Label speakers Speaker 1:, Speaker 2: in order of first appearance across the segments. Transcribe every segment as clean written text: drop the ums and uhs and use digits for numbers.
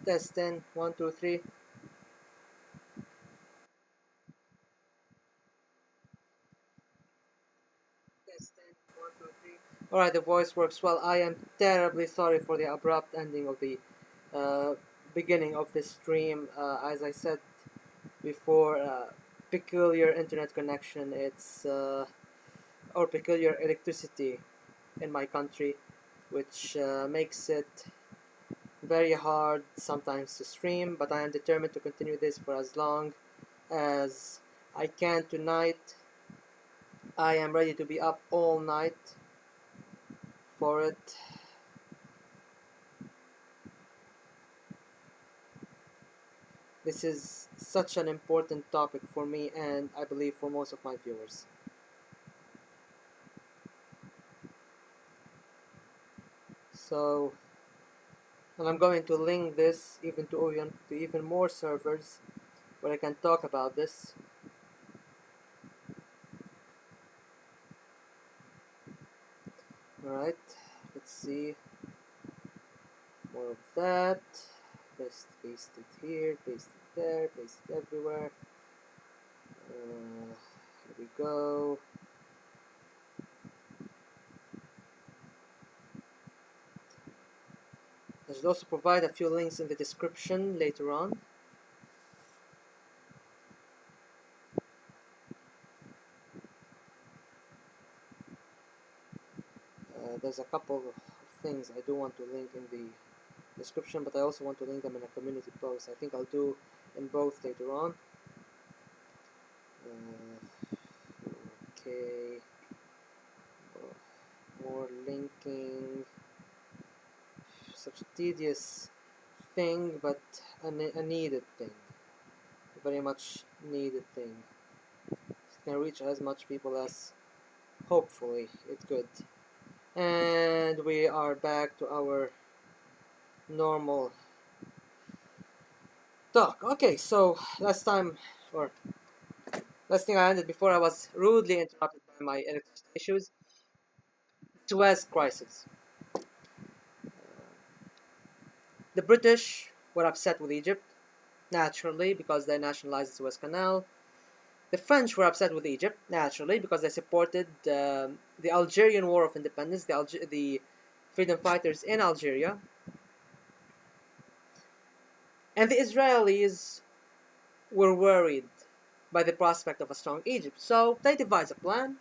Speaker 1: Testing 1, 2, 3. Testing 1, 2, 3. Alright, the voice works well. I am terribly sorry for the abrupt ending of the uh, beginning of this stream. As I said before, peculiar internet connection. It's or peculiar electricity in my country, which makes it very hard sometimes to stream. But I am determined to continue this for as long as I can tonight. I am ready to be up all night for it. This is such an important topic for me, and I believe for most of my viewers. So, and I'm going to link this even to even more servers where I can talk about this. Alright, let's see. More of that. Just paste it here, paste it there, paste it everywhere. Here we go. I should also provide a few links in the description later on. There's a couple of things I do want to link in the description, but I also want to link them in a community post. I think I'll do in both later on. Okay, more linking. Such a tedious thing, but a needed thing. A very much needed thing. It can reach as much people as hopefully it could. And we are back to our normal talk. Okay, so last thing I ended before I was rudely interrupted by my electricity issues. Suez crisis. The British were upset with Egypt, naturally, because they nationalized the Suez Canal. The French were upset with Egypt, naturally, because they supported the Algerian War of Independence, the freedom fighters in Algeria. And the Israelis were worried by the prospect of a strong Egypt. So they devise a plan.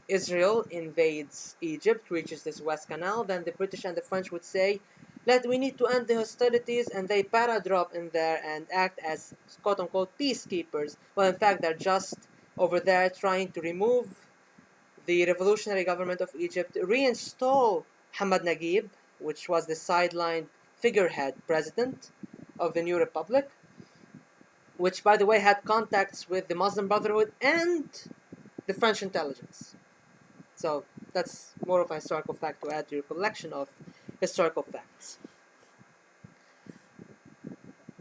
Speaker 1: Israel invades Egypt, reaches the Suez Canal, then the British and the French would say, we need to end the hostilities, and they para-drop in there and act as quote-unquote peacekeepers. Well, in fact, they're just over there trying to remove the revolutionary government of Egypt, reinstall Hamad Naguib, which was the sidelined figurehead president of the new republic, which, by the way, had contacts with the Muslim Brotherhood and the French intelligence. So that's more of a historical fact to add to your collection of historical facts.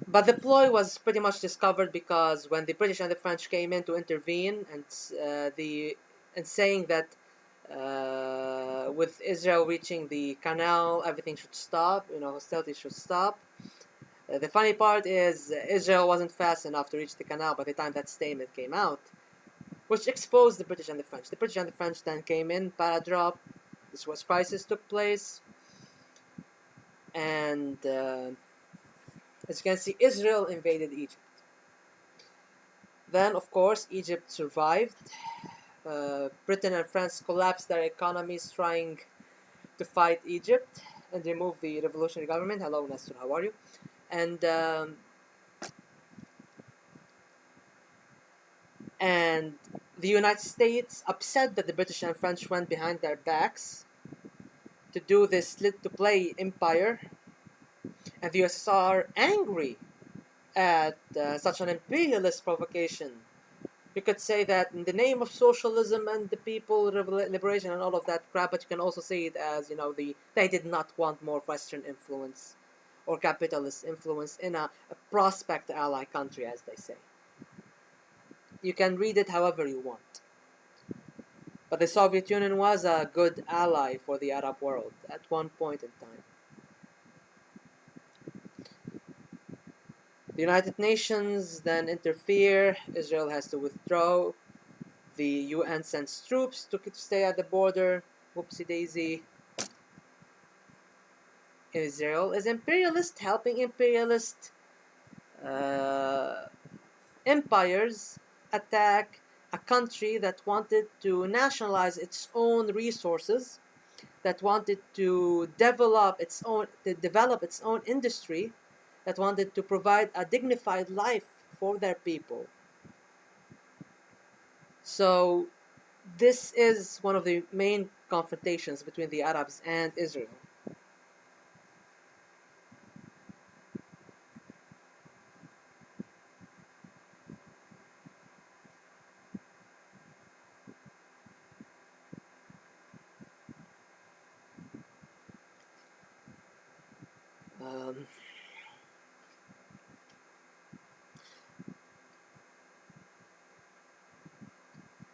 Speaker 1: But the ploy was pretty much discovered because when the British and the French came in to intervene and saying that with Israel reaching the canal, everything should stop, hostilities should stop. The funny part is Israel wasn't fast enough to reach the canal by the time that statement came out, which exposed the British and the French. The British and the French then came in, para-drop, the Suez crisis took place, and as you can see, Israel invaded Egypt. Then, of course, Egypt survived. Britain and France collapsed their economies trying to fight Egypt and remove the revolutionary government. Hello, Nestor, how are you? And the United States, upset that the British and French went behind their backs to do this to-play empire, and the USSR, angry at such an imperialist provocation. You could say that in the name of socialism and the people liberation and all of that crap, but you can also see it as, they did not want more Western influence or capitalist influence in a prospect ally country, as they say. You can read it however you want. But the Soviet Union was a good ally for the Arab world at one point in time. The United Nations then interfere. Israel has to withdraw. The UN sends troops to stay at the border. Whoopsie daisy. Israel is imperialist, helping imperialist uh, empires attack a country that wanted to nationalize its own resources, that wanted to develop its own industry, that wanted to provide a dignified life for their people. So this is one of the main confrontations between the Arabs and Israel. Um,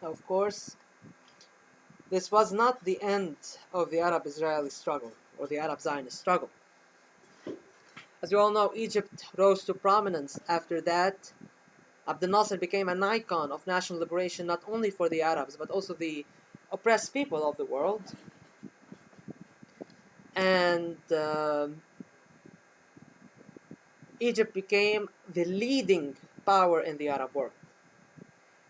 Speaker 1: of course, this was not the end of the Arab-Israeli struggle or the Arab-Zionist struggle. As you all know, Egypt rose to prominence after that. Abdel Nasser became an icon of national liberation not only for the Arabs but also the oppressed people of the world. And Egypt became the leading power in the Arab world.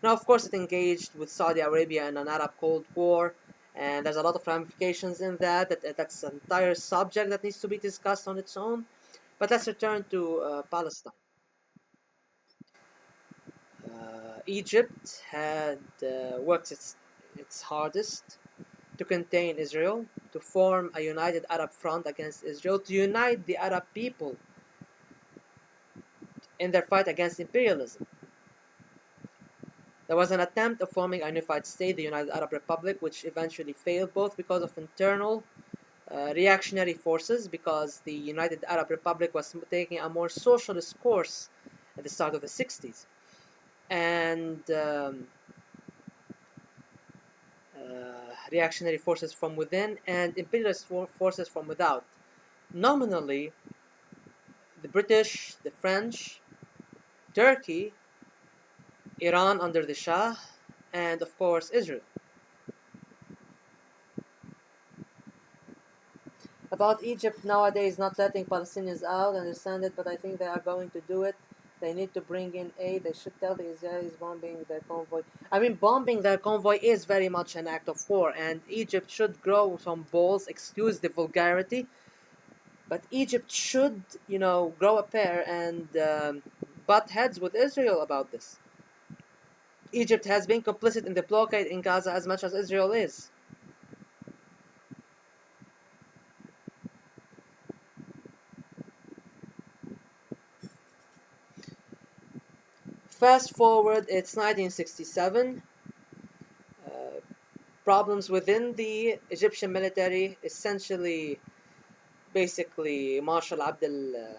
Speaker 1: Now, of course, it engaged with Saudi Arabia in an Arab Cold War, and there's a lot of ramifications in that. That's an entire subject that needs to be discussed on its own. But let's return to Palestine. Egypt had worked its hardest to contain Israel, to form a united Arab front against Israel, to unite the Arab people in their fight against imperialism. There was an attempt of forming a unified state, the United Arab Republic, which eventually failed, both because of internal reactionary forces, because the United Arab Republic was taking a more socialist course at the start of the 60s, and reactionary forces from within and imperialist forces from without. Nominally, the British, the French, Turkey, Iran under the Shah, and of course Israel. About Egypt nowadays not letting Palestinians out, I understand it, but I think they are going to do it. They need to bring in aid. They should tell the Israelis bombing their convoy. I mean, bombing their convoy is very much an act of war, and Egypt should grow some balls, excuse the vulgarity, but Egypt should, grow a pair and butt heads with Israel about this. Egypt has been complicit in the blockade in Gaza as much as Israel is. Fast forward, it's 1967. Problems within the Egyptian military, essentially, basically, Marshal Abdel.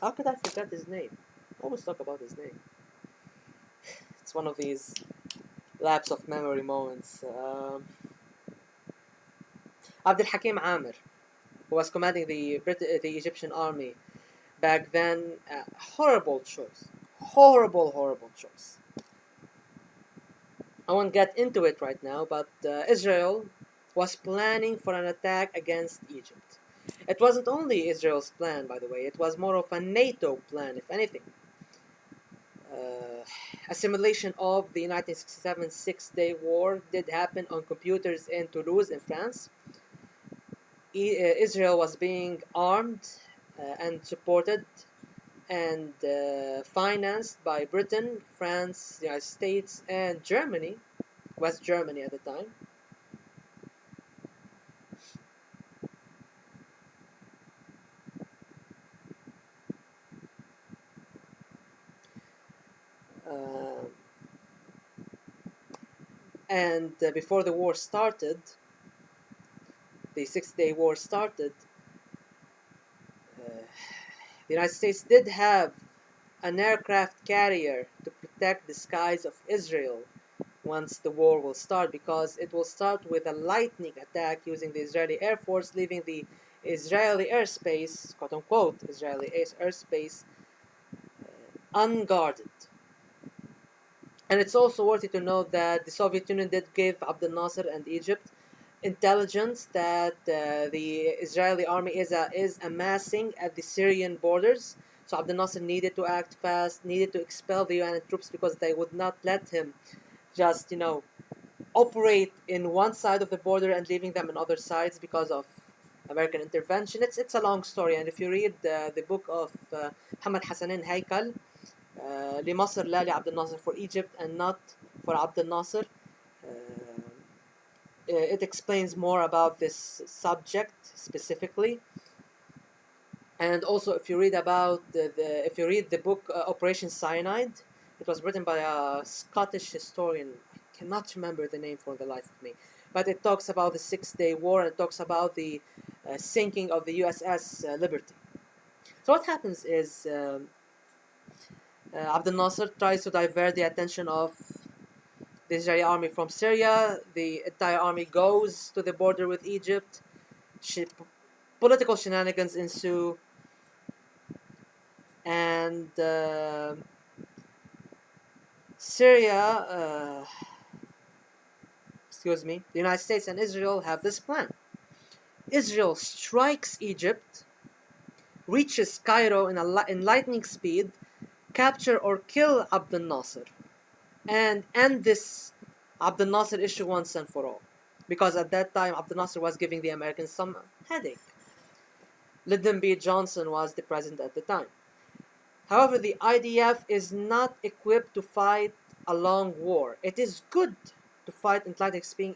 Speaker 1: How could I forget his name? I always talk about his name. It's one of these lapse of memory moments. Abdel Hakim Amir, who was commanding the Egyptian army back then. Horrible choice. Horrible choice. I won't get into it right now, but Israel was planning for an attack against Egypt. It wasn't only Israel's plan, by the way, it was more of a NATO plan, if anything. Assimilation of the 1967 Six-Day War did happen on computers in Toulouse, in France. Israel was being armed and supported and financed by Britain, France, the United States, and Germany, West Germany at the time. And before the war started, the Six-Day War started, the United States did have an aircraft carrier to protect the skies of Israel once the war will start, because it will start with a lightning attack using the Israeli Air Force, leaving the Israeli airspace, quote unquote, Israeli airspace, unguarded. And it's also worthy to note that the Soviet Union did give Abdel Nasser and Egypt intelligence that the Israeli army is amassing at the Syrian borders. So Abdel Nasser needed to act fast, needed to expel the UN troops because they would not let him just, operate in one side of the border and leaving them on other sides because of American intervention. It's a long story, and if you read the book of Muhammad Hassanin Haykal, لمصر لا لعبد الناصر, for Egypt and not for Abdel Nasser, it explains more about this subject specifically. And also, if you read about if you read the book Operation Cyanide, it was written by a Scottish historian. I cannot remember the name for the life of me, but it talks about the 6-Day War, and it talks about the sinking of the USS Liberty. So what happens is Abdel Nasser tries to divert the attention of the Israeli army from Syria. The entire army goes to the border with Egypt. Political shenanigans ensue, and Syria, the United States and Israel have this plan. Israel strikes Egypt, reaches Cairo in lightning speed, capture or kill Abdel Nasser, and end this Abdel Nasser issue once and for all. Because at that time, Abdel Nasser was giving the Americans some headache. Lyndon B. Johnson was the president at the time. However, the IDF is not equipped to fight a long war. It is good to fight in basically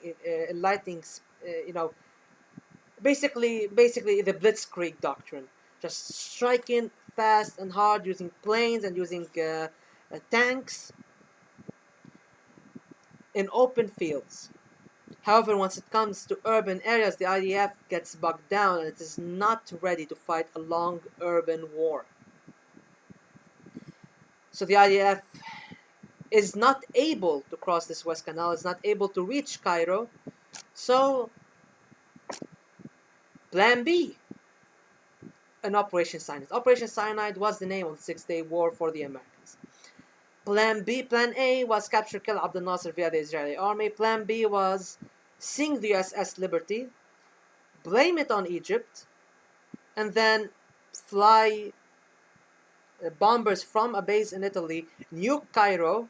Speaker 1: the Blitzkrieg doctrine. Just striking fast and hard using planes and using tanks in open fields. However, once it comes to urban areas, the IDF gets bogged down and it is not ready to fight a long urban war. So the IDF is not able to cross this West Canal, is not able to reach Cairo. So, Plan B, an Operation Cyanide. Operation Cyanide was the name of the 6-Day War for the Americans. Plan A was capture, kill Abdel Nasser via the Israeli army. Plan B was sink the USS Liberty, blame it on Egypt, and then fly bombers from a base in Italy, nuke Cairo,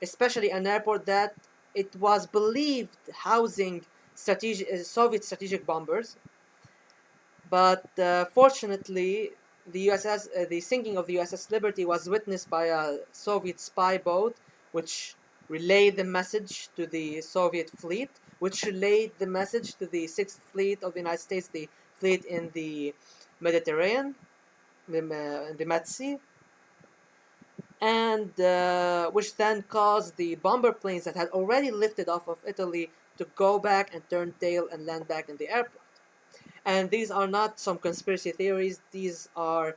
Speaker 1: especially an airport that it was believed housing Soviet strategic bombers. But fortunately, the sinking of the USS Liberty was witnessed by a Soviet spy boat, which relayed the message to the Soviet fleet, which relayed the message to the 6th Fleet of the United States, the fleet in the Mediterranean, the Med Sea, and which then caused the bomber planes that had already lifted off of Italy to go back and turn tail and land back in the airport. And these are not some conspiracy theories. These are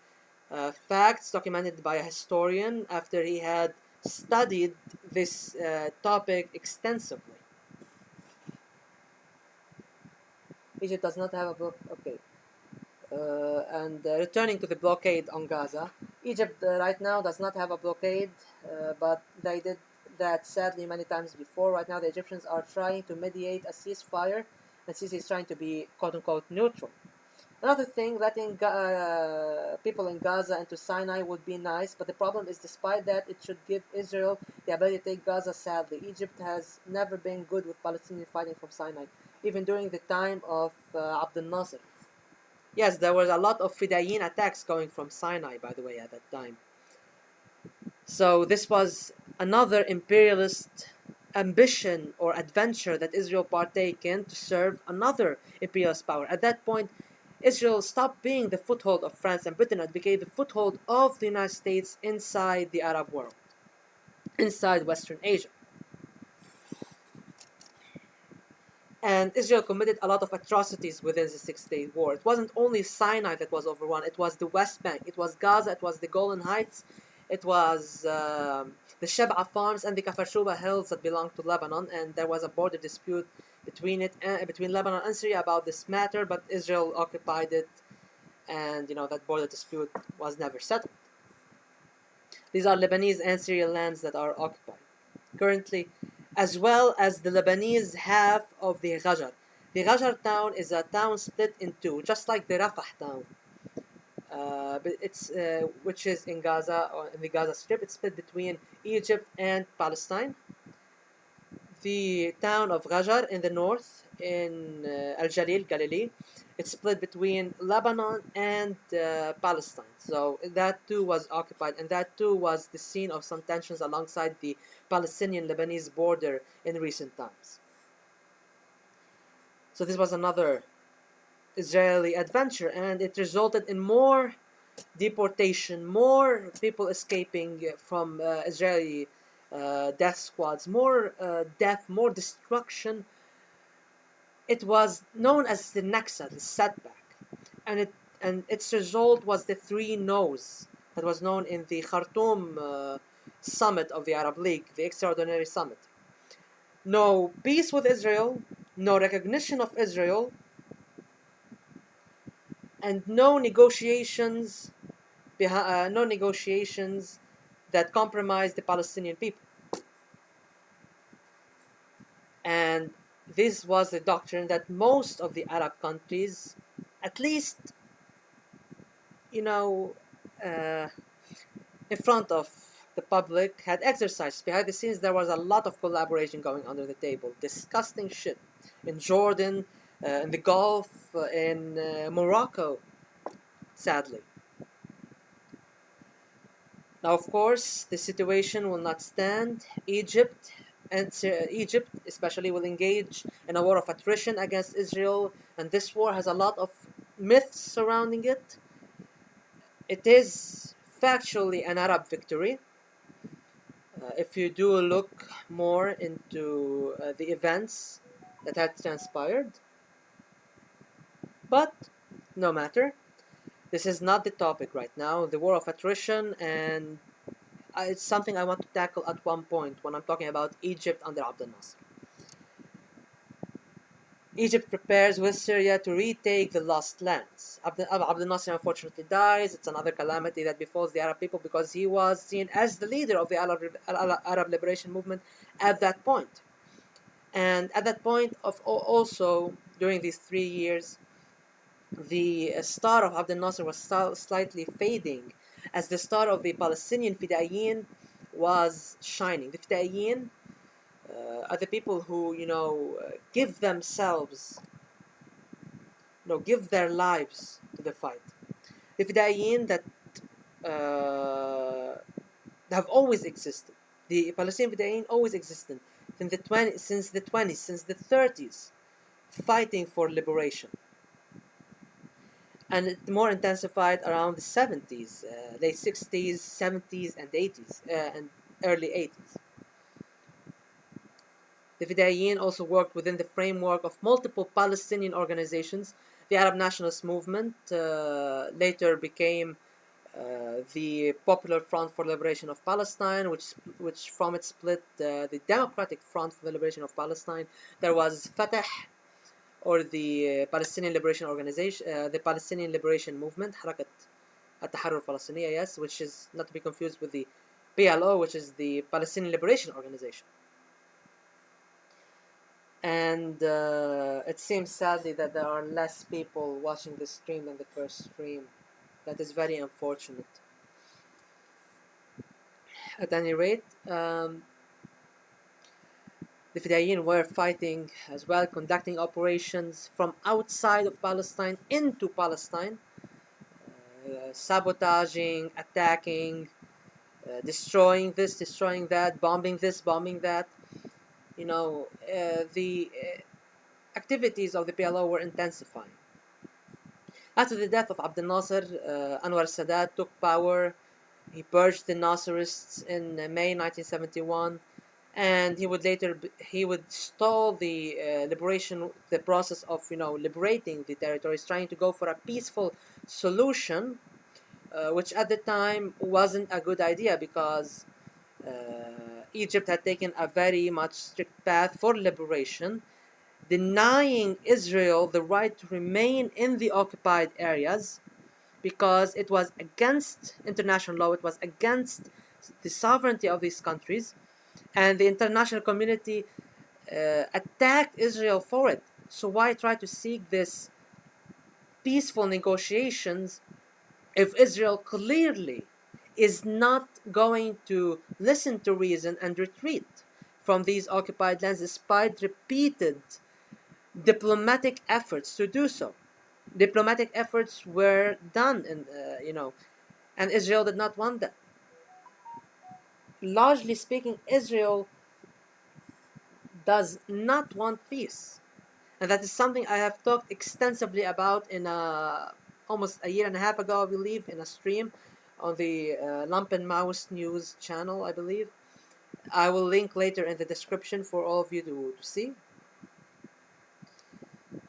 Speaker 1: facts documented by a historian after he had studied this topic extensively. Egypt does not have a book. Okay. And returning to the blockade on Gaza, Egypt right now does not have a blockade, but they did that sadly many times before. Right now the Egyptians are trying to mediate a ceasefire, and Sisi is trying to be quote-unquote neutral. Another thing, letting people in Gaza into Sinai would be nice, but the problem is despite that it should give Israel the ability to take Gaza. Sadly, Egypt has never been good with Palestinian fighting from Sinai, even during the time of Abdel Nasser. Yes, there was a lot of Fidayeen attacks going from Sinai, by the way, at that time. So this was another imperialist ambition or adventure that Israel partake in to serve another imperialist power. At that point, Israel stopped being the foothold of France and Britain and became the foothold of the United States inside the Arab world, inside Western Asia. And Israel committed a lot of atrocities within the 6-Day War. It wasn't only Sinai that was overrun, it was the West Bank, it was Gaza, it was the Golan Heights, it was the Sheb'a farms and the Kafar Shuba hills that belonged to Lebanon, and there was a border dispute between Lebanon and Syria about this matter, but Israel occupied it, and that border dispute was never settled. These are Lebanese and Syrian lands that are occupied currently, as well as the Lebanese half of the Ghajar. The Ghajar town is a town split in two, just like the Rafah town, but it's which is in Gaza, or in the Gaza Strip. It's split between Egypt and Palestine. The town of Ghajar in the north, in Al Jalil, Galilee, it's split between Lebanon and Palestine. So that too was occupied, and that too was the scene of some tensions alongside the Palestinian-Lebanese border in recent times. So this was another Israeli adventure, and it resulted in more deportation, more people escaping from Israeli death squads, more death, more destruction. It was known as the Naksa, the setback, and its result was the 3 no's that was known in the Khartoum summit of the Arab League, the extraordinary summit. No peace with Israel, no recognition of Israel, and no negotiations that compromise the Palestinian people. And this was the doctrine that most of the Arab countries, at least, in front of the public, had exercised. Behind the scenes, there was a lot of collaboration going under the table. Disgusting shit. In Jordan, in the Gulf, in Morocco, sadly. Now, of course, the situation will not stand. Egypt, especially, will engage in a war of attrition against Israel, and this war has a lot of myths surrounding it. It is factually an Arab victory. If you do look more into the events that had transpired. But no matter. This is not the topic right now. The war of attrition, and it's something I want to tackle at one point when I'm talking about Egypt under Abdel Nasser. Egypt prepares with Syria to retake the lost lands. Abdel Nasser unfortunately dies. It's another calamity that befalls the Arab people because he was seen as the leader of the Arab liberation movement at that point. And at that point, also during these 3 years, the star of Abdel Nasser was slightly fading as the star of the Palestinian Fidayeen was shining. The Fidayeen are the people who, give themselves, give their lives to the fight. The Fidayeen that have always existed. The Palestinian Fidayeen always existed since the 20s, since the 30s, fighting for liberation. And it more intensified around the 70s, late 60s, 70s, and 80s, and early 80s. The Fidayeen also worked within the framework of multiple Palestinian organizations. The Arab Nationalist Movement later became the Popular Front for Liberation of Palestine, which from its split the Democratic Front for the Liberation of Palestine. There was Fatah, or the Palestinian Liberation Organization, the Palestinian Liberation Movement, Harakat At-Taharrur Palestiniya, yes, which is not to be confused with the PLO, which is the Palestinian Liberation Organization. And it seems sadly that there are less people watching this stream than the first stream. That is very unfortunate. At any rate, the Fidayeen were fighting as well, conducting operations from outside of Palestine into Palestine, sabotaging, attacking, destroying this, destroying that, bombing this, bombing that. The activities of the PLO were intensifying. After the death of Abdel Nasser, Anwar Sadat took power. He purged the Nasserists in May 1971. And he would stall the the process of liberating the territories, trying to go for a peaceful solution, which at the time wasn't a good idea because Egypt had taken a very much strict path for liberation, denying Israel the right to remain in the occupied areas because it was against international law, it was against the sovereignty of these countries, and the international community attacked Israel for it. So why try to seek this peaceful negotiations if Israel clearly is not going to listen to reason and retreat from these occupied lands despite repeated diplomatic efforts to do so? Diplomatic efforts were done, and Israel did not want that. Largely speaking, Israel does not want peace. And that is something I have talked extensively about in almost a year and a half ago, I believe, in a stream on the Lump and Mouse News channel, I believe. I will link later in the description for all of you to see.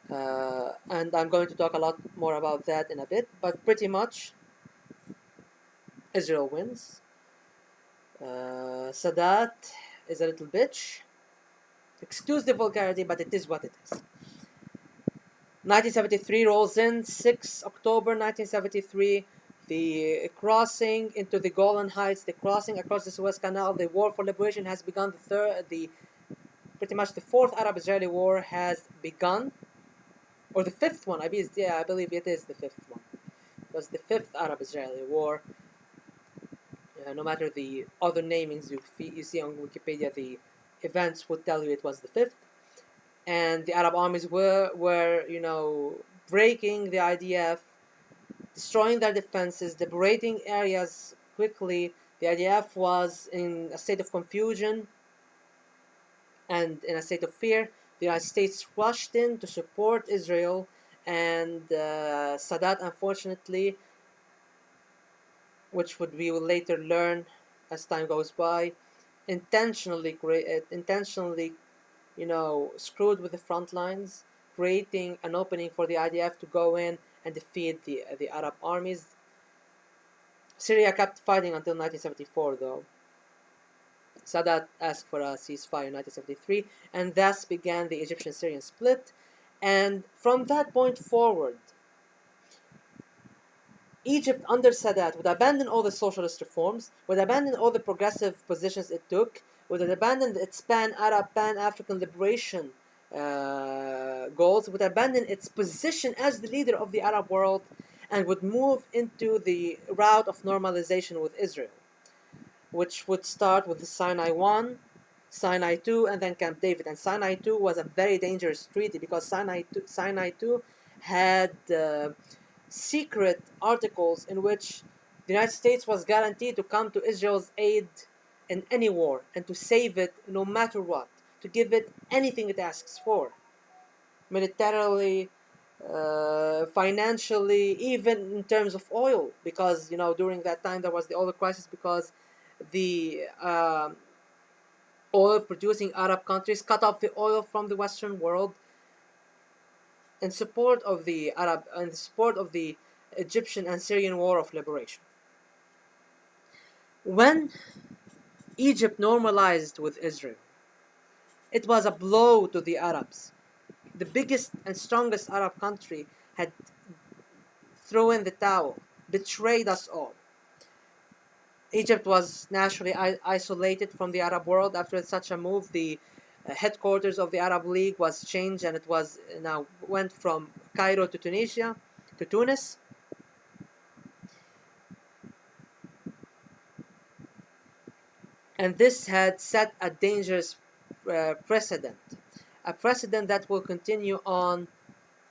Speaker 1: And I'm going to talk a lot more about that in a bit, but pretty much Israel wins. Sadat is a little bitch. Excuse the vulgarity, but it is what it is. 1973 rolls in, 6 October 1973, the crossing into the Golan Heights, the crossing across the Suez Canal, the war for liberation has begun. Pretty much the fourth Arab-Israeli war has begun, or the fifth one. I believe it is the fifth one. It was the fifth Arab-Israeli war. No matter the other namings you see on Wikipedia, the events would tell you it was the fifth. And the Arab armies were breaking the IDF, destroying their defenses, liberating areas quickly. The IDF was in a state of confusion and in a state of fear. The United States rushed in to support Israel, and Sadat, unfortunately, which we will later learn as time goes by, intentionally screwed with the front lines, creating an opening for the IDF to go in and defeat the Arab armies. Syria kept fighting until 1974, though. Sadat asked for a ceasefire in 1973, and thus began the Egyptian-Syrian split. And from that point forward, Egypt under Sadat would abandon all the socialist reforms, would abandon all the progressive positions it took, would abandon its pan-Arab, pan-African liberation goals, would abandon its position as the leader of the Arab world, and would move into the route of normalization with Israel, which would start with the Sinai I, Sinai II, and then Camp David. And Sinai II was a very dangerous treaty because Sinai II had secret articles in which the United States was guaranteed to come to Israel's aid in any war and to save it no matter what, to give it anything it asks for, militarily, financially, even in terms of oil, because during that time there was the oil crisis because the oil producing Arab countries cut off the oil from the Western world in support of the Egyptian and Syrian war of liberation. When Egypt normalized with Israel, it was a blow to the Arabs. The biggest and strongest Arab country had thrown in the towel, betrayed us all. Egypt was naturally isolated from the Arab world. After such a move, the headquarters of the Arab League was changed, and it was went from Cairo to Tunisia, to Tunis. And this had set a dangerous precedent, a precedent that will continue on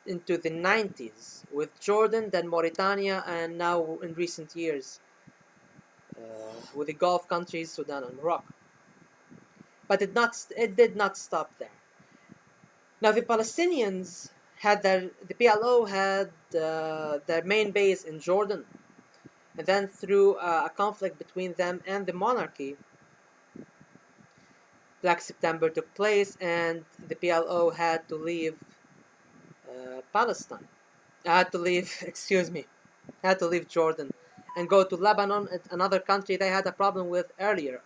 Speaker 1: into the 90s with Jordan, then Mauritania, and now in recent years with the Gulf countries, Sudan and Morocco. But it did not stop there. Now the Palestinians the PLO had their main base in Jordan, and then through a conflict between them and the monarchy, Black September took place, and the PLO had to leave Palestine. Had to leave Jordan and go to Lebanon, another country they had a problem with earlier.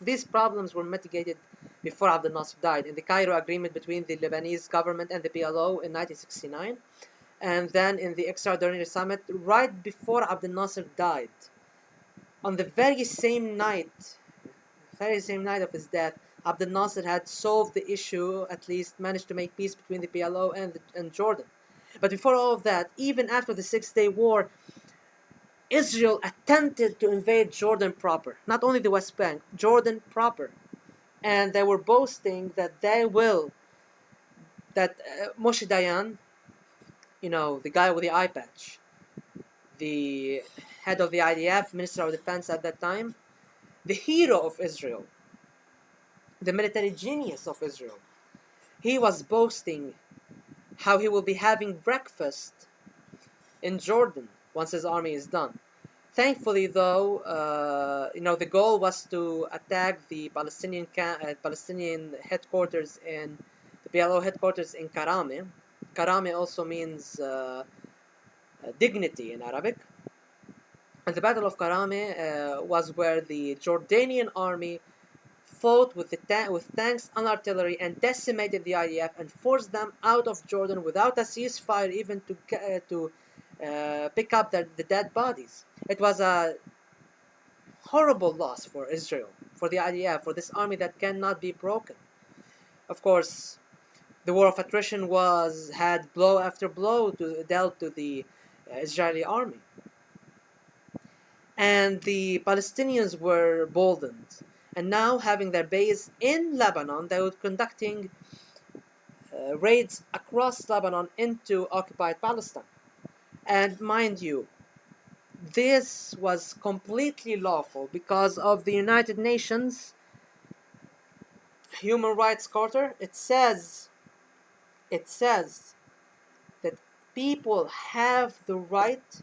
Speaker 1: These problems were mitigated before Abdel Nasser died, in the Cairo agreement between the Lebanese government and the PLO in 1969, and then in the extraordinary summit right before Abdel Nasser died. On the very same night of his death, Abdel Nasser had solved the issue, at least managed to make peace between the PLO and Jordan. But before all of that, even after the Six-Day War, Israel attempted to invade Jordan proper. Not only the West Bank, Jordan proper. And they were boasting that Moshe Dayan, the guy with the eye patch, the head of the IDF, Minister of Defense at that time, the hero of Israel, the military genius of Israel, he was boasting how he will be having breakfast in Jordan once his army is done. Thankfully, though, the goal was to attack the Palestinian headquarters the PLO headquarters in Karame. Karame also means dignity in Arabic. And the Battle of Karame was where the Jordanian army fought with tanks and artillery and decimated the IDF and forced them out of Jordan without a ceasefire, even to pick up the dead bodies. It was a horrible loss for Israel, for the IDF, for this army that cannot be broken. Of course, the war of attrition had blow after blow dealt to the Israeli army. And the Palestinians were boldened. And now, having their base in Lebanon, they were conducting raids across Lebanon into occupied Palestine. And mind you, this was completely lawful because of the United Nations Human Rights Charter. It says that people have the right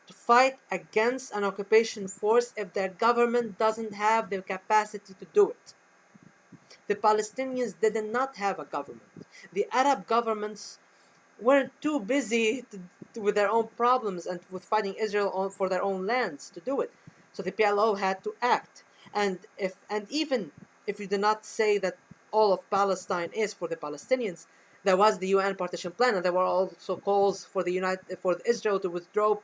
Speaker 1: to fight against an occupation force if their government doesn't have the capacity to do it. The Palestinians did not have a government. The Arab governments were too busy with their own problems and with fighting Israel for their own lands to do it. So the PLO had to act. And even if you do not say that all of Palestine is for the Palestinians, there was the UN partition plan, and there were also calls for Israel to withdraw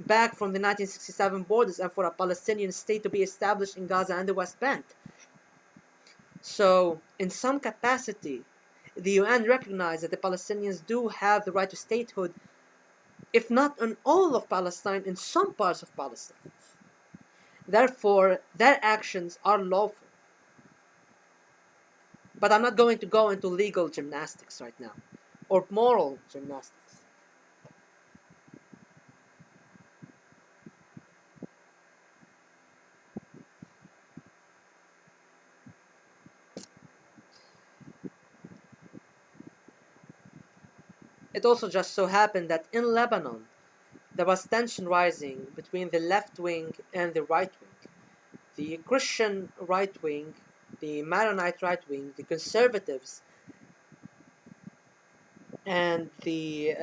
Speaker 1: back from the 1967 borders and for a Palestinian state to be established in Gaza and the West Bank. So, in some capacity, the UN recognized that the Palestinians do have the right to statehood, if not in all of Palestine, in some parts of Palestine. Therefore, their actions are lawful. But I'm not going to go into legal gymnastics right now, or moral gymnastics. It also just so happened that in Lebanon, there was tension rising between the left wing and the right wing. The Christian right wing, the Maronite right wing, the conservatives, and the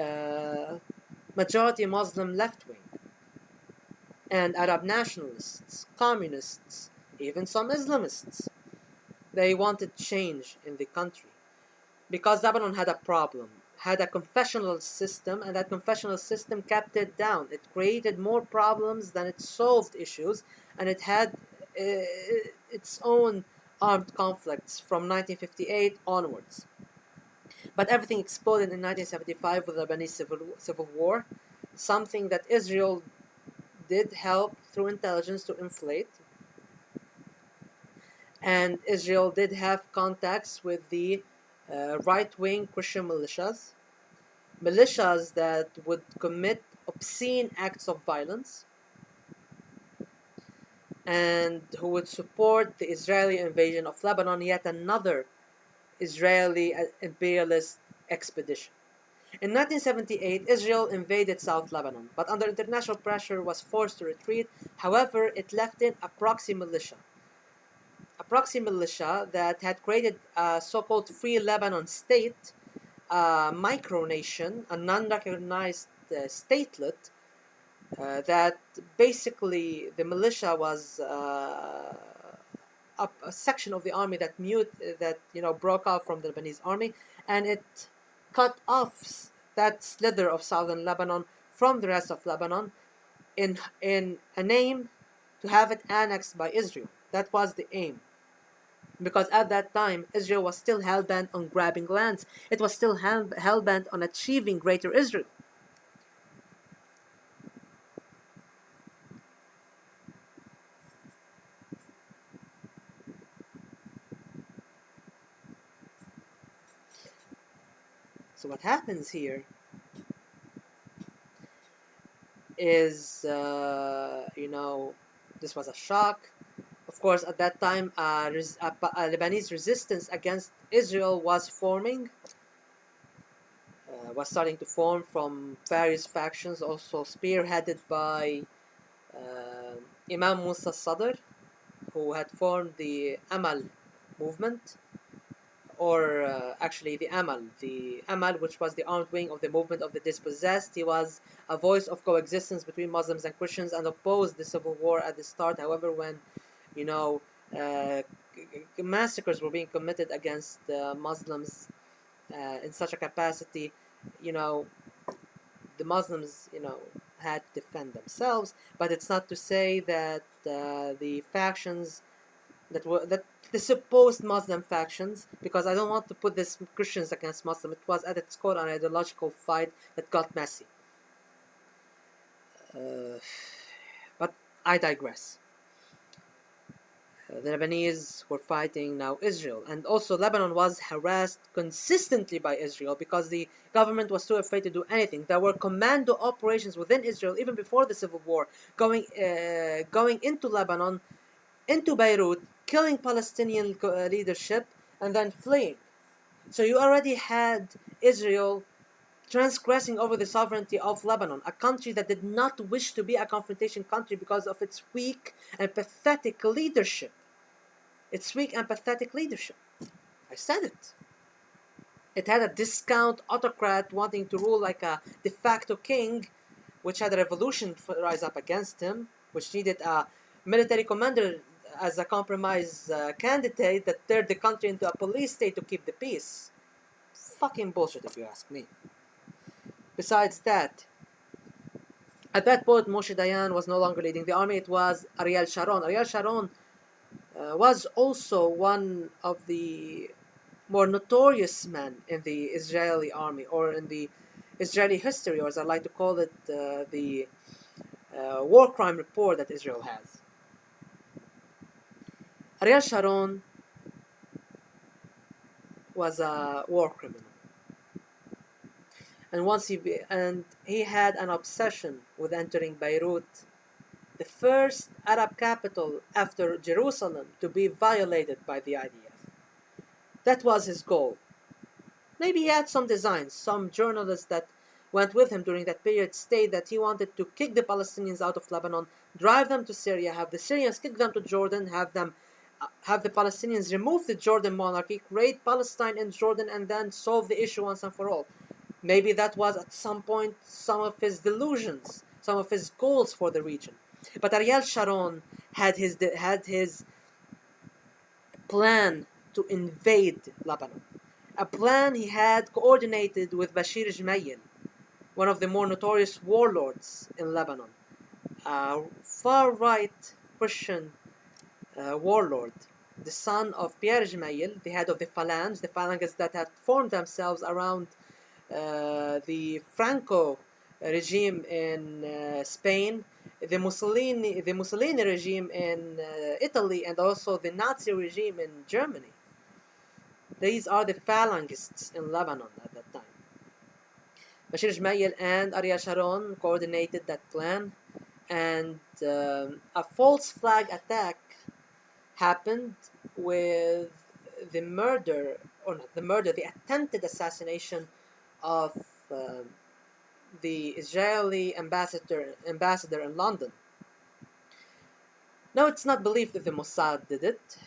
Speaker 1: majority Muslim left wing, and Arab nationalists, communists, even some Islamists. They wanted change in the country because Lebanon had a problem. Had a confessional system, and that confessional system kept it down. It created more problems than it solved issues, and it had its own armed conflicts from 1958 onwards. But everything exploded in 1975 with the Lebanese civil war, something that Israel did help through intelligence to inflate. And Israel did have contacts with the right-wing Christian militias that would commit obscene acts of violence and who would support the Israeli invasion of Lebanon, yet another Israeli imperialist expedition. In 1978, Israel invaded South Lebanon, but under international pressure was forced to retreat. However, it left in a proxy militia that had created a so-called Free Lebanon state, a micronation, a non-recognized statelet, that basically the militia was a section of the army that broke out from the Lebanese army, and it cut off that slither of southern Lebanon from the rest of Lebanon in an aim to have it annexed by Israel. That was the aim. Because at that time, Israel was still hell-bent on grabbing lands. It was still hell-bent on achieving greater Israel. So what happens here is, this was a shock. Of course, at that time, a Lebanese resistance against Israel was starting to form from various factions, also spearheaded by Imam Musa Sadr, who had formed the Amal movement, or actually the Amal, which was the armed wing of the movement of the dispossessed. He was a voice of coexistence between Muslims and Christians and opposed the civil war at the start. However, when massacres were being committed against Muslims in such a capacity, the Muslims, had to defend themselves. But it's not to say that the factions that the supposed Muslim factions, because I don't want to put this Christians against Muslim. It was at its core an ideological fight that got messy. But I digress. The Lebanese were fighting now Israel, and also Lebanon was harassed consistently by Israel because the government was too afraid to do anything. There were commando operations within Israel even before the civil war, going into Lebanon, into Beirut, killing Palestinian leadership, and then fleeing. So you already had Israel transgressing over the sovereignty of Lebanon, a country that did not wish to be a confrontation country because of its weak and pathetic leadership. I said it. It had a discount autocrat wanting to rule like a de facto king, which had a revolution rise up against him, which needed a military commander as a compromise candidate that turned the country into a police state to keep the peace. Fucking bullshit, if you ask me. Besides that, at that point, Moshe Dayan was no longer leading the army. It was Ariel Sharon. Ariel Sharon was also one of the more notorious men in the Israeli army, or in the Israeli history, or as I like to call it, the war crime report that Israel has. Ariel Sharon was a war criminal. And he had an obsession with entering Beirut, the first Arab capital after Jerusalem to be violated by the IDF. That was his goal. Maybe he had some designs. Some journalists that went with him during that period state that he wanted to kick the Palestinians out of Lebanon, drive them to Syria, have the Syrians kick them to Jordan, have the Palestinians remove the Jordan monarchy, create Palestine in Jordan, and then solve the issue once and for all. Maybe that was at some point some of his delusions, some of his goals for the region. But Ariel Sharon had his plan to invade Lebanon. A plan he had coordinated with Bashir Gemayel, one of the more notorious warlords in Lebanon. A far-right Christian warlord, the son of Pierre Gemayel, the head of the Phalangists that had formed themselves around the Franco regime in Spain, the Mussolini regime in Italy, and also the Nazi regime in Germany. These are the Phalangists in Lebanon at that time. Bashir Gemayel and Ariel Sharon coordinated that plan, and a false flag attack happened with the attempted assassination of the Israeli ambassador in London. Now, it's not believed that the Mossad did it.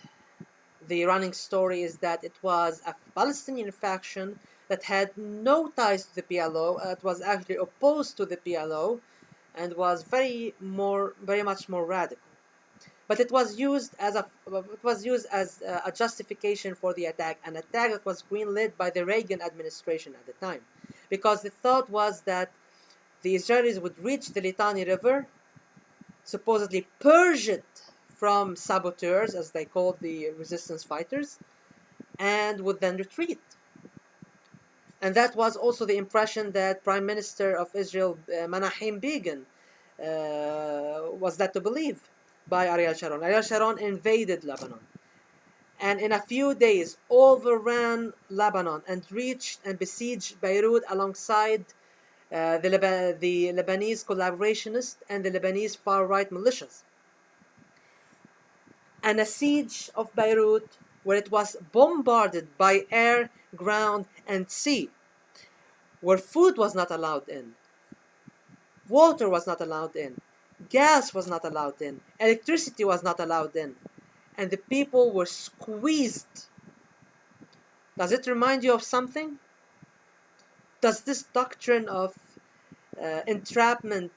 Speaker 1: The running story is that it was a Palestinian faction that had no ties to the PLO, that was actually opposed to the PLO, and was very much more radical. but it was used as a justification for the attack, an attack that was greenlit by the Reagan administration at the time, because the thought was that the Israelis would reach the Litani River, supposedly purge it from saboteurs, as they called the resistance fighters, and would then retreat. And that was also the impression that Prime Minister of Israel, Menachem Begin, was led to believe by Ariel Sharon. Ariel Sharon invaded Lebanon, and in a few days overran Lebanon and reached and besieged Beirut alongside the Lebanese collaborationists and the Lebanese far-right militias. And a siege of Beirut where it was bombarded by air, ground, and sea, where food was not allowed in, water was not allowed in, gas was not allowed in, electricity was not allowed in, and the people were squeezed. Does it remind you of something? Does this doctrine of entrapment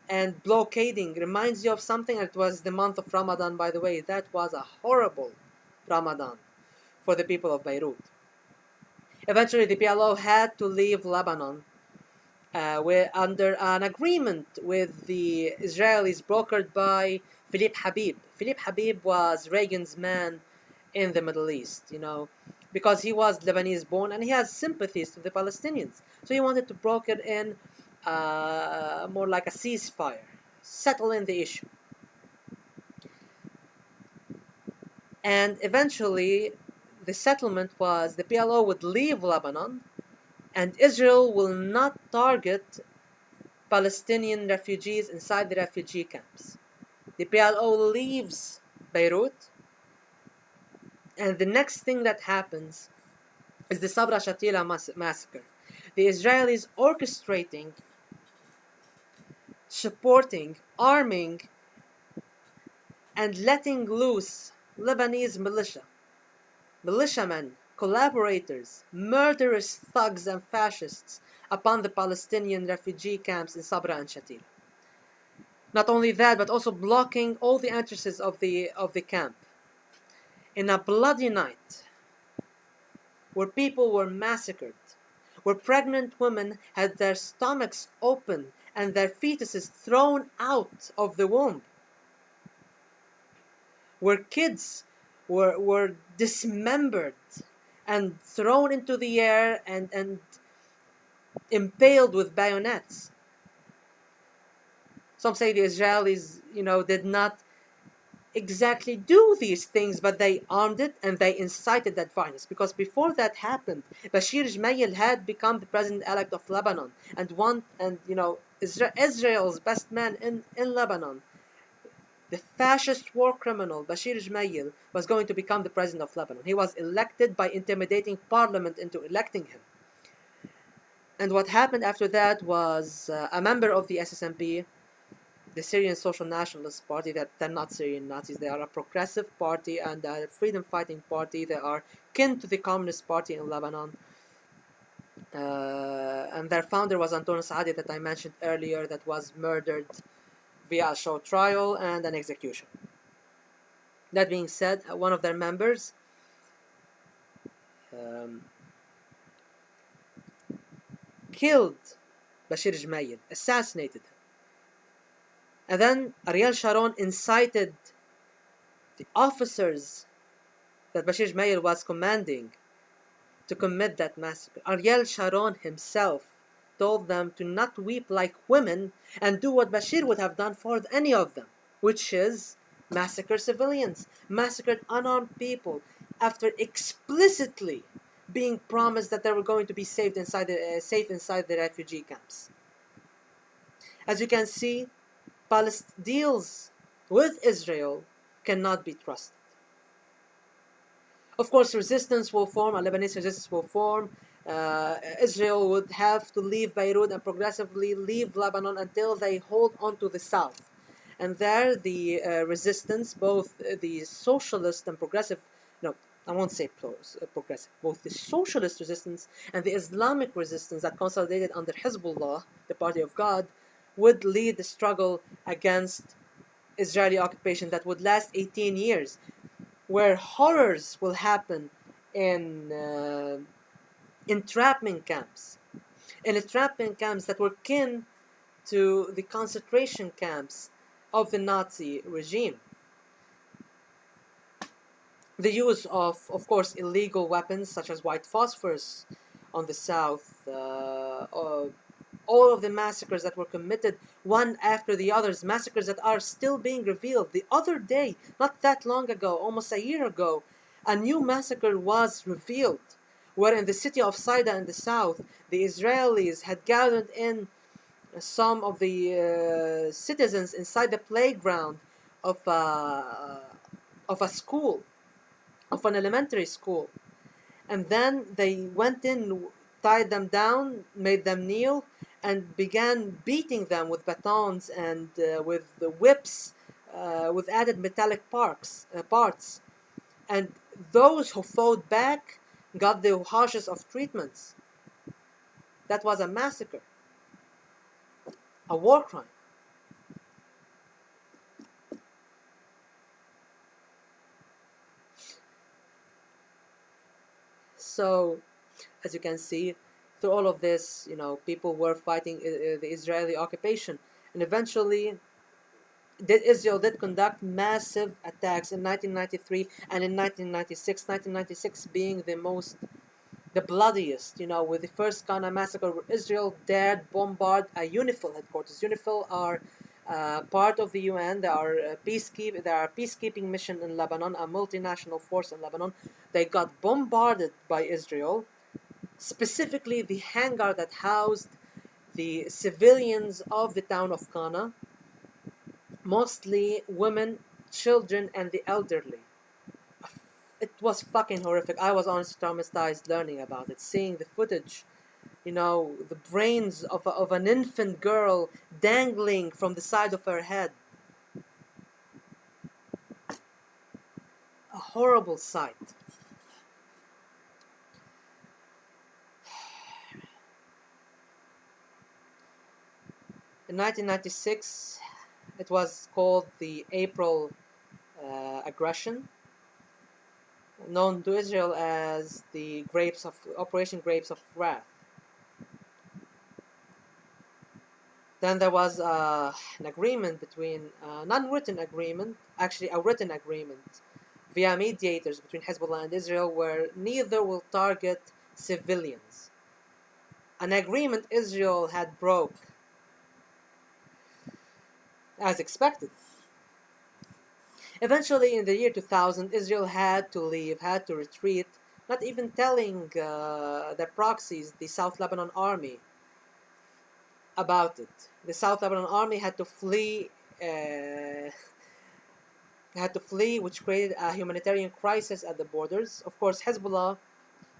Speaker 1: and blockading reminds you of something? It was the month of Ramadan, by the way. That was a horrible Ramadan for the people of Beirut. Eventually, the PLO had to leave Lebanon under an agreement with the Israelis brokered by Philippe Habib. Philippe Habib was Reagan's man in the Middle East, because he was Lebanese born and he has sympathies to the Palestinians. So he wanted to broker in more like a ceasefire, settle in the issue. And eventually, the settlement was the PLO would leave Lebanon and Israel will not target Palestinian refugees inside the refugee camps. The PLO leaves Beirut, and the next thing that happens is the Sabra Shatila massacre. The Israelis orchestrating, supporting, arming, and letting loose Lebanese militiamen, collaborators, murderous thugs and fascists upon the Palestinian refugee camps in Sabra and Shatila. Not only that, but also blocking all the entrances of the camp. In a bloody night, where people were massacred, where pregnant women had their stomachs open and their fetuses thrown out of the womb, where kids were dismembered and thrown into the air and impaled with bayonets. Some say the Israelis, did not exactly do these things, but they armed it and they incited that violence. Because before that happened, Bashir Gemayel had become the president-elect of Lebanon and Israel's best man in Lebanon. The fascist war criminal Bashir Gemayel was going to become the president of Lebanon. He was elected by intimidating parliament into electing him. And what happened after that was a member of the SSMP, the Syrian Social Nationalist Party, that they're not Syrian Nazis, they are a progressive party and a freedom-fighting party. They are kin to the Communist Party in Lebanon. And their founder was Antonio Saadi, that I mentioned earlier, that was murdered via a show trial and an execution. That being said, one of their members killed Bashir Gemayel, assassinated him. And then Ariel Sharon incited the officers that Bashir Gemayel was commanding to commit that massacre. Ariel Sharon himself told them to not weep like women and do what Bashir would have done for any of them, which is massacre civilians, massacred unarmed people, after explicitly being promised that they were going to be safe inside the refugee camps. As you can see, deals with Israel cannot be trusted. Of course, resistance will form, a Lebanese resistance will form. Israel would have to leave Beirut and progressively leave Lebanon until they hold on to the south. And there, the resistance, both the socialist and progressive, I won't say progressive, both the socialist resistance and the Islamic resistance that consolidated under Hezbollah, the party of God, would lead the struggle against Israeli occupation that would last 18 years, where horrors will happen in entrapment camps, that were kin to the concentration camps of the Nazi regime. The use of course, illegal weapons such as white phosphorus on the south, all of the massacres that were committed one after the others, massacres that are still being revealed. The other day, not that long ago, almost a year ago, a new massacre was revealed, where in the city of Saida in the south, the Israelis had gathered in some of the citizens inside the playground of a school, of an elementary school. And then they went in, tied them down, made them kneel, and began beating them with batons and with the whips, with added metallic parts. And those who fought back got the harshest of treatments. That was a massacre, a war crime. So, as you can see, through all of this, people were fighting the Israeli occupation, and eventually, Israel did conduct massive attacks in 1993 and in 1996. 1996 being the bloodiest, with the first Ghana massacre, where Israel dared bombard a UNIFIL headquarters. UNIFIL are part of the UN. They are a peacekeeping mission in Lebanon, a multinational force in Lebanon. They got bombarded by Israel, specifically the hangar that housed the civilians of the town of Ghana, mostly women, children, and the elderly. It was fucking horrific. I was honestly traumatized learning about it, seeing the footage. The brains of an infant girl dangling from the side of her head. A horrible sight. In 1996, it was called the April aggression, known to Israel as the Operation Grapes of Wrath. Then there was an agreement between, non-written agreement, actually a written agreement, via mediators between Hezbollah and Israel, where neither will target civilians. An agreement Israel had broke, as expected. Eventually, in the year 2000, Israel had to leave, had to retreat, not even telling their proxies, the South Lebanon Army, about it. The South Lebanon Army had to flee, which created a humanitarian crisis at the borders. Of course, Hezbollah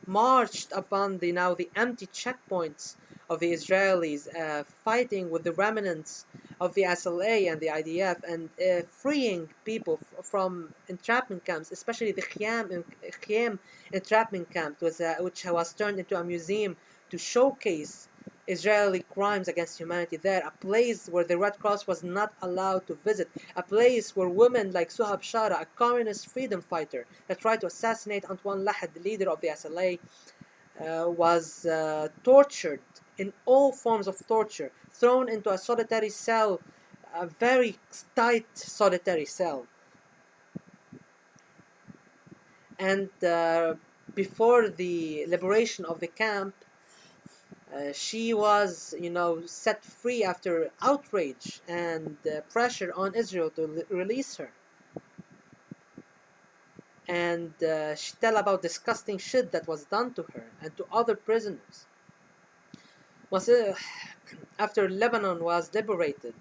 Speaker 1: marched upon the empty checkpoints of the Israelis, fighting with the remnants of the SLA and the IDF, and freeing people from entrapment camps, especially the Khiyam entrapment camp, which was turned into a museum to showcase Israeli crimes against humanity there, a place where the Red Cross was not allowed to visit, a place where women like Suhab Shara, a communist freedom fighter that tried to assassinate Antoine Lahad, the leader of the SLA, was tortured in all forms of torture, thrown into a solitary cell, a very tight solitary cell. And before the liberation of the camp, she was, set free after outrage and pressure on Israel to release her. And she tell about disgusting shit that was done to her and to other prisoners. After Lebanon was liberated,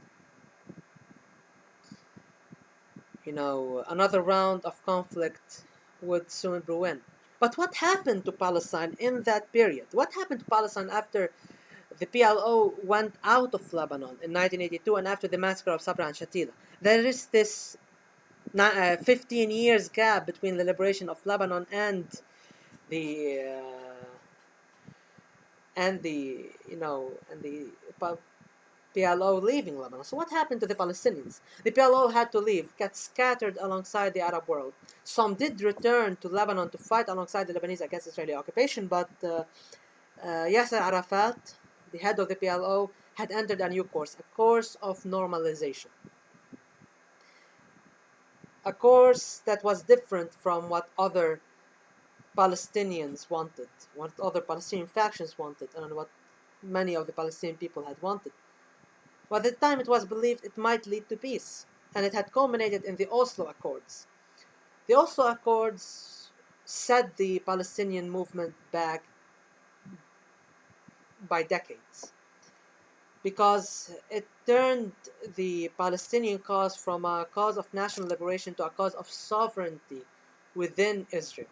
Speaker 1: another round of conflict would soon brew in. But what happened to Palestine in that period? What happened to Palestine after the PLO went out of Lebanon in 1982 and after the massacre of Sabra and Shatila? There is this 15 years gap between the liberation of Lebanon and the PLO leaving Lebanon. So what happened to the Palestinians? The PLO had to leave, got scattered alongside the Arab world. Some did return to Lebanon to fight alongside the Lebanese against Israeli occupation, but Yasser Arafat, the head of the PLO, had entered a new course, a course of normalization. A course that was different from what other Palestinians wanted, what other Palestinian factions wanted, and what many of the Palestinian people had wanted. By the time it was believed it might lead to peace, and it had culminated in the Oslo Accords. The Oslo Accords set the Palestinian movement back by decades, because it turned the Palestinian cause from a cause of national liberation to a cause of sovereignty within Israel.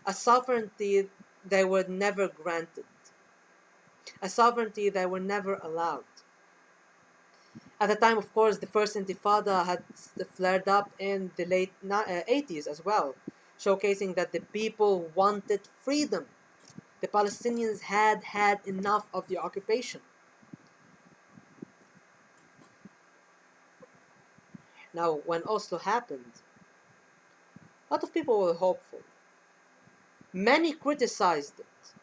Speaker 1: A sovereignty they were never granted. A sovereignty they were never allowed. At the time, of course, the first Intifada had flared up in the late 80s as well, showcasing that the people wanted freedom. The Palestinians had had enough of the occupation. Now, when Oslo happened, a lot of people were hopeful. Many criticized it,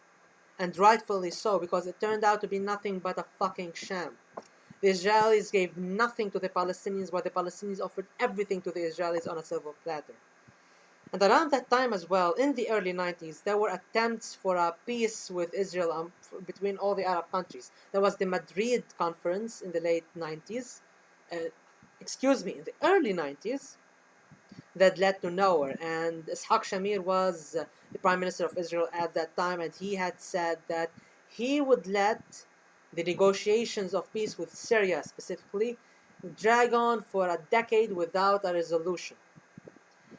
Speaker 1: and rightfully so, because it turned out to be nothing but a fucking sham. The Israelis gave nothing to the Palestinians, while the Palestinians offered everything to the Israelis on a silver platter. And around that time as well, in the early 90s, there were attempts for a peace with Israel between all the Arab countries. There was the Madrid conference in the late 90s, in the early 90s, that led to nowhere. And Ishaq Shamir was the Prime Minister of Israel at that time, and he had said that he would let the negotiations of peace with Syria specifically drag on for a decade without a resolution.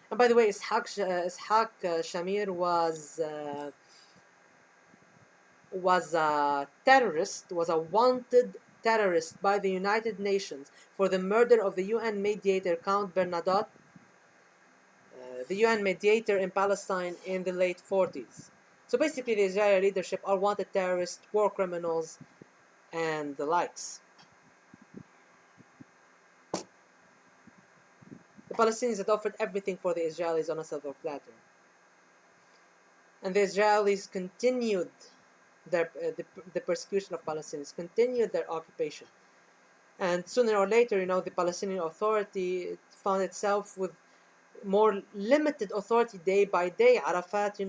Speaker 1: And by the way, Ishaq Shamir was a terrorist, was a wanted terrorist by the United Nations for the murder of the UN mediator Count Bernadotte, the UN mediator in Palestine in the late 40s. So basically the Israeli leadership are wanted terrorists, war criminals, and the likes. The Palestinians had offered everything for the Israelis on a silver platter. And the Israelis continued the persecution of Palestinians, continued their occupation. And sooner or later, the Palestinian Authority found itself with more limited authority day by day. Arafat,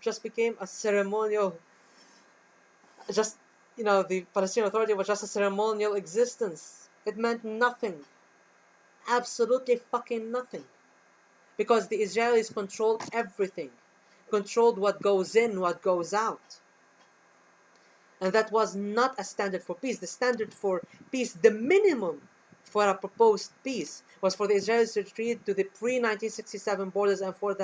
Speaker 1: just became a ceremonial, the Palestinian Authority was just a ceremonial existence. It meant nothing. Absolutely fucking nothing. Because the Israelis controlled everything. Controlled what goes in, what goes out. And that was not a standard for peace. The standard for peace, the minimum for a proposed peace, was for the Israelis to retreat to the pre-1967 borders and for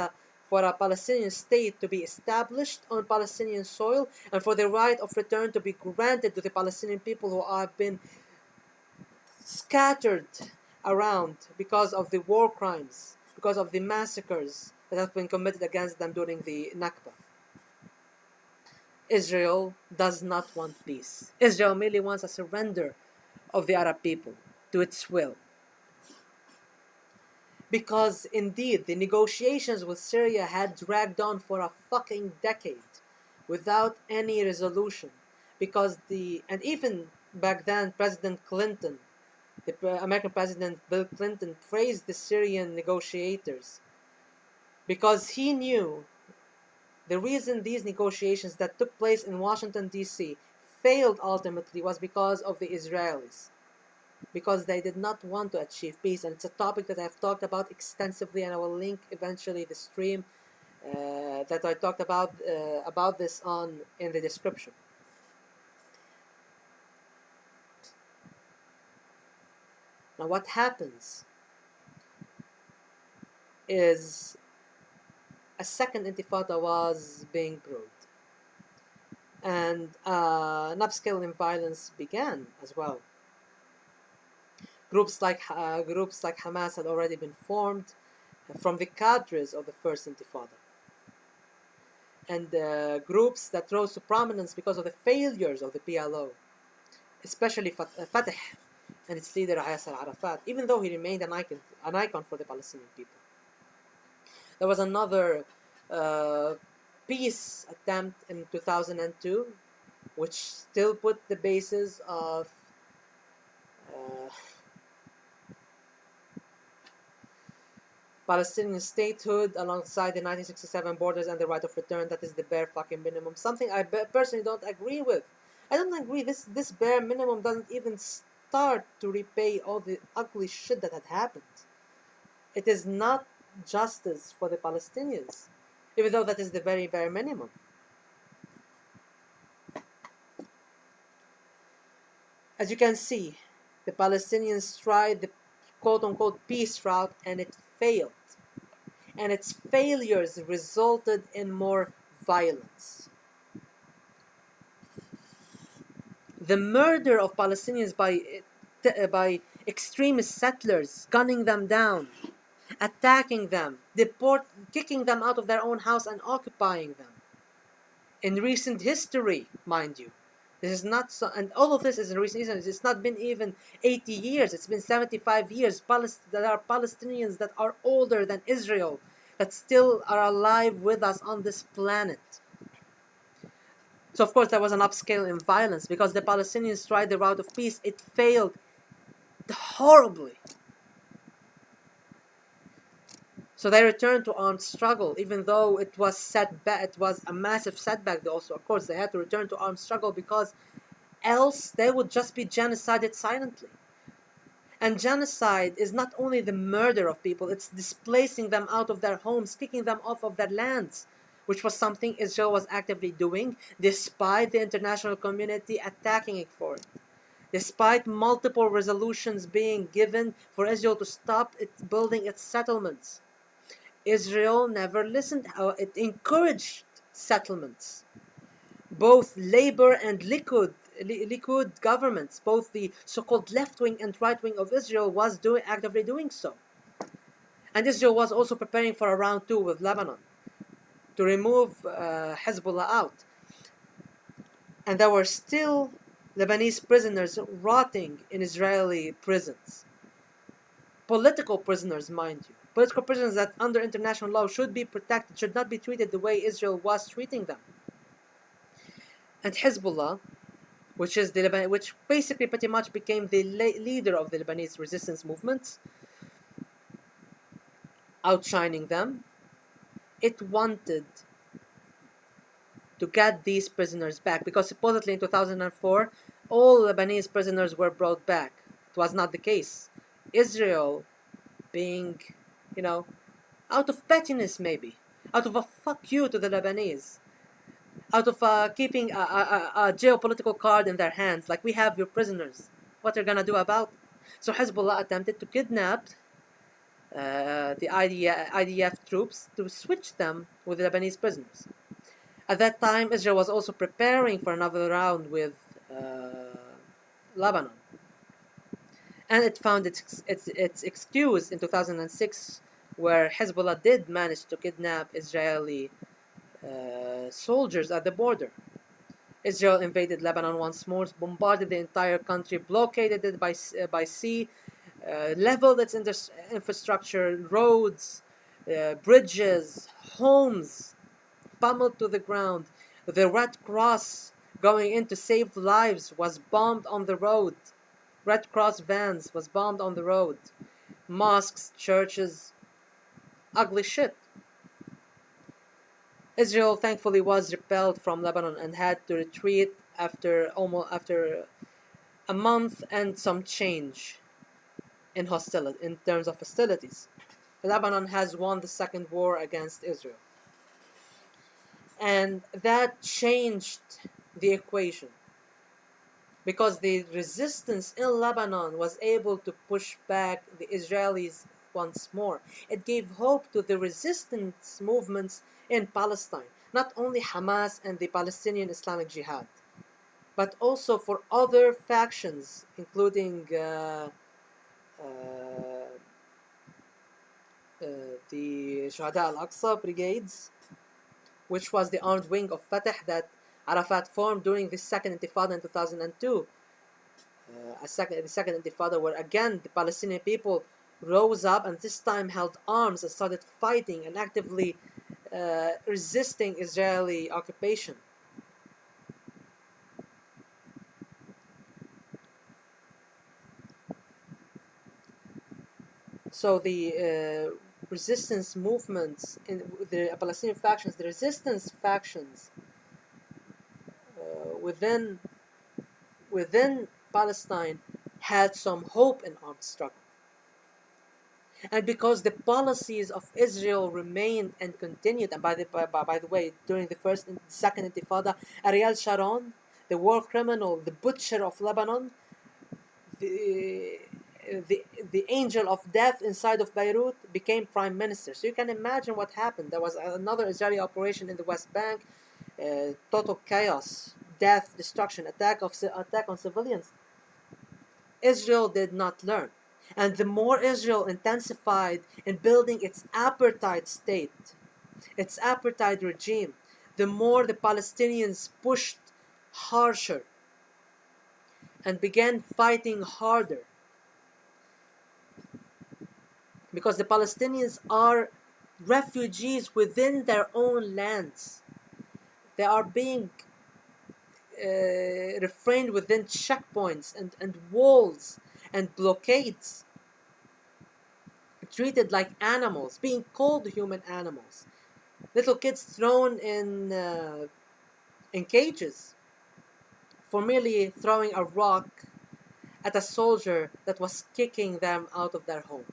Speaker 1: a Palestinian state to be established on Palestinian soil, and for the right of return to be granted to the Palestinian people who have been scattered around because of the war crimes, because of the massacres that have been committed against them during the Nakba. Israel does not want peace. Israel merely wants a surrender of the Arab people to its will. Because indeed, the negotiations with Syria had dragged on for a fucking decade without any resolution. And even back then, President Clinton, the American President Bill Clinton, praised the Syrian negotiators because he knew the reason these negotiations that took place in Washington, D.C. failed ultimately was because of the Israelis. Because they did not want to achieve peace. And it's a topic that I've talked about extensively, and I will link eventually the stream that I talked about this on in the description. Now what happens is a second intifada was being brewed, and an upscale in violence began as well. Groups like Hamas had already been formed from the cadres of the first intifada, and groups that rose to prominence because of the failures of the PLO especially Fatah and its leader Yasser Arafat, even though he remained an icon for the Palestinian people. There was another uh, peace attempt in 2002, which still put the basis of uh, Palestinian statehood alongside the 1967 borders and the right of return. That is the bare fucking minimum. Something I personally don't agree with. I don't agree. This bare minimum doesn't even start to repay all the ugly shit that had happened. It is not justice for the Palestinians, even though that is the very bare minimum. As you can see, the Palestinians tried the quote-unquote peace route and it failed. And its failures resulted in more violence. The murder of Palestinians by extremist settlers, gunning them down, attacking them, kicking them out of their own house and occupying them. In recent history, mind you. This is not so, and all of this is in recent history. It's not been even 80 years. It's been 75 years. There are Palestinians that are older than Israel that still are alive with us on this planet. So of course there was an upscale in violence because the Palestinians tried the route of peace. It failed horribly. So they returned to armed struggle, even though it was setback. It was a massive setback. Also, of course, they had to return to armed struggle because else they would just be genocided silently. And genocide is not only the murder of people; it's displacing them out of their homes, kicking them off of their lands, which was something Israel was actively doing, despite the international community attacking it for it. Despite multiple resolutions being given for Israel to stop building its settlements. Israel never listened. It encouraged settlements. Both Labour and Likud governments, both the so-called left-wing and right-wing of Israel, was actively doing so. And Israel was also preparing for a round 2 with Lebanon to remove Hezbollah out. And there were still Lebanese prisoners rotting in Israeli prisons. Political prisoners, mind you. Political prisoners that under international law should be protected, should not be treated the way Israel was treating them. And Hezbollah, which basically pretty much became the leader of the Lebanese resistance movement, outshining them, it wanted to get these prisoners back because supposedly in 2004 all Lebanese prisoners were brought back. It was not the case. Israel, being, out of pettiness maybe, out of a fuck you to the Lebanese, out of keeping a geopolitical card in their hands, like, we have your prisoners, what they're gonna do about it? So Hezbollah attempted to kidnap the IDF troops to switch them with the Lebanese prisoners. At that time, Israel was also preparing for another round with Lebanon. And it found its excuse in 2006, where Hezbollah did manage to kidnap Israeli soldiers at the border. Israel invaded Lebanon once more, bombarded the entire country, blockaded it by sea, leveled its infrastructure, roads, bridges, homes, pummeled to the ground. The Red Cross going in to save lives was bombed on the road. Red Cross vans was bombed on the road. Mosques, churches, ugly shit. Israel thankfully was repelled from Lebanon and had to retreat after a month and some change in terms of hostilities. Lebanon has won the second war against Israel. And that changed the equation, because the resistance in Lebanon was able to push back the Israelis once more. It gave hope to the resistance movements in Palestine, not only Hamas and the Palestinian Islamic Jihad, but also for other factions, including the Shuhada al-Aqsa brigades, which was the armed wing of Fatah that Arafat formed during the second Intifada in 2002. the second Intifada, where again the Palestinian people rose up and this time held arms and started fighting and actively resisting Israeli occupation. So the resistance movements in the Palestinian factions, the resistance factions within Palestine had some hope in armed struggle. And because the policies of Israel remained and continued, and by the way, during the first and second Intifada, Ariel Sharon, the war criminal, the butcher of Lebanon, the, the angel of death inside of Beirut, became prime minister. So you can imagine what happened. There was another Israeli operation in the West Bank, total chaos, death, destruction, attack on civilians. Israel did not learn. And the more Israel intensified in building its apartheid state, its apartheid regime, the more the Palestinians pushed harsher and began fighting harder. Because the Palestinians are refugees within their own lands. They are being refrained within checkpoints and walls and blockades, treated like animals, being called human animals. Little kids thrown in cages for merely throwing a rock at a soldier that was kicking them out of their home.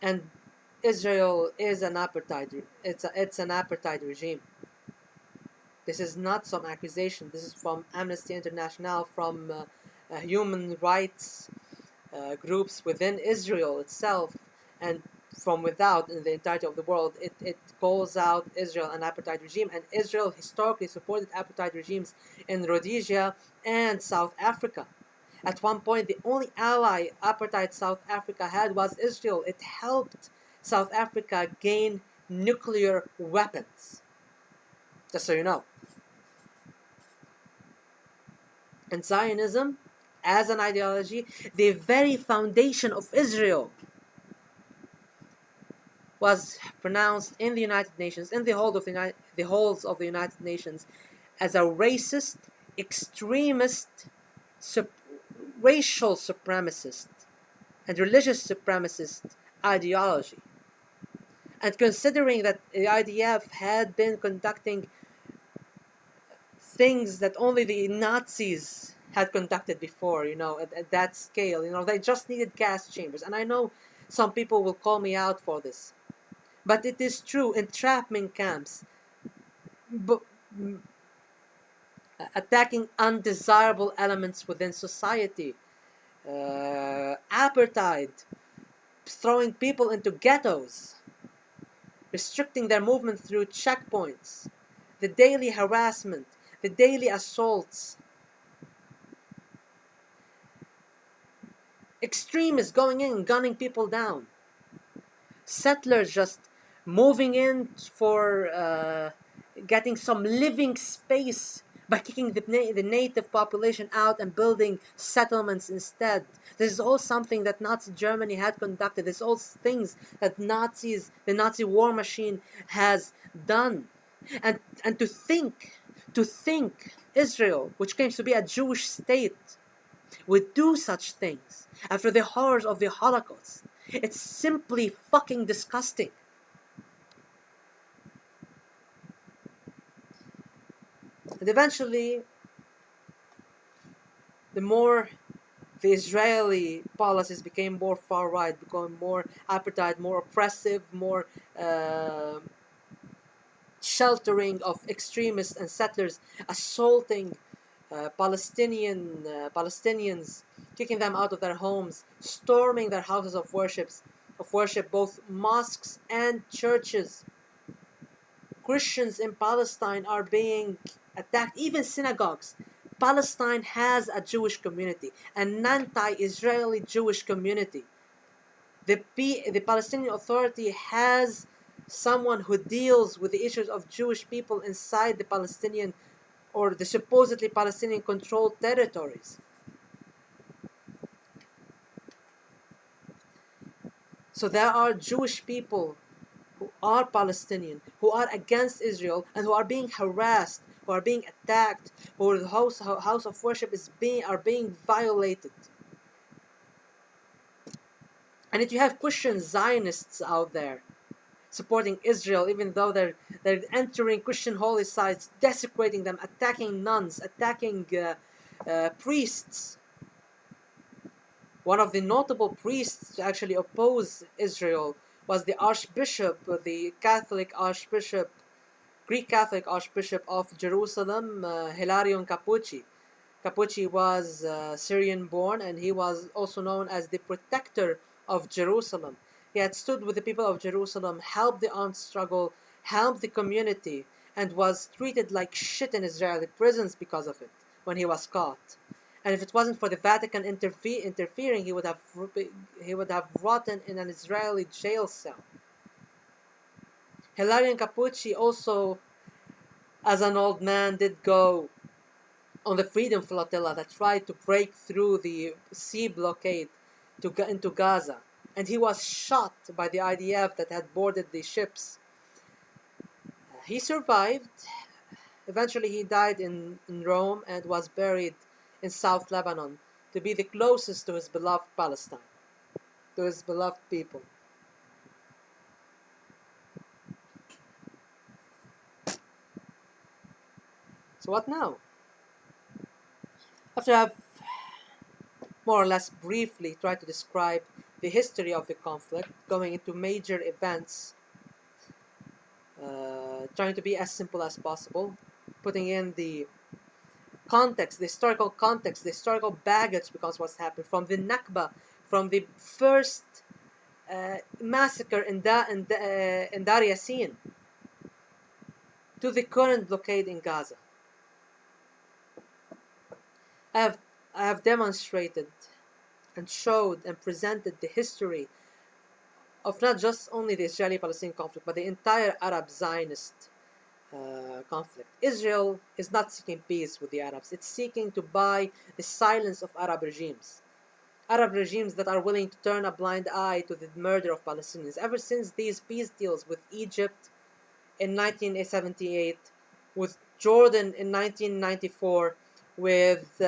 Speaker 1: And Israel is an apartheid. It's an apartheid regime. This is not some accusation. This is from Amnesty International, from human rights groups within Israel itself, and from without in the entirety of the world. It calls out Israel an apartheid regime, and Israel historically supported apartheid regimes in Rhodesia and South Africa. At one point, the only ally apartheid South Africa had was Israel. It helped South Africa gain nuclear weapons. Just so you know. And Zionism, as an ideology, the very foundation of Israel, was pronounced in the United Nations, in the halls of the United Nations, as a racist, extremist, racial supremacist and religious supremacist ideology. And considering that the IDF had been conducting things that only the Nazis had conducted before, at that scale, they just needed gas chambers. And I know some people will call me out for this, but it is true. Entrapment camps, attacking undesirable elements within society, apartheid, throwing people into ghettos, restricting their movement through checkpoints, the daily harassment, the daily assaults, extremists going in and gunning people down, settlers just moving in for getting some living space by kicking the native population out and building settlements instead. This is all something that Nazi Germany had conducted. This is all things that the Nazi war machine has done. And to think Israel, which claims to be a Jewish state, would do such things after the horrors of the Holocaust. It's simply fucking disgusting. And eventually, the more the Israeli policies became more far-right, becoming more apartheid, more oppressive, more sheltering of extremists and settlers, assaulting Palestinians, kicking them out of their homes, storming their houses of worship, both mosques and churches. Christians in Palestine are being attacked, even synagogues. Palestine has a Jewish community, an anti-Israeli Jewish community. The Palestinian Authority has someone who deals with the issues of Jewish people inside the Palestinian or the supposedly Palestinian controlled territories. So there are Jewish people who are Palestinian, who are against Israel, and who are being harassed, who are being attacked, who the house of worship are being violated. And if you have Christian Zionists out there supporting Israel, even though they're entering Christian holy sites, desecrating them, attacking nuns, attacking priests. One of the notable priests to actually oppose Israel was the Archbishop, the Catholic Archbishop, Greek Catholic Archbishop of Jerusalem, Hilarion Capucci. Capucci was Syrian born, and he was also known as the protector of Jerusalem. He had stood with the people of Jerusalem, helped the armed struggle, helped the community, and was treated like shit in Israeli prisons because of it when he was caught. And if it wasn't for the Vatican interfering, he would have rotten in an Israeli jail cell. Hilarion Capucci also, as an old man, did go on the Freedom Flotilla that tried to break through the sea blockade into Gaza. And he was shot by the IDF that had boarded the ships. He survived. Eventually he died in Rome and was buried in South Lebanon to be the closest to his beloved Palestine, to his beloved people. So what now? After I've more or less briefly tried to describe the history of the conflict, going into major events, trying to be as simple as possible, putting in the context, the historical baggage because what's happened from the Nakba, from the first massacre in Dar Yassin to the current blockade in Gaza. I have demonstrated and showed and presented the history of not just only the Israeli-Palestinian conflict, but the entire Arab-Zionist conflict. Israel is not seeking peace with the Arabs. It's seeking to buy the silence of Arab regimes. Arab regimes that are willing to turn a blind eye to the murder of Palestinians. Ever since these peace deals with Egypt in 1978, with Jordan in 1994, with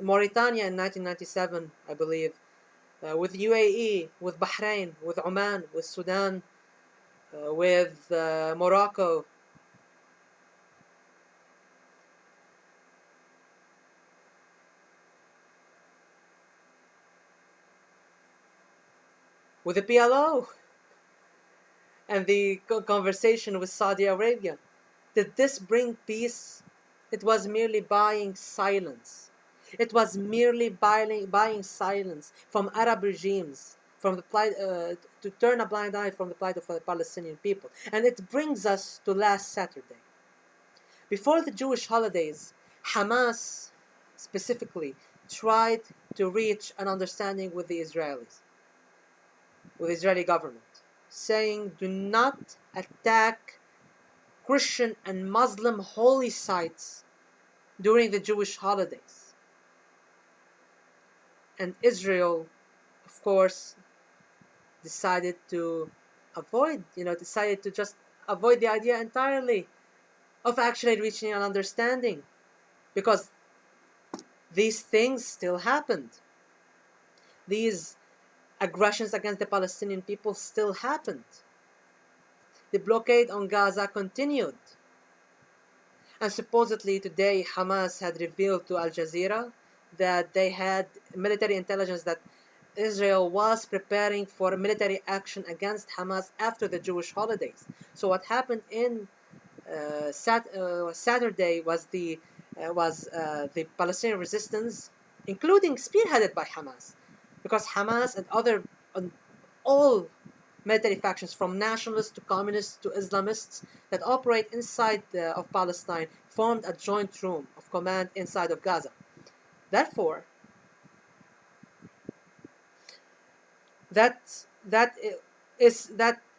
Speaker 1: Mauritania in 1997, I believe, with UAE, with Bahrain, with Oman, with Sudan, with Morocco. With the PLO and the conversation with Saudi Arabia. Did this bring peace? It was merely buying silence. It was merely buying silence from Arab regimes, from the plight, to turn a blind eye from the plight of the Palestinian people. And it brings us to last Saturday. Before the Jewish holidays, Hamas specifically tried to reach an understanding with the Israelis, with the Israeli government, saying, do not attack Christian and Muslim holy sites during the Jewish holidays. And Israel, of course, decided to just avoid the idea entirely of actually reaching an understanding, because these things still happened. These aggressions against the Palestinian people still happened. The blockade on Gaza continued. And supposedly today Hamas had revealed to Al Jazeera that they had military intelligence that Israel was preparing for military action against Hamas after the Jewish holidays. So what happened in Saturday was the Palestinian resistance, including spearheaded by Hamas, because Hamas and all military factions, from nationalists to communists to Islamists that operate inside of Palestine, formed a joint room of command inside of Gaza. Therefore, That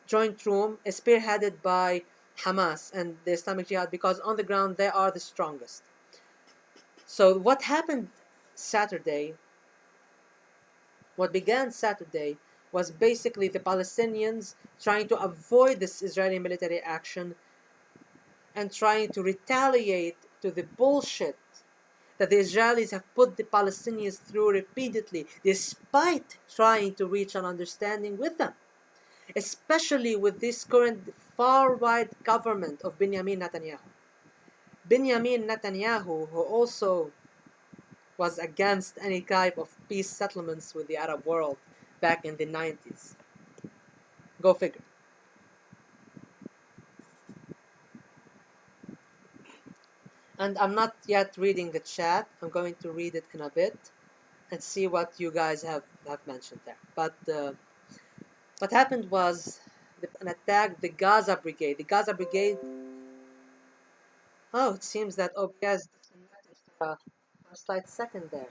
Speaker 1: joint room is spearheaded by Hamas and the Islamic Jihad, because on the ground they are the strongest. So what happened Saturday, what began Saturday, was basically the Palestinians trying to avoid this Israeli military action and trying to retaliate to the bullshit that the Israelis have put the Palestinians through repeatedly, despite trying to reach an understanding with them, especially with this current far-right government of Benjamin Netanyahu. Benjamin Netanyahu, who also was against any type of peace settlements with the Arab world back in the 90s. Go figure. And I'm not yet reading the chat. I'm going to read it in a bit and see what you guys have mentioned there. But what happened was an attack, the Gaza Brigade. The Gaza Brigade... Oh, it seems that OBS disconnected for a slight second there.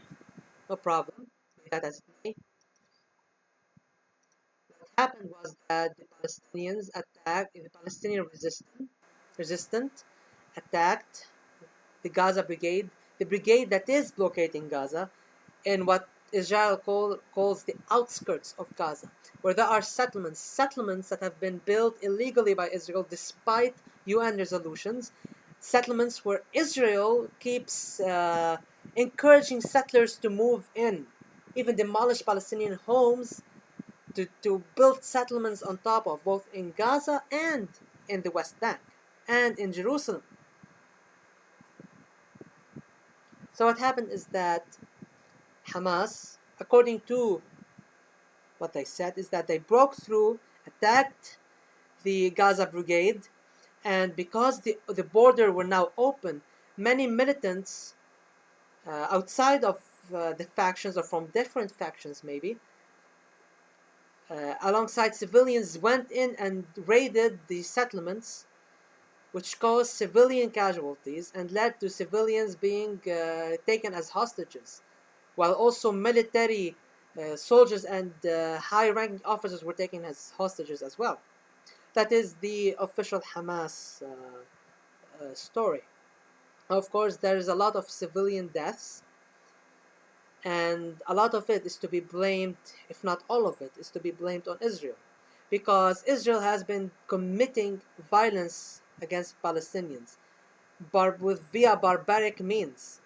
Speaker 1: No problem. That as it may. What happened was that the Palestinians attacked, the Palestinian resistant attacked the Gaza Brigade, the brigade that is blockading Gaza, in what Israel calls the outskirts of Gaza, where there are settlements that have been built illegally by Israel despite UN resolutions, settlements where Israel keeps encouraging settlers to move in, even demolish Palestinian homes to build settlements on top of, both in Gaza and in the West Bank and in Jerusalem. So what happened is that Hamas, according to what they said, is that they broke through, attacked the Gaza Brigade, and because the border were now open, many militants outside of the factions, or from different factions maybe, alongside civilians, went in and raided the settlements, which caused civilian casualties and led to civilians being taken as hostages, while also military soldiers and high-ranking officers were taken as hostages as well. That is the official Hamas story. Of course, there is a lot of civilian deaths, and a lot of it is to be blamed, if not all of it, is to be blamed on Israel, because Israel has been committing violence against Palestinians via barbaric means.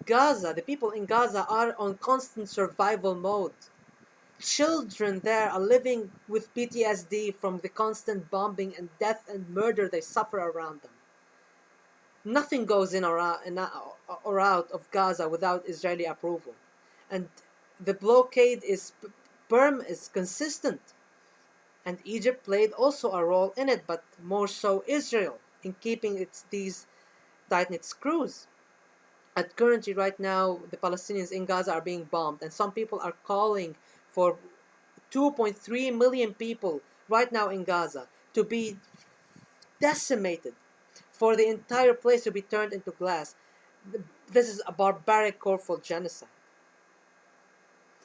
Speaker 1: Gaza, the people in Gaza are on constant survival mode. Children there are living with PTSD from the constant bombing and death and murder they suffer around them. Nothing goes in or out of Gaza without Israeli approval. And the blockade is consistent. And Egypt played also a role in it, but more so Israel, in keeping these tight-knit screws. And currently, right now, the Palestinians in Gaza are being bombed, and some people are calling for 2.3 million people right now in Gaza to be decimated, for the entire place to be turned into glass. This is a barbaric, awful genocide.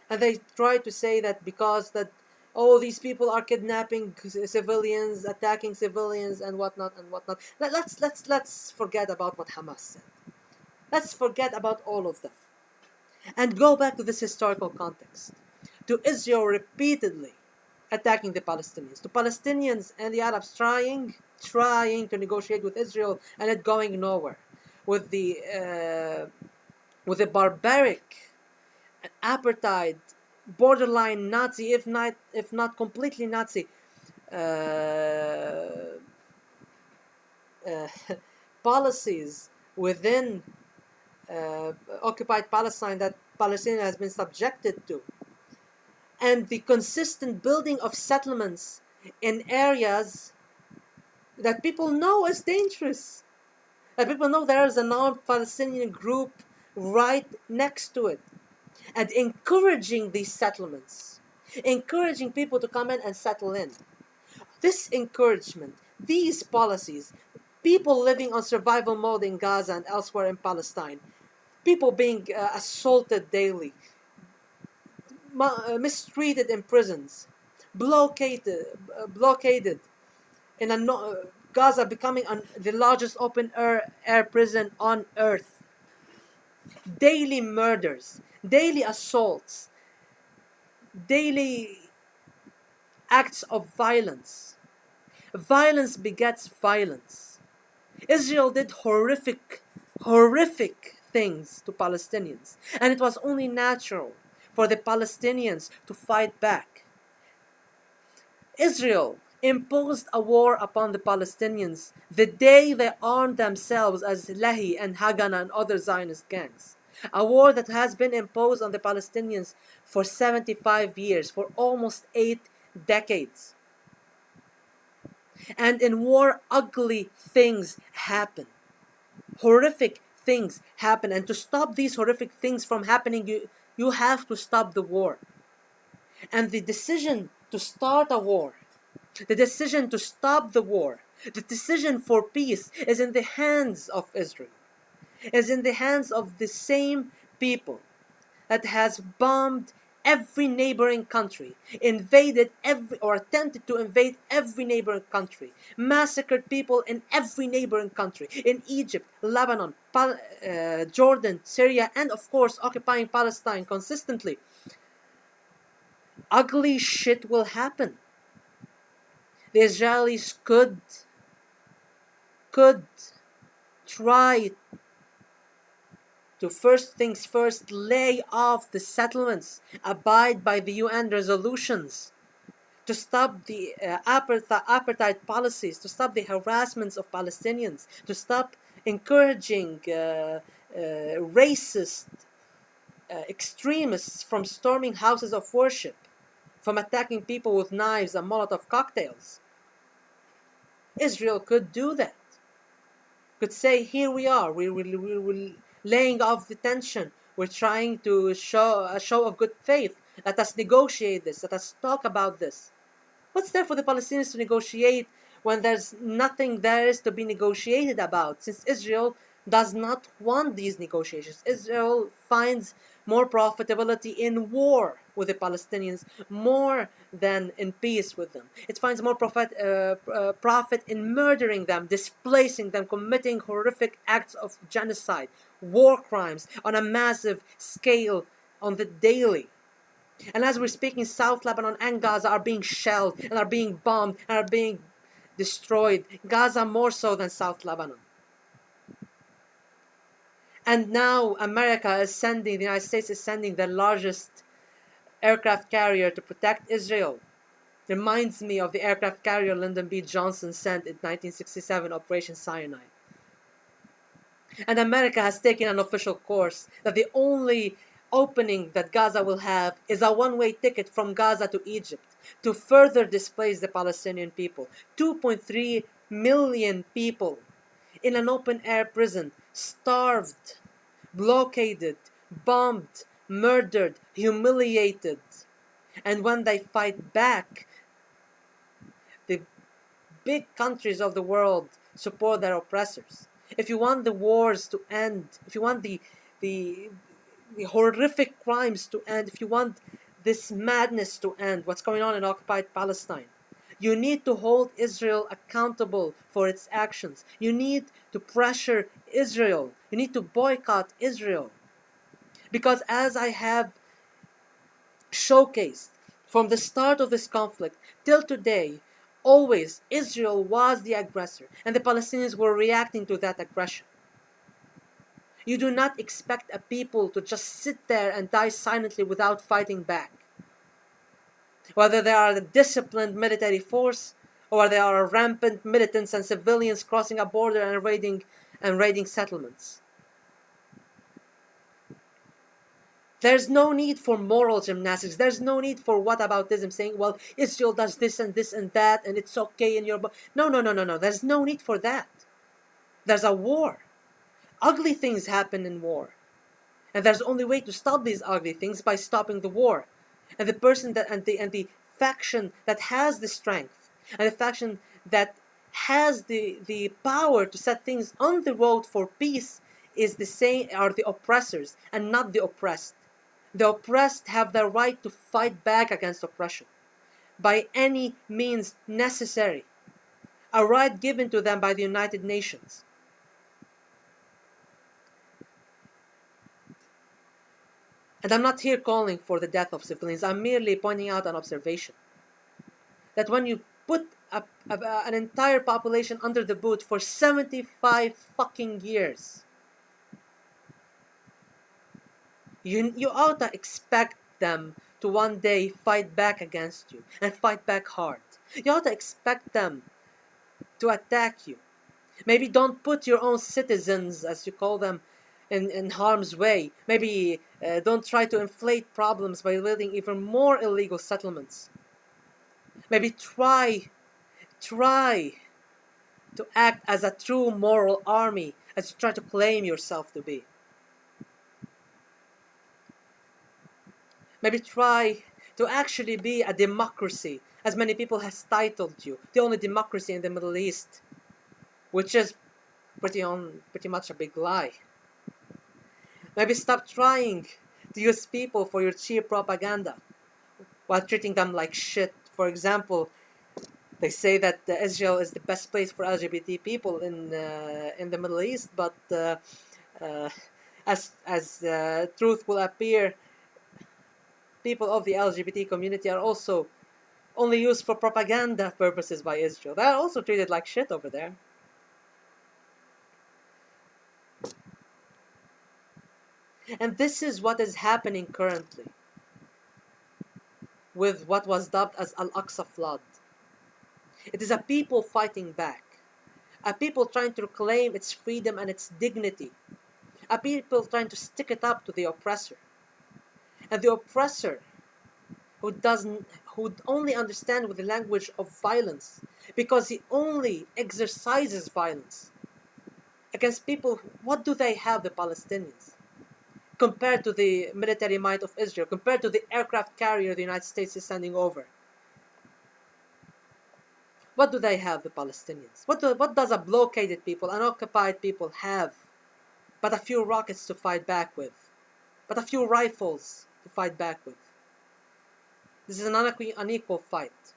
Speaker 1: And they try to say that because that, oh, these people are kidnapping civilians, attacking civilians, and whatnot and whatnot. Let's forget about what Hamas said. Let's forget about all of them, and go back to this historical context, to Israel repeatedly attacking the Palestinians, to Palestinians and the Arabs trying to negotiate with Israel, and it going nowhere, with the barbaric, apartheid, borderline Nazi, if not completely Nazi, policies within occupied Palestine that Palestine has been subjected to, and the consistent building of settlements in areas that people know is dangerous, that people know there is an armed Palestinian group right next to it, and encouraging these settlements, encouraging people to come in and settle in. This encouragement, these policies, people living on survival mode in Gaza and elsewhere in Palestine, people being assaulted daily, mistreated in prisons, blockaded in Gaza becoming the largest open air prison on earth. Daily murders, daily assaults, daily acts of violence. Violence begets violence. Israel did horrific things to Palestinians, and it was only natural for the Palestinians to fight back. Israel imposed a war upon the Palestinians the day they armed themselves as Lahi and Haganah and other Zionist gangs. A war that has been imposed on the Palestinians for 75 years, for almost 8 decades. And in war, ugly things happen. Horrific things happen. And to stop these horrific things from happening, you have to stop the war. And the decision to start a war, the decision to stop the war, the decision for peace is in the hands of Israel, is in the hands of the same people that has bombed every neighboring country, invaded or attempted to invade every neighboring country, massacred people in every neighboring country, in Egypt, Lebanon, Jordan, Syria, and of course occupying Palestine consistently. Ugly shit will happen. The Israelis could try to, first things first, lay off the settlements, abide by the UN resolutions, to stop the apartheid policies, to stop the harassments of Palestinians, to stop encouraging racist extremists from storming houses of worship, from attacking people with knives and Molotov cocktails. Israel could do that. Could say, here we are, we're laying off the tension. We're trying to show a show of good faith. Let us negotiate this. Let us talk about this. What's there for the Palestinians to negotiate when there's nothing there is to be negotiated about? Since Israel does not want these negotiations. Israel finds more profitability in war with the Palestinians more than in peace with them. It finds more profit in murdering them, displacing them, committing horrific acts of genocide, war crimes on a massive scale on the daily. And as we're speaking, South Lebanon and Gaza are being shelled and are being bombed and are being destroyed. Gaza more so than South Lebanon. And now the United States is sending the largest aircraft carrier to protect Israel. Reminds me of the aircraft carrier Lyndon B. Johnson sent in 1967, Operation Cyanide. And America has taken an official course that the only opening that Gaza will have is a one-way ticket from Gaza to Egypt to further displace the Palestinian people. 2.3 million people in an open-air prison, starved, blockaded, bombed, murdered, humiliated. And when they fight back, the big countries of the world support their oppressors. If you want the wars to end, if you want the horrific crimes to end, if you want this madness to end, what's going on in occupied Palestine, you need to hold Israel accountable for its actions. You need to pressure Israel. You need to boycott Israel. Because as I have showcased from the start of this conflict till today, always Israel was the aggressor and the Palestinians were reacting to that aggression. You do not expect a people to just sit there and die silently without fighting back. Whether they are a disciplined military force or they are rampant militants and civilians crossing a border and raiding settlements. There's no need for moral gymnastics. There's no need for whataboutism, saying, well, Israel does this and that and it's okay in your... No. There's no need for that. There's a war. Ugly things happen in war. And there's only way to stop these ugly things by stopping the war. And the person that and the faction that has the strength and the faction that has the power to set things on the road for peace are the oppressors and not the oppressed. The oppressed have the right to fight back against oppression by any means necessary, a right given to them by the United Nations. And I'm not here calling for the death of civilians. I'm merely pointing out an observation. That when you put an entire population under the boot for 75 fucking years, you ought to expect them to one day fight back against you, and fight back hard. You ought to expect them to attack you. Maybe don't put your own citizens, as you call them, in harm's way. Maybe don't try to inflate problems by building even more illegal settlements. Maybe try to act as a true moral army, as you try to claim yourself to be. Maybe try to actually be a democracy, as many people has titled you, the only democracy in the Middle East, which is pretty much a big lie. Maybe stop trying to use people for your cheap propaganda while treating them like shit. For example, they say that Israel is the best place for LGBT people in the Middle East, but as truth will appear, people of the LGBT community are also only used for propaganda purposes by Israel. They are also treated like shit over there. And this is what is happening currently with what was dubbed as Al-Aqsa Flood. It is a people fighting back, a people trying to reclaim its freedom and its dignity, a people trying to stick it up to the oppressor. And the oppressor who only understands with the language of violence, because he only exercises violence against people. What do they have, the Palestinians, compared to the military might of Israel, compared to the aircraft carrier the United States is sending over? What do they have, the Palestinians? What does a blockaded people, an occupied people have but a few rockets to fight back with, but a few rifles to fight back with? This is an unequal fight.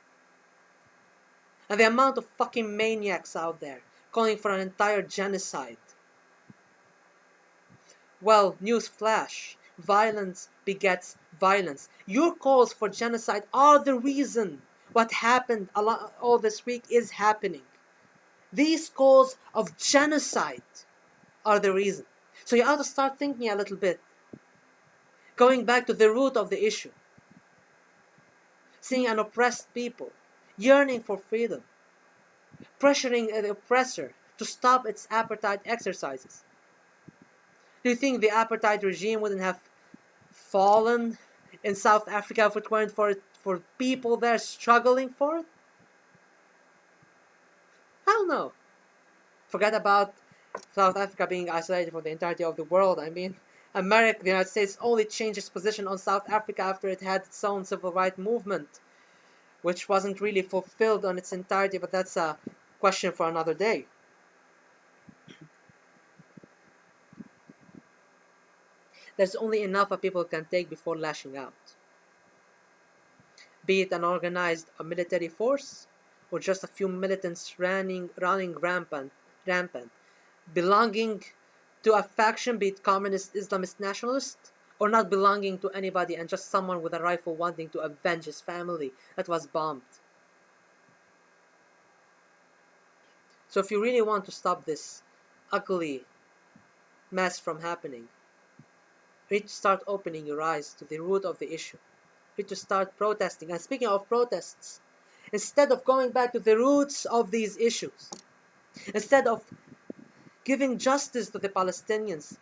Speaker 1: And the amount of fucking maniacs out there calling for an entire genocide. Well, newsflash, violence begets violence. Your calls for genocide are the reason what happened all this week is happening. These calls of genocide are the reason. So you ought to start thinking a little bit, going back to the root of the issue. Seeing an oppressed people yearning for freedom, pressuring the oppressor to stop its apartheid exercises. Do you think the apartheid regime wouldn't have fallen in South Africa if it weren't for people there struggling for it? Hell no. Forget about South Africa being isolated from the entirety of the world. I mean, the United States only changed its position on South Africa after it had its own civil rights movement, which wasn't really fulfilled on its entirety, but that's a question for another day. There's only enough a people can take before lashing out. Be it an organized military force, or just a few militants running rampant, belonging to a faction, be it communist, Islamist, nationalist, or not belonging to anybody and just someone with a rifle wanting to avenge his family that was bombed. So if you really want to stop this ugly mess from happening, you need to start opening your eyes to the root of the issue. You need to start protesting. And speaking of protests, instead of going back to the roots of these issues, instead of giving justice to the Palestinians,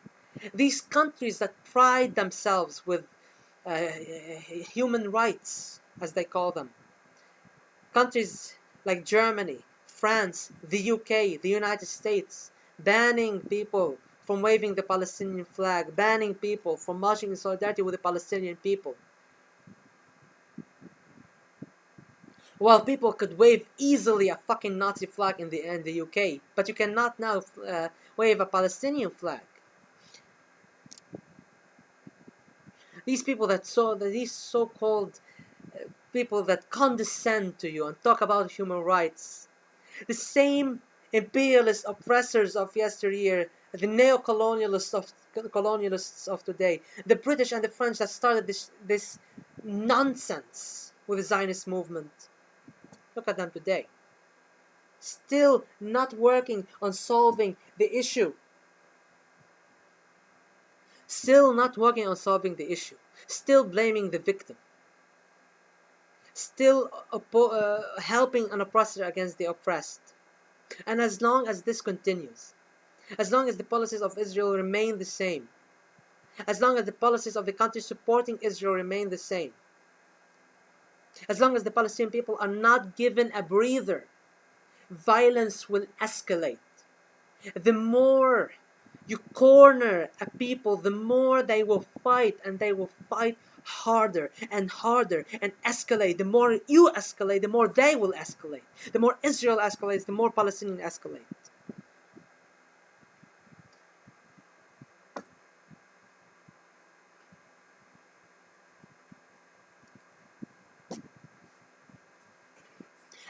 Speaker 1: these countries that pride themselves with human rights, as they call them, countries like Germany, France, the UK, the United States, banning people from waving the Palestinian flag, banning people from marching in solidarity with the Palestinian people. While people could wave easily a fucking Nazi flag in the UK, but you cannot now wave a Palestinian flag. These people these so-called people that condescend to you and talk about human rights, the same imperialist oppressors of yesteryear, the colonialists of today, the British and the French that started this nonsense with the Zionist movement. Look at them today. Still not working on solving the issue. Still not working on solving the issue. Still blaming the victim. Still helping an oppressor against the oppressed. And as long as this continues, as long as the policies of Israel remain the same, as long as the policies of the countries supporting Israel remain the same, as long as the Palestinian people are not given a breather, violence will escalate. The more you corner a people, the more they will fight, and they will fight harder and harder and escalate. The more you escalate, the more they will escalate. The more Israel escalates, the more Palestinians escalate.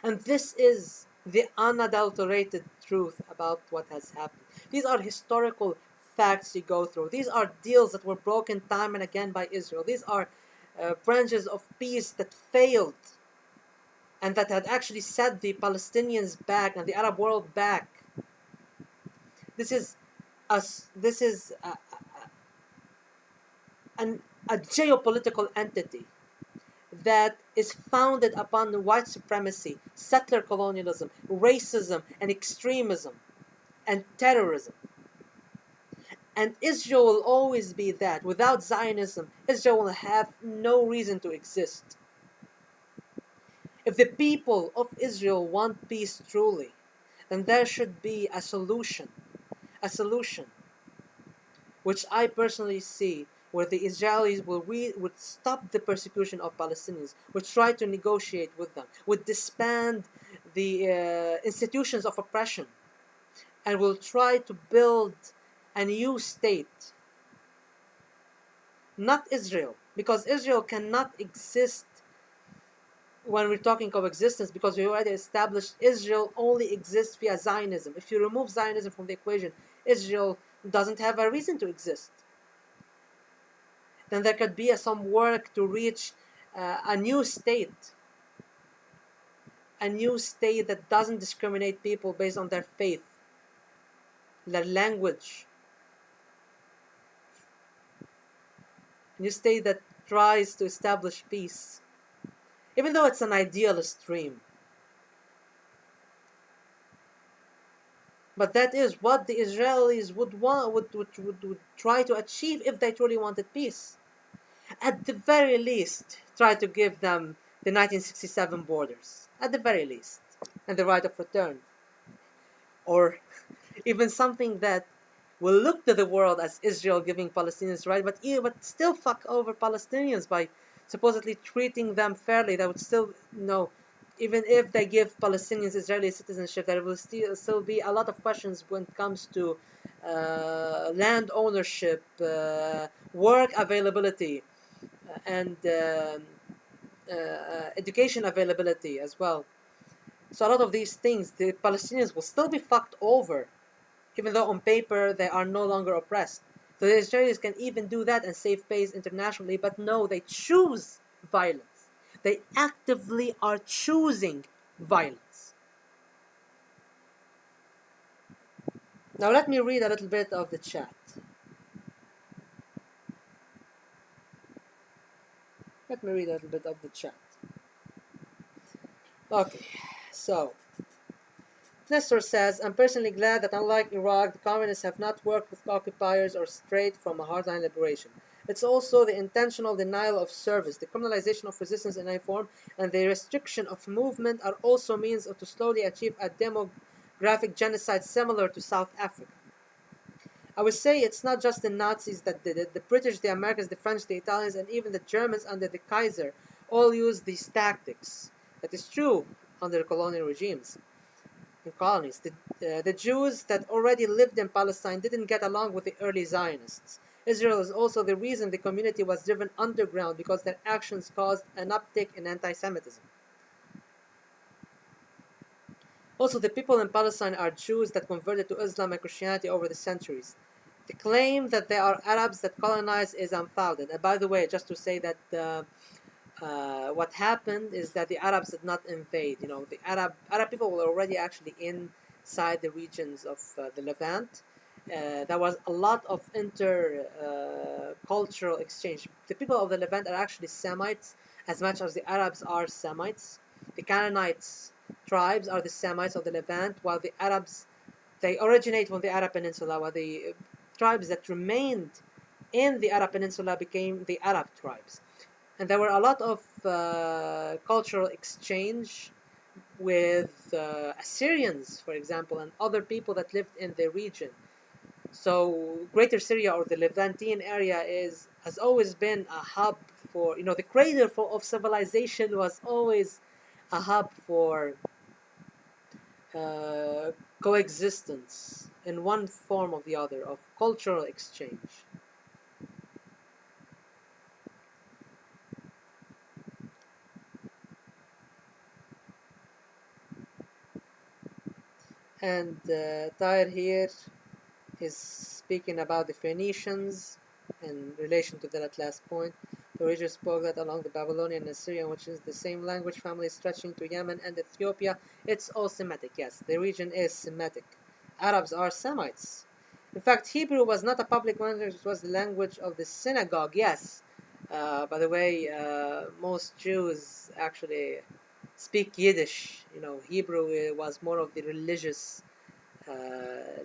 Speaker 1: And this is the unadulterated truth about what has happened. These are historical facts you go through. These are deals that were broken time and again by Israel. These are branches of peace that failed and that had actually set the Palestinians back and the Arab world back. This is a geopolitical entity that is founded upon white supremacy, settler colonialism, racism, and extremism, and terrorism. And Israel will always be that. Without Zionism, Israel will have no reason to exist. If the people of Israel want peace truly, then there should be a solution, which I personally see, where the Israelis would stop the persecution of Palestinians, would try to negotiate with them, would disband the institutions of oppression, and will try to build a new state. Not Israel, because Israel cannot exist when we're talking coexistence, because we already established Israel only exists via Zionism. If you remove Zionism from the equation, Israel doesn't have a reason to exist. Then there could be some work to reach a new state that doesn't discriminate people based on their faith, their language, a new state that tries to establish peace, even though it's an idealist dream. But that is what the Israelis would try to achieve if they truly wanted peace. At the very least, try to give them the 1967 borders. At the very least. And the right of return. Or even something that will look to the world as Israel giving Palestinians right, but still fuck over Palestinians by supposedly treating them fairly. That would still, even if they give Palestinians Israeli citizenship, there will still be a lot of questions when it comes to land ownership, work availability, and education availability as well. So a lot of these things, the Palestinians will still be fucked over, even though on paper they are no longer oppressed. So the Israelis can even do that and save face internationally, but no, they choose violence. They actively are choosing violence. Now let me read a little bit of the chat. Okay, so Nestor says, I'm personally glad that unlike Iraq, the communists have not worked with occupiers or strayed from a hardline liberation. It's also the intentional denial of service, the criminalization of resistance in any form, and the restriction of movement are also means to slowly achieve a demographic genocide similar to South Africa. I would say it's not just the Nazis that did it. The British, the Americans, the French, the Italians, and even the Germans under the Kaiser all used these tactics. That is true under colonial regimes. In colonies, the Jews that already lived in Palestine didn't get along with the early Zionists. Israel is also the reason the community was driven underground because their actions caused an uptick in anti-Semitism. Also, the people in Palestine are Jews that converted to Islam and Christianity over the centuries. The claim that they are Arabs that colonized is unfounded. And by the way, just to say that what happened is that the Arabs did not invade. You know, the Arab people were already actually inside the regions of the Levant. There was a lot of cultural exchange. The people of the Levant are actually Semites as much as the Arabs are Semites. The Canaanites tribes are the Semites of the Levant, while the Arabs, they originate from the Arab Peninsula, while the tribes that remained in the Arab Peninsula became the Arab tribes. And there were a lot of cultural exchange with Assyrians, for example, and other people that lived in the region. So Greater Syria or the Levantine area has always been a hub for, the cradle of civilization was always a hub for coexistence in one form or the other of cultural exchange. And Tyre here is speaking about the Phoenicians in relation to that last point. The region spoke that along the Babylonian and Assyrian, which is the same language family stretching to Yemen and Ethiopia, it's all Semitic. Yes, the region is Semitic. Arabs are Semites. In fact, Hebrew was not a public language, it was the language of the synagogue. Yes. By the way, most Jews actually speak Yiddish. Hebrew was more of the religious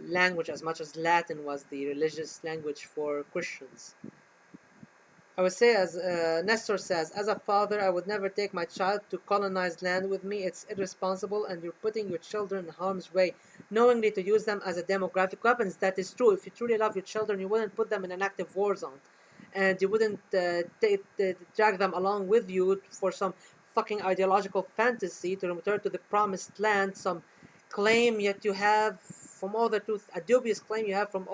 Speaker 1: language as much as Latin was the religious language for Christians. I would say, as Nestor says, as a father, I would never take my child to colonize land with me. It's irresponsible, and you're putting your children in harm's way, knowingly to use them as a demographic weapons. That is true. If you truly love your children, you wouldn't put them in an active war zone, and you wouldn't drag them along with you for some fucking ideological fantasy to return to the promised land, some claim yet you have from a dubious claim you have from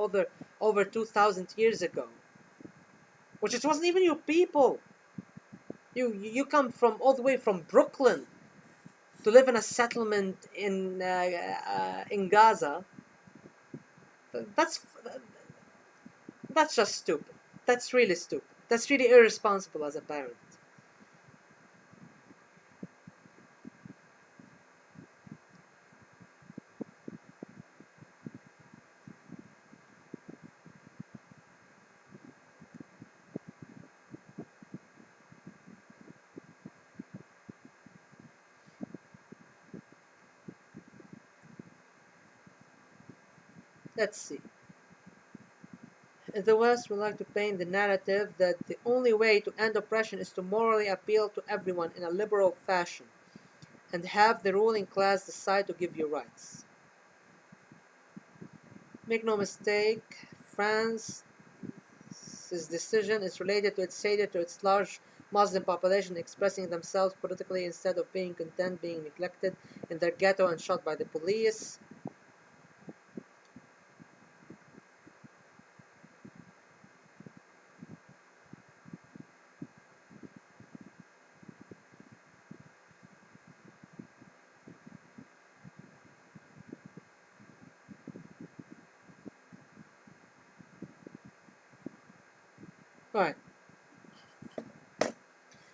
Speaker 1: over 2,000 years ago. Which it wasn't even your people. You come from all the way from Brooklyn to live in a settlement in Gaza. That's just stupid. That's really stupid. That's really irresponsible as a parent. Let's see. In the West, we like to paint the narrative that the only way to end oppression is to morally appeal to everyone in a liberal fashion and have the ruling class decide to give you rights. Make no mistake, France's decision is related to its failure to its large Muslim population expressing themselves politically instead of being content being neglected in their ghetto and shot by the police. Alright.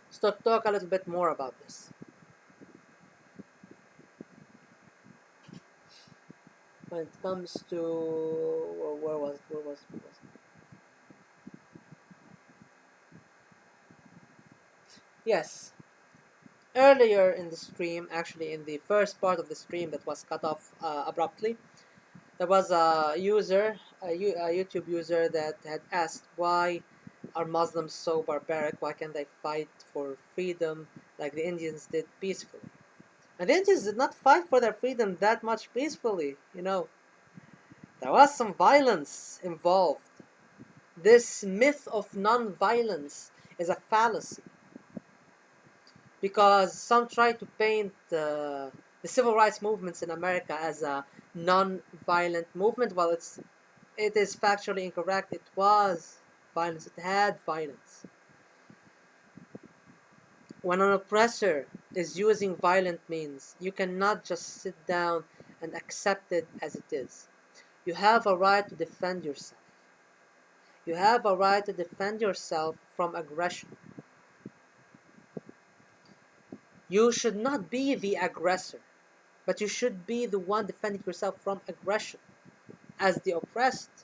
Speaker 1: So talk a little bit more about this. When it comes to where was Yes. Earlier in the stream, actually in the first part of the stream that was cut off abruptly, there was a YouTube user that had asked, why are Muslims so barbaric? Why can't they fight for freedom like the Indians did peacefully? And the Indians did not fight for their freedom that much peacefully, There was some violence involved. This myth of non-violence is a fallacy. Because some try to paint the civil rights movements in America as a non-violent movement. While it is factually incorrect, it was violence. It had violence. When an oppressor is using violent means, you cannot just sit down and accept it as it is. You have a right to defend yourself. You have a right to defend yourself from aggression. You should not be the aggressor, but you should be the one defending yourself from aggression as the oppressed.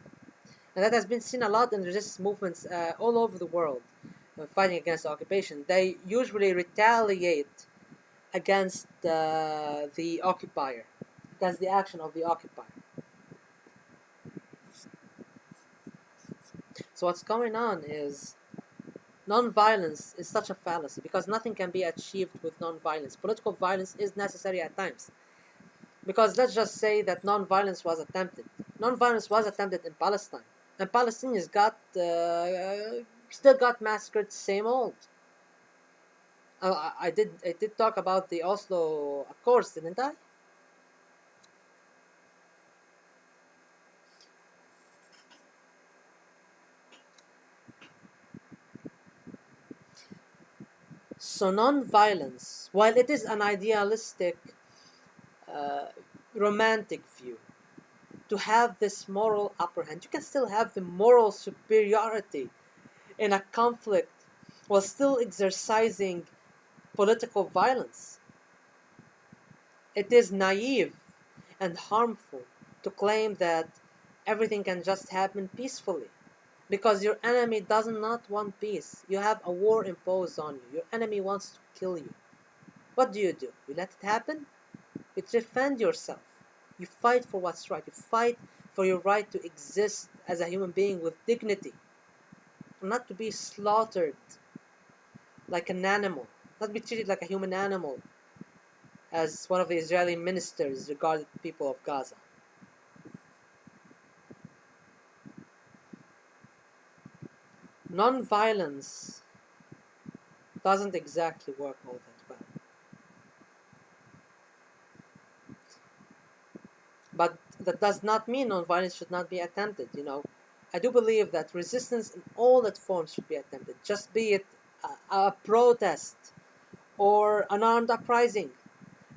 Speaker 1: And that has been seen a lot in resistance movements all over the world, fighting against the occupation. They usually retaliate against the occupier, against the action of the occupier. So what's going on is non-violence is such a fallacy because nothing can be achieved with non-violence. Political violence is necessary at times. Because let's just say that non-violence was attempted. Non-violence was attempted in Palestine. And Palestinians still got massacred, same old. I did talk about the Oslo Accords, didn't I? So non-violence, while it is an idealistic, romantic view, to have this moral upper hand, you can still have the moral superiority in a conflict while still exercising political violence. It is naive and harmful to claim that everything can just happen peacefully. Because your enemy does not want peace. You have a war imposed on you. Your enemy wants to kill you. What do? You let it happen? You defend yourself. You fight for what's right. You fight for your right to exist as a human being with dignity. Not to be slaughtered like an animal. Not to be treated like a human animal, as one of the Israeli ministers regarded the people of Gaza. Non-violence doesn't exactly work all that well. But that does not mean non-violence should not be attempted, I do believe that resistance in all its forms should be attempted, just be it a protest or an armed uprising.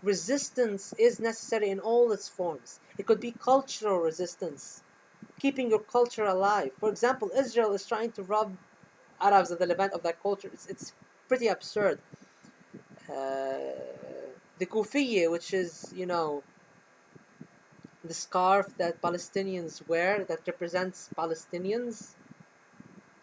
Speaker 1: Resistance is necessary in all its forms. It could be cultural resistance, keeping your culture alive. For example, Israel is trying to rob Arabs and the Levant of that culture. It's pretty absurd. The kufiye, which is, the scarf that Palestinians wear that represents Palestinians,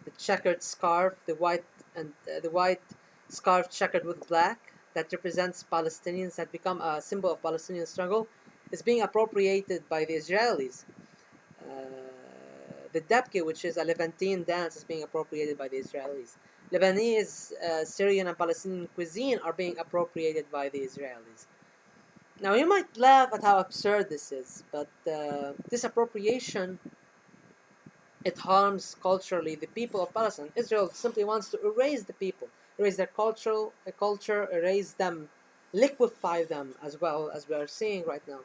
Speaker 1: the checkered scarf, the white scarf checkered with black that represents Palestinians, that become a symbol of Palestinian struggle, is being appropriated by the Israelis. The debke, which is a Levantine dance, is being appropriated by the Israelis. Lebanese, Syrian, and Palestinian cuisine are being appropriated by the Israelis. Now, you might laugh at how absurd this is, but this appropriation, it harms culturally the people of Palestine. Israel simply wants to erase the people, erase their culture, erase them, liquefy them, as well as we are seeing right now.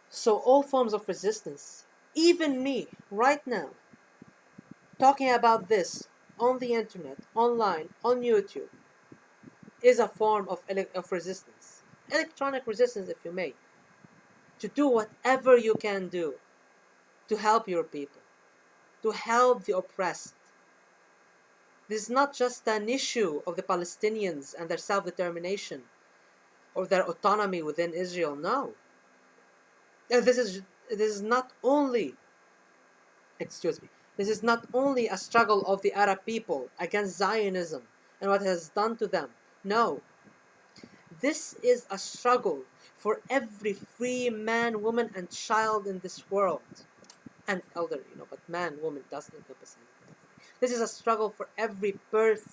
Speaker 1: So all forms of resistance, even me, right now, talking about this on the internet, online, on YouTube, is a form of resistance. Electronic resistance, if you may. To do whatever you can do to help your people, to help the oppressed. This is not just an issue of the Palestinians and their self-determination or their autonomy within Israel, no. This is not only a struggle of the Arab people against Zionism and what it has done to them. No. This is a struggle for every free man, woman, and child in this world. And elder, but man, woman doesn't encompass anything. This is a struggle for every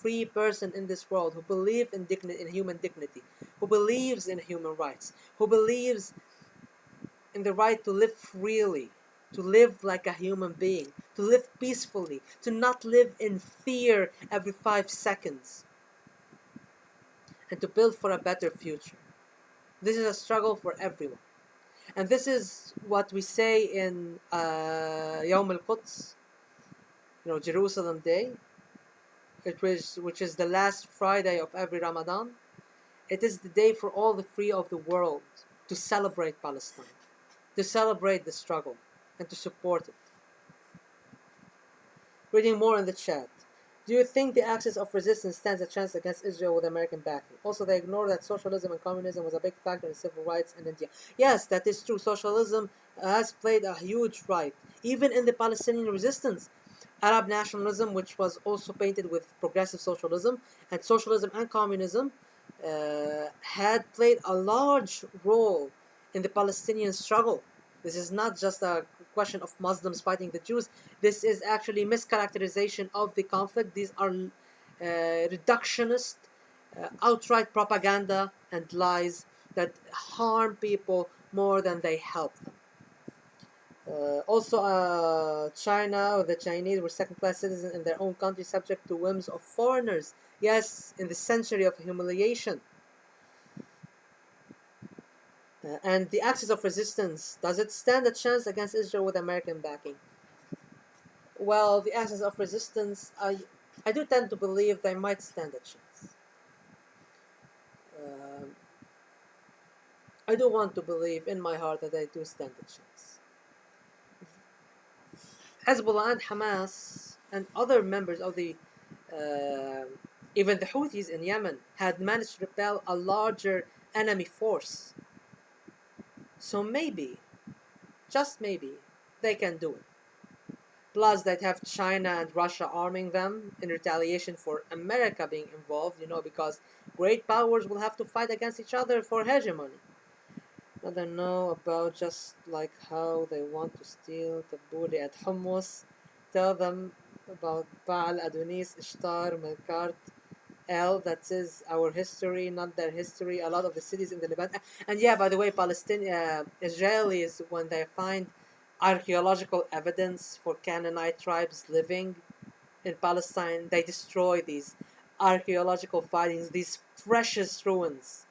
Speaker 1: free person in this world who believes in human dignity, who believes in human rights, who believes in the right to live freely, to live like a human being, to live peacefully, to not live in fear every 5 seconds, and to build for a better future. This is a struggle for everyone. And this is what we say in Yawm al-Quds, Jerusalem Day, which is the last Friday of every Ramadan. It is the day for all the free of the world to celebrate Palestine, to celebrate the struggle, and to support it. Reading more in the chat. Do you think the axis of resistance stands a chance against Israel with American backing? Also, they ignore that socialism and communism was a big factor in civil rights in India. Yes, that is true. Socialism has played a huge right, even in the Palestinian resistance. Arab nationalism, which was also painted with progressive socialism, and communism had played a large role in the Palestinian struggle. This is not just a question of Muslims fighting the Jews. This is actually mischaracterization of the conflict. These are reductionist, outright propaganda and lies that harm people more than they help them. Also, China or the Chinese were second-class citizens in their own country, subject to whims of foreigners. Yes, in the century of humiliation. And the axis of resistance, does it stand a chance against Israel with American backing? Well, the axis of resistance, I do tend to believe they might stand a chance. Um, I do want to believe in my heart that they do stand a chance. Hezbollah and Hamas and other members of uh, even the Houthis in Yemen had managed to repel a larger enemy force. So maybe, just maybe, they can do it. Plus, they'd have China and Russia arming them in retaliation for America being involved, because great powers will have to fight against each other for hegemony. I don't know about just like how they want to steal Tabbouleh at Hummus. Tell them about Baal, Adonis, Ishtar, Melkart, El. That is our history, not their history. A lot of the cities in the Levant. And yeah, by the way, Israelis, when they find archaeological evidence for Canaanite tribes living in Palestine, they destroy these archaeological findings, these precious ruins,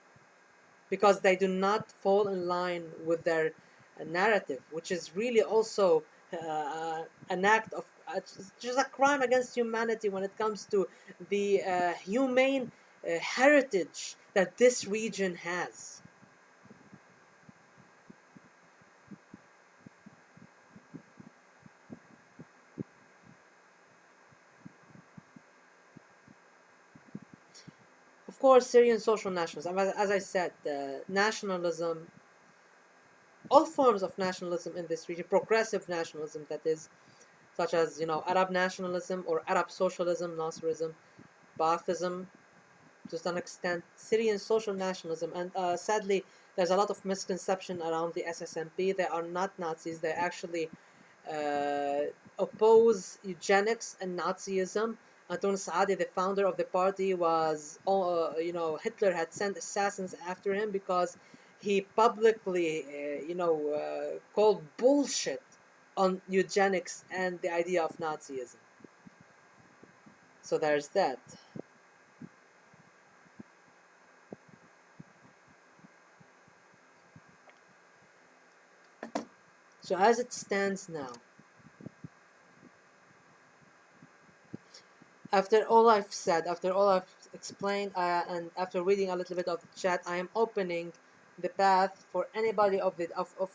Speaker 1: because they do not fall in line with their narrative, which is really also an act of just a crime against humanity when it comes to the humane heritage that this region has. Of course, Syrian social nationalism, as I said, nationalism, all forms of nationalism in this region, progressive nationalism, that is, such as Arab nationalism or Arab socialism, Nasserism, Baathism, to some extent, Syrian social nationalism, and sadly, there's a lot of misconception around the SSMP. They are not Nazis. They actually uh, oppose eugenics and Nazism. Anton Saadi, the founder of the party, was, Hitler had sent assassins after him because he publicly, called bullshit on eugenics and the idea of Nazism. So there's that. So as it stands now, after all I've said, after all I've explained, and after reading a little bit of the chat, I am opening the path for anybody of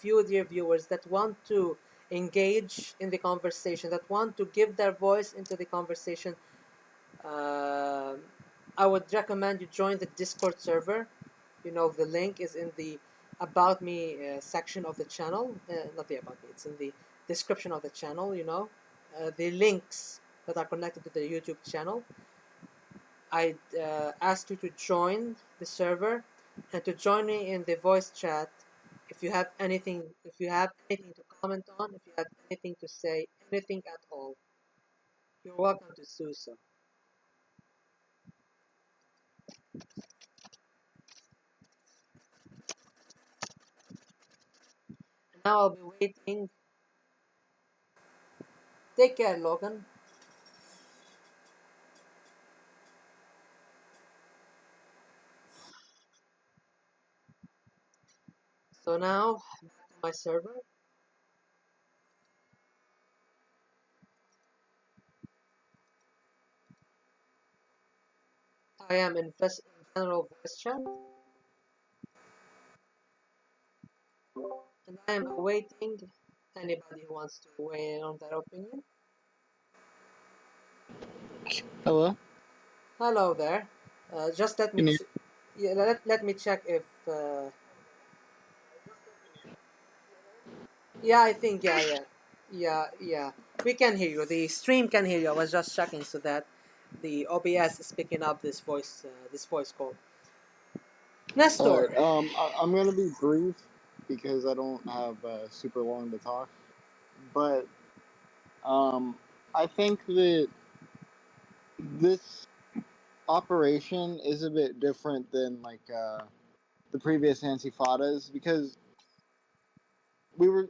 Speaker 1: you, dear viewers, that want to engage in the conversation, that want to give their voice into the conversation. I would recommend you join the Discord server. The link is in the About Me section of the channel. Not the About Me, it's in the description of the channel, the links that are connected to the YouTube channel. I ask you to join the server and to join me in the voice chat if you have anything to comment on, if you have anything to say, anything at all. You're welcome to do so. Now I'll be waiting. Take care, Logan. So now, back to my server. I am in general voice chat, and I am awaiting anybody who wants to weigh in on their opinion.
Speaker 2: Hello?
Speaker 1: Hello there. Just let me
Speaker 2: Can you?
Speaker 1: yeah, let me check if yeah, I think yeah. We can hear you. The stream can hear you. I was just checking so that the OBS is picking up this voice call.
Speaker 2: All
Speaker 1: Nestor.
Speaker 2: right. I'm gonna be brief because I don't have super long to talk. But um, I think that this operation is a bit different than the previous Antifadas because we were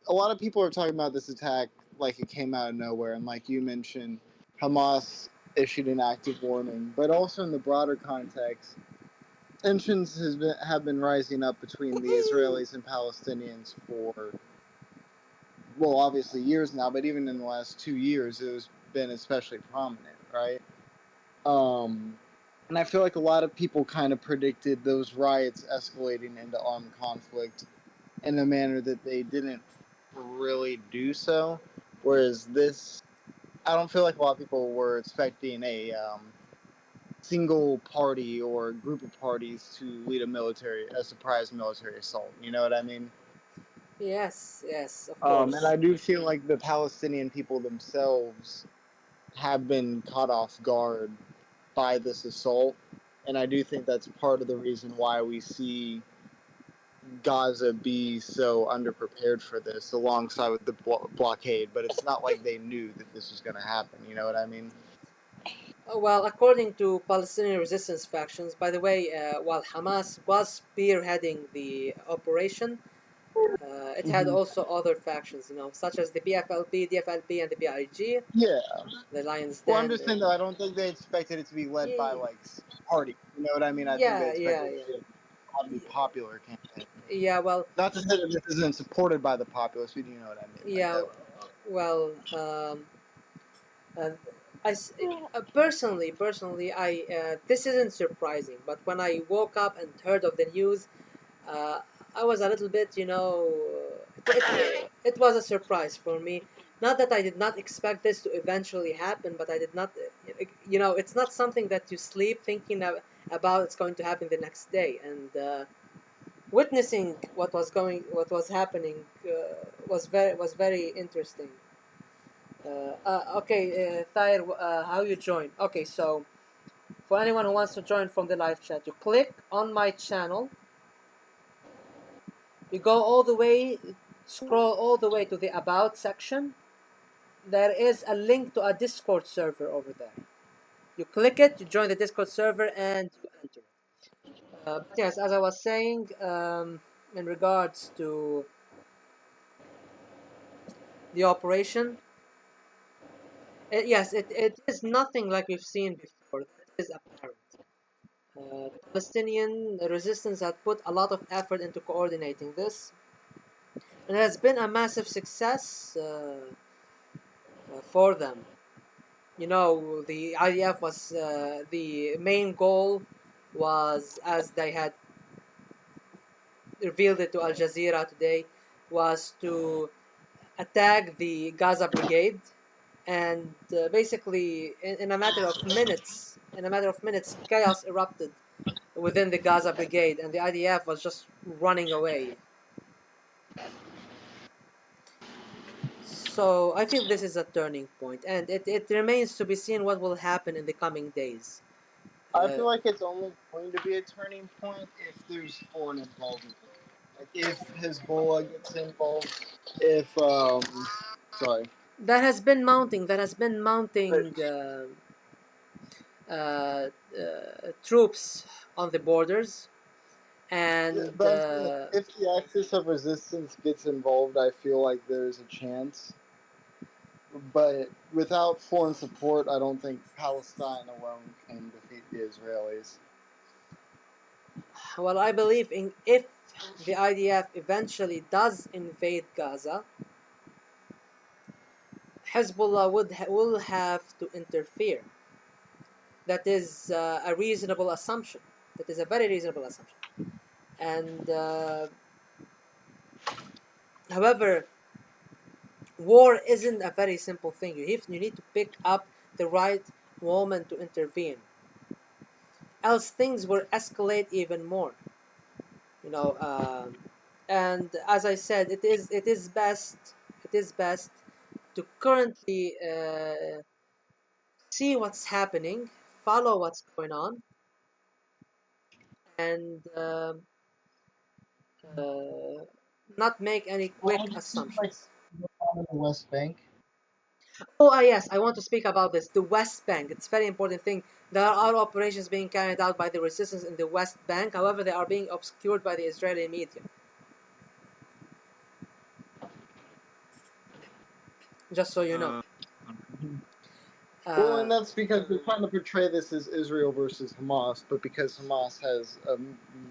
Speaker 2: a lot of people are talking about this attack like it came out of nowhere, and like you mentioned, Hamas issued an active warning, but also in the broader context tensions have been rising up between the Israelis and Palestinians for well, obviously years now, but even in the last 2 years, it has been especially prominent, right? Um, and I feel like a lot of people kind of predicted those riots escalating into armed conflict in a manner that they didn't really do so. Whereas this, I don't feel like a lot of people were expecting a single party or group of parties to lead a surprise military assault. You know what I mean?
Speaker 1: Yes, yes, of
Speaker 2: And
Speaker 1: course.
Speaker 2: I do feel like the Palestinian people themselves have been caught off guard by this assault, and I do think that's part of the reason why we see Gaza be so underprepared for this, alongside with the blockade. But it's not like they knew that this was going to happen. You know what I mean?
Speaker 1: Well, according to Palestinian resistance factions, by the way, while Hamas was spearheading the operation, it had
Speaker 2: Mm-hmm.
Speaker 1: also other factions, such as the PFLP, DFLP, and the PIG,
Speaker 2: Yeah.
Speaker 1: the Lions
Speaker 2: Well, I'm
Speaker 1: Den.
Speaker 2: just saying though, I don't think they expected it to be led by
Speaker 1: Yeah,
Speaker 2: like party. You know what I mean? I think they
Speaker 1: yeah, yeah,
Speaker 2: expected it
Speaker 1: yeah,
Speaker 2: to be a broadly popular campaign.
Speaker 1: yeah. Well,
Speaker 2: Not to say that this isn't supported by the populace, but you know what I mean. Like
Speaker 1: yeah.
Speaker 2: that.
Speaker 1: Well, uh, personally, I this isn't surprising. But when I woke up and heard of the news, uh, I was a little bit, it was a surprise for me. Not that I did not expect this to eventually happen, but I did not, it's not something that you sleep thinking about it's going to happen the next day. And witnessing what was happening was very interesting. Okay, Thair, how you join? Okay, so for anyone who wants to join from the live chat, you click on my channel. You go all the way, scroll all the way to the About section. There is a link to a Discord server over there. You click it, you join the Discord server, and you enter. But yes, as I was saying, in regards to the operation, it is nothing like we've seen before. That is apparent. The Palestinian resistance had put a lot of effort into coordinating this, and it has been a massive success for them. The IDF was the main goal was, as they had revealed it to Al Jazeera today, was to attack the Gaza Brigade, and basically, in a matter of minutes, chaos erupted within the Gaza Brigade, and the IDF was just running away. So I feel this is a turning point, and it remains to be seen what will happen in the coming days.
Speaker 2: I
Speaker 1: Uh,
Speaker 2: feel like it's only going to be a turning point if there's foreign involvement. Like if Hezbollah gets involved, if sorry,
Speaker 1: that has been mounting
Speaker 2: but,
Speaker 1: troops on the borders,
Speaker 2: yeah,
Speaker 1: and
Speaker 2: but I'm saying if the axis of resistance gets involved, I feel like there's a chance. But without foreign support, I don't think Palestine alone can defeat the Israelis.
Speaker 1: well, I believe if the IDF eventually does invade Gaza, Hezbollah will have to interfere. that is a reasonable assumption. That is a very reasonable assumption. And however, war isn't a very simple thing. You need to pick up the right moment to intervene. Else things will escalate even more. You know, and as I said, it is best to currently see what's happening, follow what's going on, and uh, not make any
Speaker 2: Well,
Speaker 1: quick
Speaker 2: have you seen like
Speaker 1: assumptions.
Speaker 2: what's on the West Bank?
Speaker 1: Oh, yes, I want to speak about this. The West Bank. It's a very important thing. There are operations being carried out by the resistance in the West Bank. However, they are being obscured by the Israeli media. Just so you know.
Speaker 3: Uh,
Speaker 2: Well,
Speaker 1: Uh,
Speaker 2: and that's because they're trying to portray this as Israel versus Hamas, but because Hamas has a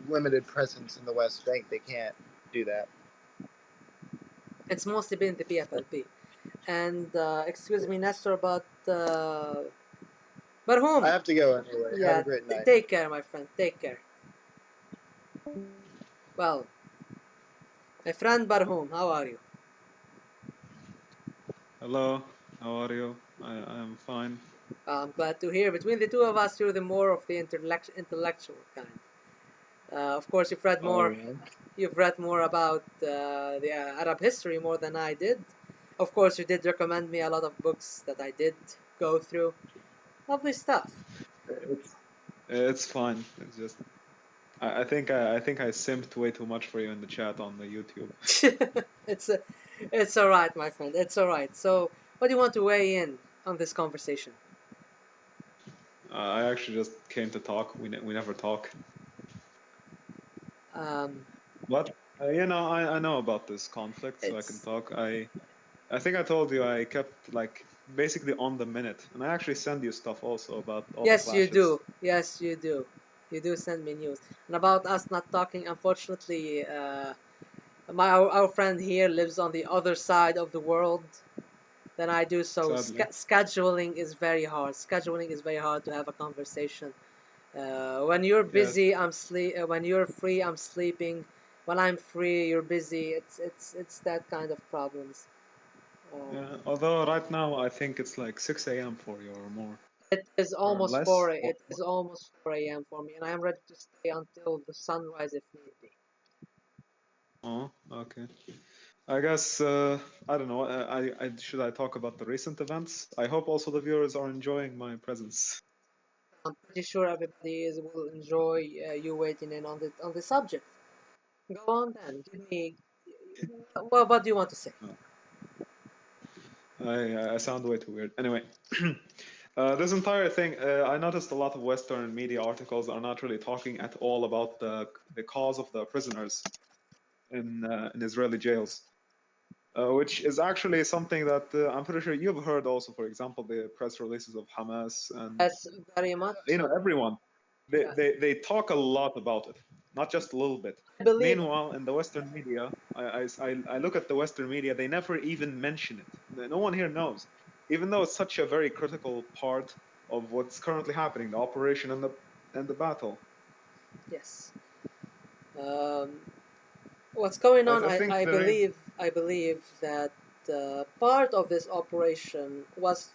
Speaker 2: limited presence in the West Bank, they can't do that.
Speaker 1: it's mostly been the PFLP. And excuse me, Nestor, but
Speaker 2: I
Speaker 1: whom?
Speaker 2: have to go anyway. Have a
Speaker 1: Yeah,
Speaker 2: great night.
Speaker 1: take care, my friend. Take care. Well, my friend Barhum, how are you?
Speaker 3: Hello, how are you? I'm fine.
Speaker 1: I'm glad to hear. Between the two of us, you're the more of the intellectual kind. Of course,
Speaker 3: Oh, yeah.
Speaker 1: you've read more about the Arab history more than I did. Of course, you did recommend me a lot of books that I did go through. Lovely stuff.
Speaker 3: It's fine. It's just I think I simped way too much for you in the chat on the YouTube.
Speaker 1: it's a, it's all right, my friend. It's all right. So, what do you want to weigh in on this conversation?
Speaker 3: I actually just came to talk. We never talk.
Speaker 1: Um,
Speaker 3: But I know about this conflict, so I can
Speaker 1: it's
Speaker 3: talk. I think I told you I kept like basically on the minute, and I actually send you stuff also about all the
Speaker 1: Yes, you
Speaker 3: clashes.
Speaker 1: do. Yes, you do. You do send me news. And about us not talking, unfortunately, our friend here lives on the other side of the world than I do. So
Speaker 3: Sadly,
Speaker 1: scheduling is very hard. Scheduling is very hard to have a conversation. When you're
Speaker 3: yes.
Speaker 1: busy, I'm sleep. When you're free, I'm sleeping. When I'm free, you're busy. It's that kind of problems. Um,
Speaker 3: Yeah. Although right now I think it's like 6 a.m. for you or more
Speaker 1: it is
Speaker 3: or
Speaker 1: almost
Speaker 3: less.
Speaker 1: 4. It is almost 4 a.m. for me, and I am ready to stay until the sunrise if need be.
Speaker 3: Oh, okay. I guess I don't know. I should I talk about the recent events? I hope also the viewers are enjoying my presence.
Speaker 1: I'm pretty sure will enjoy you waiting in on the subject. Go on then. Give me. Well, what do you want to say?
Speaker 3: Oh, I sound way too weird. Anyway, this entire thing, I noticed a lot of Western media articles are not really talking at all about the cause of the prisoners in Israeli jails. Which is actually something that I'm pretty sure you've heard also. For example, the press releases of Hamas and
Speaker 1: Yes, very much so.
Speaker 3: everyone. They,
Speaker 1: Yes,
Speaker 3: they they talk a lot about it, not just a little bit.
Speaker 1: I believe it.
Speaker 3: Meanwhile, in the Western media, I look at the Western media. They never even mention it. No one here knows, even though it's such a very critical part of what's currently happening, the operation and the battle.
Speaker 1: Yes. Um, what's going on?
Speaker 3: I think the main
Speaker 1: I believe that part of this operation was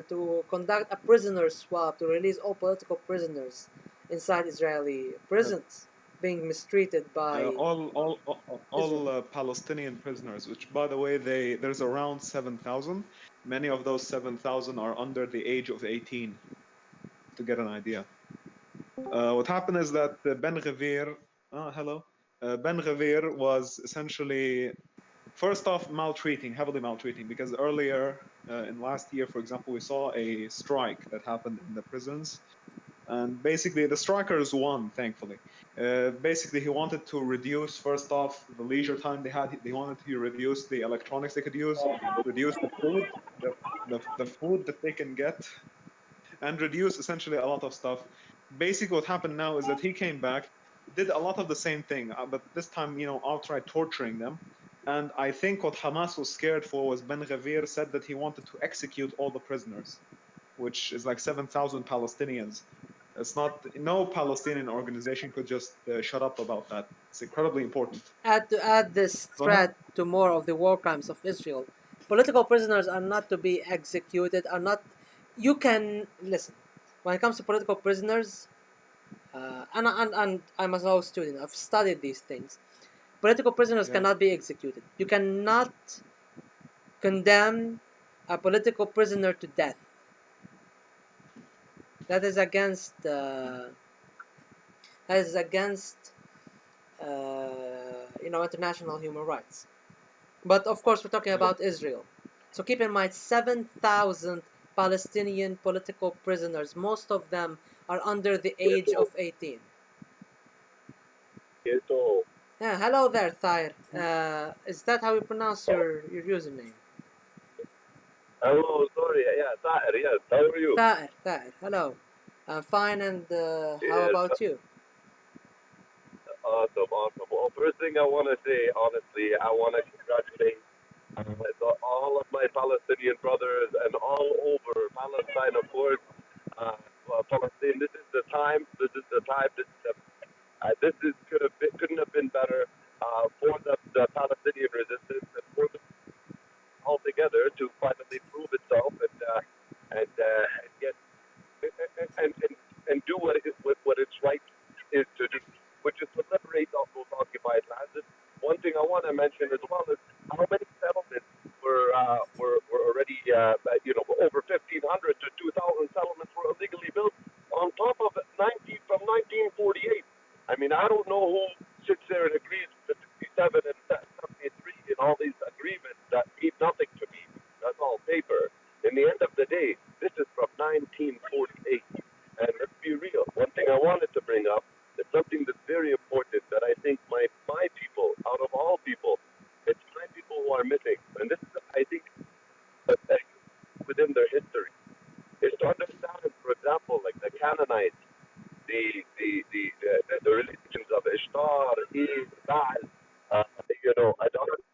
Speaker 1: to conduct a prisoner swap to release all political prisoners inside Israeli
Speaker 3: uh,
Speaker 1: prisons being mistreated by Israel.
Speaker 3: all Palestinian prisoners, which by the way, there's around 7,000. Many of those 7,000 are under the age of 18. To get an idea, what happened is that Ben Gvir, hello, Ben Gvir was essentially first off maltreating, heavily maltreating, because earlier in last year, for example, we saw a strike that happened in the prisons. And basically, the strikers won, thankfully. Basically, he wanted to reduce, first off, the leisure time they had. They wanted to reduce the electronics they could use, reduce the food, the food that they can get, and reduce essentially a lot of stuff. Basically, what happened now is that he came back, did a lot of the same thing, but this time, outright torturing them. And I think what Hamas was scared for was Ben Gvir said that he wanted to execute all the prisoners, which is like 7,000 Palestinians. It's not, no Palestinian organization could just shut up about that. It's incredibly important.
Speaker 1: Add this
Speaker 3: Go ahead.
Speaker 1: threat to more of the war crimes of Israel. Political prisoners are not to be executed. Are not. You can listen. When it comes to political prisoners, and I'm a law student. I've studied these things. Political prisoners
Speaker 3: Yeah.
Speaker 1: cannot be executed. You cannot condemn a political prisoner to death. That is against. That is against. International human rights. But of course, we're talking about Israel. So keep in mind, 7,000 Palestinian political prisoners. Most of them are under the age of 18. Yeah, hello there, Thair. Is that how you pronounce your username?
Speaker 4: Oh, sorry. Yeah, Tahir, yes. How are you?
Speaker 1: Thair. Hello. I'm fine, and how
Speaker 4: Yes,
Speaker 1: about you?
Speaker 4: awesome, awesome. Well, first thing I want to say, honestly, I want to congratulate all of my Palestinian brothers and all over Palestine, of course. Palestine, this is the time. This is the time. Couldn't have been better for the Palestinian resistance and for them all together to finally prove itself and get and do what its right is to do, which is to liberate all those occupied lands. And one thing I want to mention as well is how many settlements were already over 1,500 to 2,000 settlements were illegally built on top of 1948. I mean, I don't know who sits there and agrees with the 67 and 73 and all these agreements that mean nothing to me. That's all paper. In the end of the day, this is from 1948. And let's be real. One thing I wanted to bring up is something that's very important that I think my people, out of all people, it's my people who are missing. And this is, I think, within their history, is to understand, for example, like the Canaanites, the religions of Ishtar, Eve, Baal, idolatry.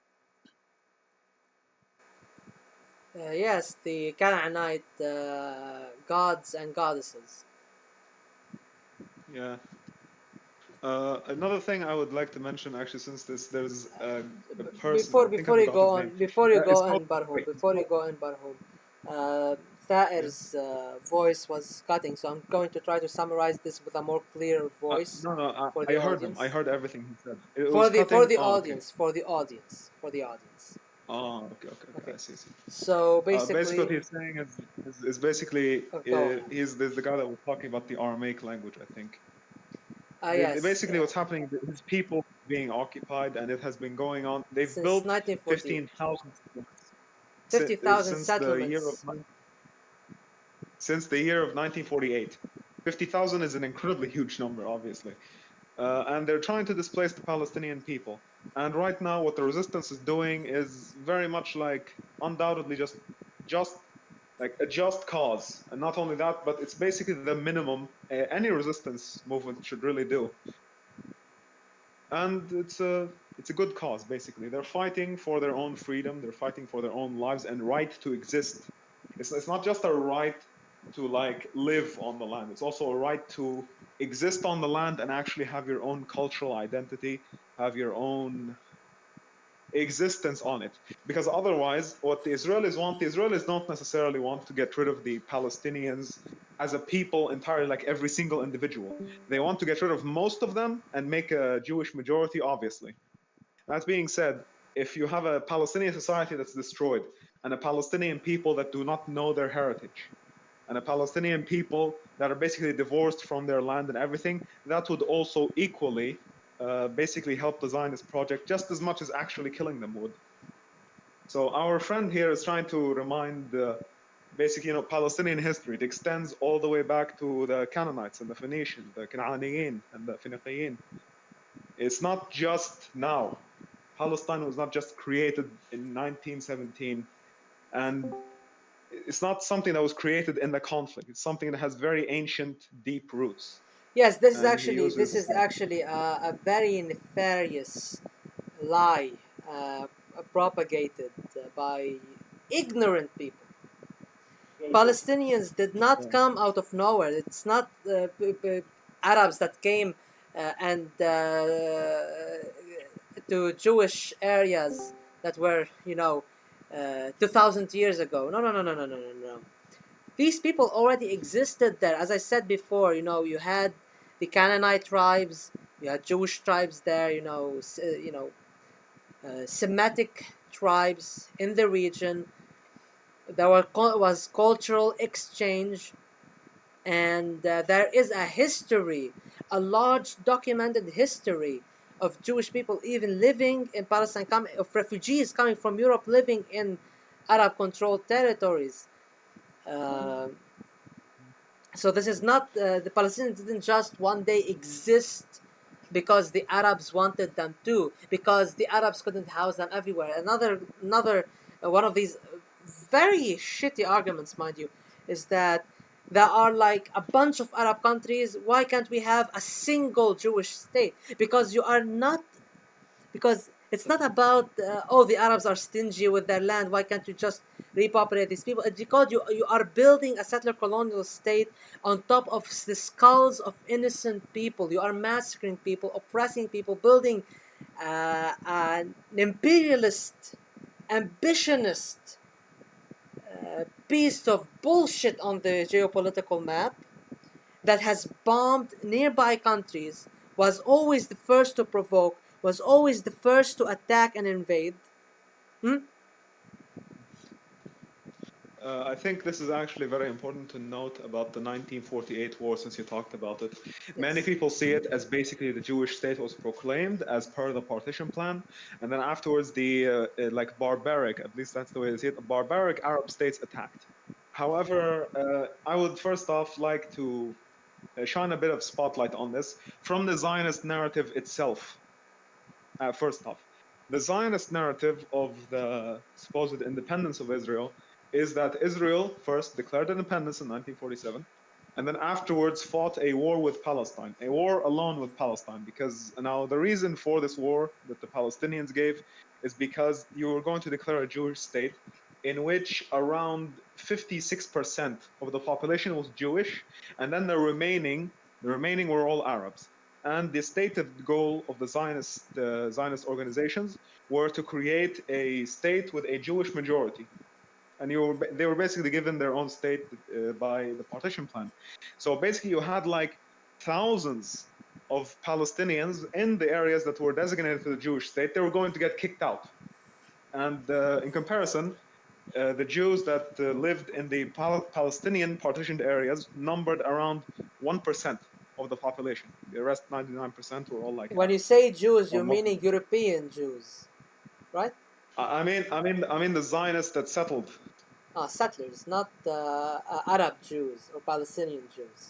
Speaker 1: Yes, the Canaanite gods and goddesses.
Speaker 3: Yeah. Another thing I would like to mention, actually, since there's a person, I think I
Speaker 1: Before you
Speaker 3: forgot
Speaker 1: go
Speaker 3: his
Speaker 1: on,
Speaker 3: name.
Speaker 1: before you
Speaker 3: It's
Speaker 1: go
Speaker 3: called,
Speaker 1: on, Barhum,
Speaker 3: wait, yeah.
Speaker 1: Thair's voice was cutting, so I'm going to try to summarize this with a more clear voice
Speaker 3: No,
Speaker 1: for
Speaker 3: I
Speaker 1: the
Speaker 3: heard him. I
Speaker 1: audience.
Speaker 3: heard everything he said. It was cutting. Oh, okay.
Speaker 1: For the audience.
Speaker 3: Oh, okay.
Speaker 1: Okay.
Speaker 3: I see.
Speaker 1: So
Speaker 3: Basically, what
Speaker 1: basically,
Speaker 3: he's saying is basically
Speaker 1: go on.
Speaker 3: he's the guy that was talking about the Aramaic language, I think.
Speaker 1: Yes,
Speaker 3: Basically, what's happening is people being occupied, and it has been going on. They've
Speaker 1: since
Speaker 3: built
Speaker 1: 1948,
Speaker 3: 15,000
Speaker 1: 50,000
Speaker 3: since the
Speaker 1: settlements.
Speaker 3: since the year of 1948. 50,000 is an incredibly huge number, obviously. And they're trying to displace the Palestinian people. And right now, what the resistance is doing is very much like, undoubtedly, just like a just cause. And not only that, but it's basically the minimum any resistance movement should really do. And it's a good cause, basically. They're fighting for their own freedom. They're fighting for their own lives and right to exist. It's not just a right to like live on the land. It's also a right to exist on the land and actually have your own cultural identity, have your own existence on it. Because otherwise, what the Israelis don't necessarily want to get rid of the Palestinians as a people entirely, like every single individual. They want to get rid of most of them and make a Jewish majority, obviously. That being said, if you have a Palestinian society that's destroyed and a Palestinian people that do not know their heritage, and a Palestinian people that are basically divorced from their land and everything, that would also equally basically help the Zionist project just as much as actually killing them would. So our friend here is trying to remind basically, Palestinian history. It extends all the way back to the Canaanites and the Phoenicians, the Canaaniyin and the Phoenicians. It's not just now. Palestine was not just created in 1917, and it's not something that was created in the conflict. It's something that has very ancient, deep roots.
Speaker 1: Yes,
Speaker 3: And he
Speaker 1: this
Speaker 3: uses.
Speaker 1: is actually a very nefarious lie propagated by ignorant people. Palestinians did not
Speaker 3: Yeah.
Speaker 1: come out of nowhere. It's not Arabs that came and to Jewish areas that were, 2,000 years ago. No, no, no, no, no, no, no, no. These people already existed there. As I said before, you had the Canaanite tribes, you had Jewish tribes there, Semitic tribes in the region. There was cultural exchange, and there is a history, a large documented history of Jewish people even living in Palestine, of refugees coming from Europe living in Arab-controlled territories. Uh, so this is not the Palestinians didn't just one day exist because the Arabs wanted them to, because the Arabs couldn't house them everywhere. Another one of these very shitty arguments, mind you, is that there are like a bunch of Arab countries. Why can't we have a single Jewish state? Because you are not, because it's not about the Arabs are stingy with their land. Why can't you just repopulate these people? It's because you are building a settler colonial state on top of the skulls of innocent people. You are massacring people, oppressing people, building an imperialist, ambitionist piece of bullshit on the geopolitical map that has bombed nearby countries, was always the first to provoke, was always the first to attack and invade.
Speaker 3: I think this is actually very important to note about the 1948 war, since you talked about it. Many
Speaker 1: Yes.
Speaker 3: people see it as basically the Jewish state was proclaimed as per the partition plan, and then afterwards the like barbaric, at least that's the way they see it, barbaric Arab states attacked. However, I would first off like to shine a bit of spotlight on this from the Zionist narrative itself. First off, the Zionist narrative of the supposed independence of Israel is that Israel first declared independence in 1947, and then afterwards fought a war with Palestine, a war alone with Palestine. Because now the reason for this war that the Palestinians gave is because you were going to declare a Jewish state in which around 56% of the population was Jewish, and then the remaining were all Arabs. And the stated goal of the Zionist organizations were to create a state with a Jewish majority. And they were basically given their own state by the partition plan. So basically, you had like thousands of Palestinians in the areas that were designated to the Jewish state. They were going to get kicked out. And in comparison, the Jews that lived in the Palestinian partitioned areas numbered around 1% of the population. The rest, 99%, were all like
Speaker 1: When you
Speaker 3: Arabs.
Speaker 1: say Jews,
Speaker 3: Or
Speaker 1: you're
Speaker 3: most.
Speaker 1: meaning European Jews, right?
Speaker 3: I mean the Zionists that settled.
Speaker 1: Settlers, not Arab Jews or Palestinian Jews.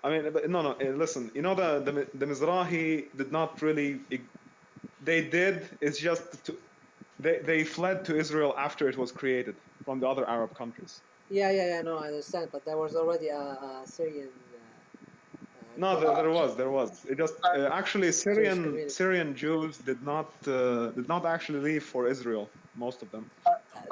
Speaker 3: I mean, no, no. Listen, the Mizrahi did not really. They did. It's just they fled to Israel after it was created from the other Arab countries.
Speaker 1: Yeah, no, I understand, but there was already a Syrian
Speaker 3: No, there was. It just actually
Speaker 1: Jewish
Speaker 3: Syrian
Speaker 1: community.
Speaker 3: Syrian Jews did not actually leave for Israel. Most of them,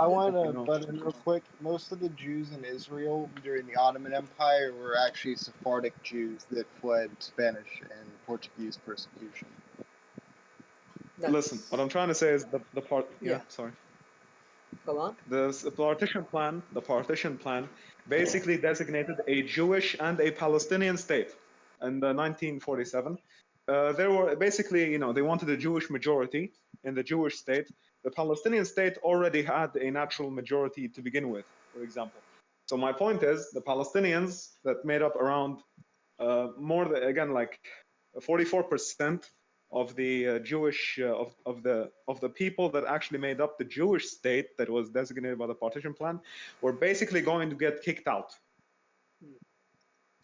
Speaker 2: I
Speaker 3: if
Speaker 2: want
Speaker 3: you
Speaker 2: to
Speaker 3: know.
Speaker 2: butt in real quick. Most of the Jews in Israel during the Ottoman Empire were actually Sephardic Jews that fled Spanish and Portuguese persecution.
Speaker 3: Listen, what I'm trying to say is the part. Yeah,
Speaker 1: Yeah.
Speaker 3: sorry.
Speaker 1: Go on.
Speaker 3: The partition plan basically designated a Jewish and a Palestinian state in the 1947. There were basically, they wanted a Jewish majority in the Jewish state. The Palestinian state already had a natural majority to begin with, for example. So my point is, the Palestinians that made up around more than, again, like 44% of the Jewish of the people that actually made up the Jewish state that was designated by the partition plan were basically going to get kicked out.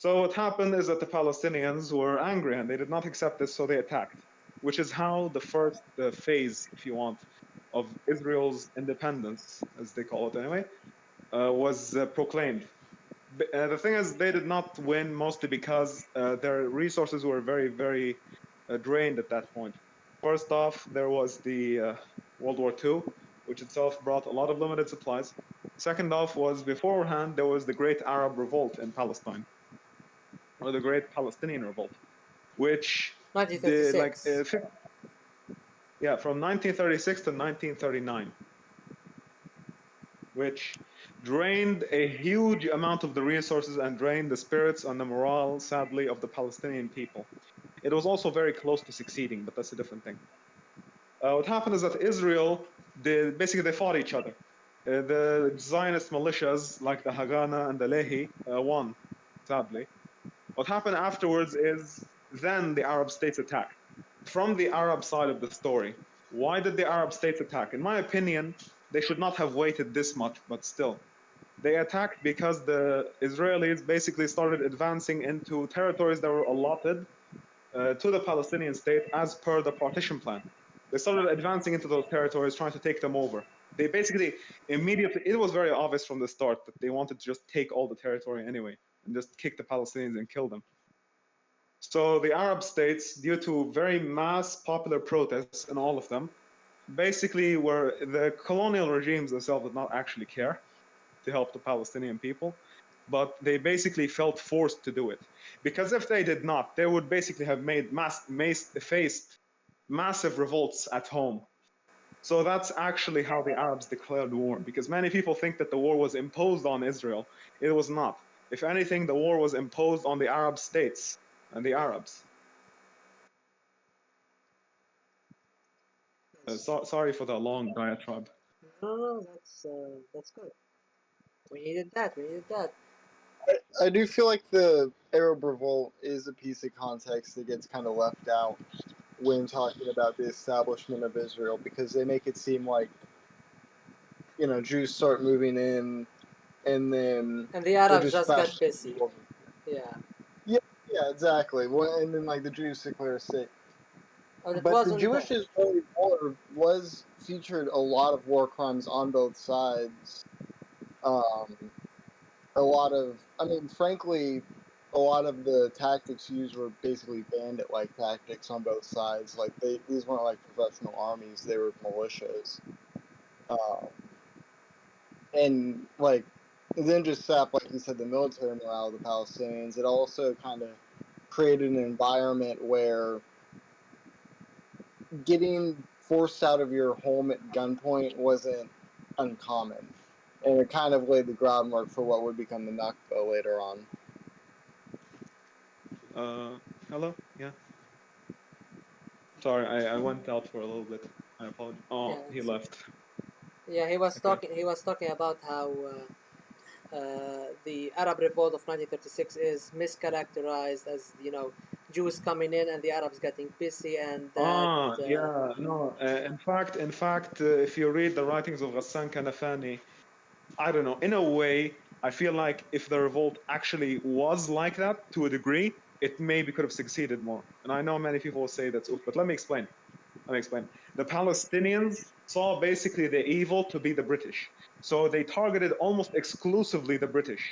Speaker 3: So what happened is that the Palestinians were angry and they did not accept this, so they attacked, which is how the first phase, if you want, of Israel's independence, as they call it anyway, was proclaimed. The thing is, they did not win mostly because their resources were very, very drained at that point. First off, there was the World War II. which itself brought a lot of limited supplies. Second off was beforehand there was the Great Arab Revolt in Palestine, or the Great Palestinian Revolt, which did
Speaker 1: 1936.
Speaker 3: from 1936 to 1939, which drained a huge amount of the resources and drained the spirits and the morale, sadly, of the Palestinian people. It was also very close to succeeding, but that's a different thing. What happened is that Israel, they fought each other. The Zionist militias like the Haganah and the Lehi won, sadly. What happened afterwards is then the Arab states attacked. From the Arab side of the story, why did the Arab states attack? In my opinion, they should not have waited this much, but still. They attacked because the Israelis basically started advancing into territories that were allotted to the Palestinian state as per the partition plan. They started advancing into those territories, trying to take them over. They basically immediately, it was very obvious from the start that they wanted to just take all the territory anyway and just kick the Palestinians and kill them. So the Arab states, due to very mass popular protests in all of them, basically were the colonial regimes themselves did not actually care to help the Palestinian people, but they basically felt forced to do it. Because if they did not, they would basically have faced massive revolts at home. So that's actually how the Arabs declared war, because many people think that the war was imposed on Israel. It was not. If anything, the war was imposed on the Arab states and the Arabs. Sorry for the long diatribe.
Speaker 1: No, that's good. We needed that. We needed that.
Speaker 2: I do feel like the Arab Revolt is a piece of context that gets kind of left out when talking about the establishment of Israel, because they make it seem like, you know, Jews start moving in and then
Speaker 1: And the
Speaker 2: they're
Speaker 1: Arabs
Speaker 2: just
Speaker 1: just got
Speaker 2: fascist.
Speaker 1: busy. Yeah.
Speaker 2: Yeah, exactly. Well, and then like the Jews declare a state.
Speaker 1: But it
Speaker 2: But the
Speaker 1: wasn't that.
Speaker 2: Jewish-Israeli War was featured a lot of war crimes on both sides. Um, a lot of, I mean, frankly, a lot of the tactics used were basically bandit-like tactics on both sides. Like these weren't like professional armies; they were militias. Um, and like, it didn't just sap, like you said, the military morale of the Palestinians. It also kind of created an environment where getting forced out of your home at gunpoint wasn't uncommon, and it kind of laid the groundwork for what would become the Nakba later on.
Speaker 3: Hello? Yeah. Sorry, I went out for a little bit. I apologize. Oh,
Speaker 1: Yeah,
Speaker 3: he left.
Speaker 1: yeah. He was
Speaker 3: Okay.
Speaker 1: talking. He was talking about how the Arab Revolt of 1936 is mischaracterized as Jews coming in and the Arabs getting pissy, and that
Speaker 3: Yeah, no. In fact, if you read the writings of Ghassan Kanafani, I don't know. In a way, I feel like if the revolt actually was like that to a degree, it maybe could have succeeded more. And I know many people will say that's oof, but let me explain. The Palestinians saw basically the evil to be the British. So they targeted almost exclusively the British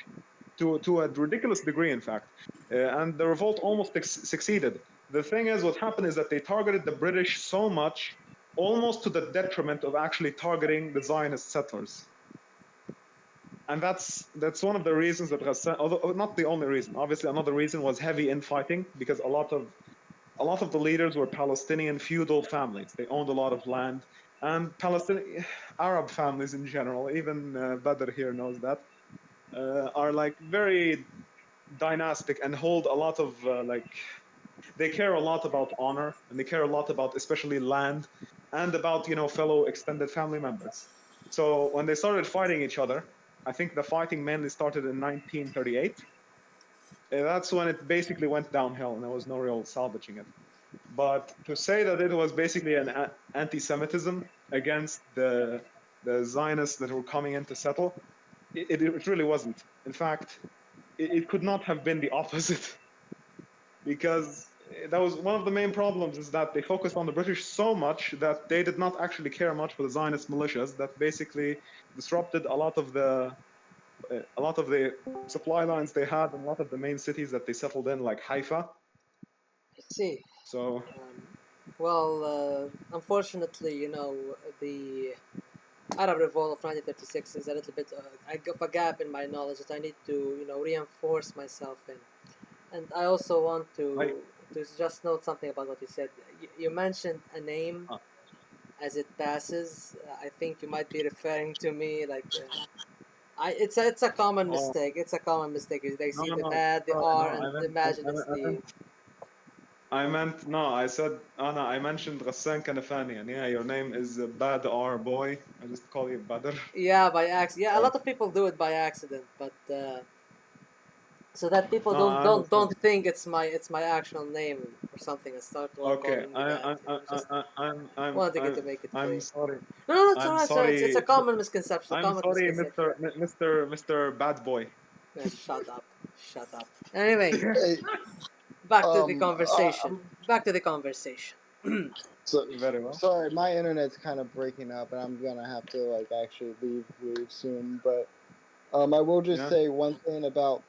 Speaker 3: to a ridiculous degree, in fact. And the revolt almost succeeded. The thing is, what happened is that they targeted the British so much, almost to the detriment of actually targeting the Zionist settlers. And that's one of the reasons that Ghassan, although not the only reason, obviously another reason was heavy infighting, because a lot of the leaders were Palestinian feudal families. They owned a lot of land, and Palestinian Arab families in general, even Badr here knows that, are like very dynastic and hold a lot of they care a lot about honor, and they care a lot about especially land and about fellow extended family members. So when they started fighting each other, I think the fighting mainly started in 1938. That's when it basically went downhill, and there was no real salvaging it. But to say that it was basically an anti-Semitism against the Zionists that were coming in to settle, it really wasn't. In fact, it could not have been the opposite, because that was one of the main problems, is that they focused on the British so much that they did not actually care much for the Zionist militias that basically disrupted a lot of the supply lines they had and a lot of the main cities that they settled in, like Haifa.
Speaker 1: I see.
Speaker 3: So
Speaker 1: Well, unfortunately, the Arab Revolt of 1956 is a little bit of a gap in my knowledge that I need to reinforce myself in. And I also want
Speaker 3: I
Speaker 1: to just note something about what you said. You mentioned a name
Speaker 3: uh,
Speaker 1: as it passes. I think you might be referring to me like. It's a common
Speaker 3: oh
Speaker 1: mistake. It's a common mistake. They
Speaker 3: no
Speaker 1: see
Speaker 3: no
Speaker 1: the
Speaker 3: no
Speaker 1: bad, the
Speaker 3: sorry no
Speaker 1: R, and imagine it's
Speaker 3: I
Speaker 1: the.
Speaker 3: meant I meant no. I said Anna. I mentioned Ghassan Kanafani, and yeah, your name is Bad R boy. I just call you Badr.
Speaker 1: Yeah, by accident. Yeah, a
Speaker 3: Uh,
Speaker 1: lot of people do it by accident, but so that people
Speaker 3: no, I understand.
Speaker 1: don't think it's my actual name or something and start
Speaker 3: Okay,
Speaker 1: calling me that. Just wanted to get to make it
Speaker 3: I'm
Speaker 1: clear.
Speaker 3: sorry.
Speaker 1: No, no, it's
Speaker 3: I'm
Speaker 1: alright, sir. It's
Speaker 3: sorry.
Speaker 1: a common misconception. A
Speaker 3: I'm
Speaker 1: common
Speaker 3: sorry,
Speaker 1: misconception.
Speaker 3: Mr. Bad Boy.
Speaker 1: Shut up. Shut up. Anyway,
Speaker 2: Hey,
Speaker 1: back to the conversation.
Speaker 2: I'm
Speaker 1: Back to the conversation.
Speaker 2: so
Speaker 3: Very well.
Speaker 2: sorry. My internet's kind of breaking up, and I'm gonna have to like actually leave soon. But I will just
Speaker 3: Yeah.
Speaker 2: say one thing about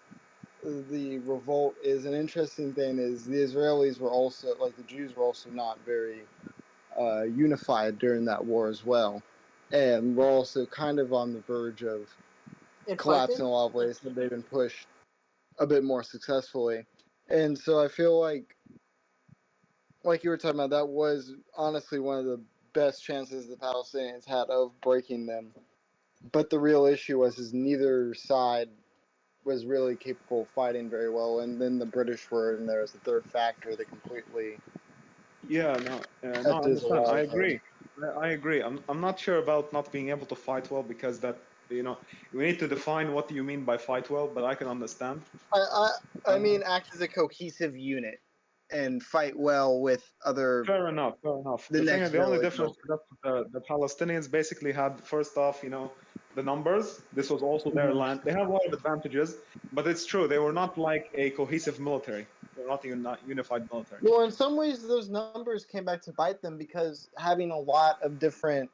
Speaker 2: the revolt is an interesting thing is the Israelis were also like the Jews were also not very unified during that war as well, and we're also kind of on the verge of collapse in
Speaker 1: Infighting?
Speaker 2: a lot of ways, but they've been pushed a bit more successfully. And so I feel like you were talking about, that was honestly one of the best chances the Palestinians had of breaking them. But the real issue was is neither side was really capable of fighting very well, and then the British were in there as a third factor that completely
Speaker 3: Yeah. No. No. I
Speaker 2: kept
Speaker 3: understand. I
Speaker 2: Israel out.
Speaker 3: agree. I agree. I'm not sure about not being able to fight well because that we need to define what you mean by fight well, but I can understand.
Speaker 2: I, I
Speaker 3: Uh,
Speaker 2: mean, act as a cohesive unit and fight well with other
Speaker 3: Fair enough. Fair enough.
Speaker 2: the next
Speaker 3: The only
Speaker 2: village
Speaker 3: difference
Speaker 2: over.
Speaker 3: is that the Palestinians basically had first off, the numbers. This was also their
Speaker 2: Mhm.
Speaker 3: land. They have a lot of advantages, but it's true they were not like a cohesive military. They're not even not unified military.
Speaker 2: Well, in some ways, those numbers came back to bite them because having a lot of different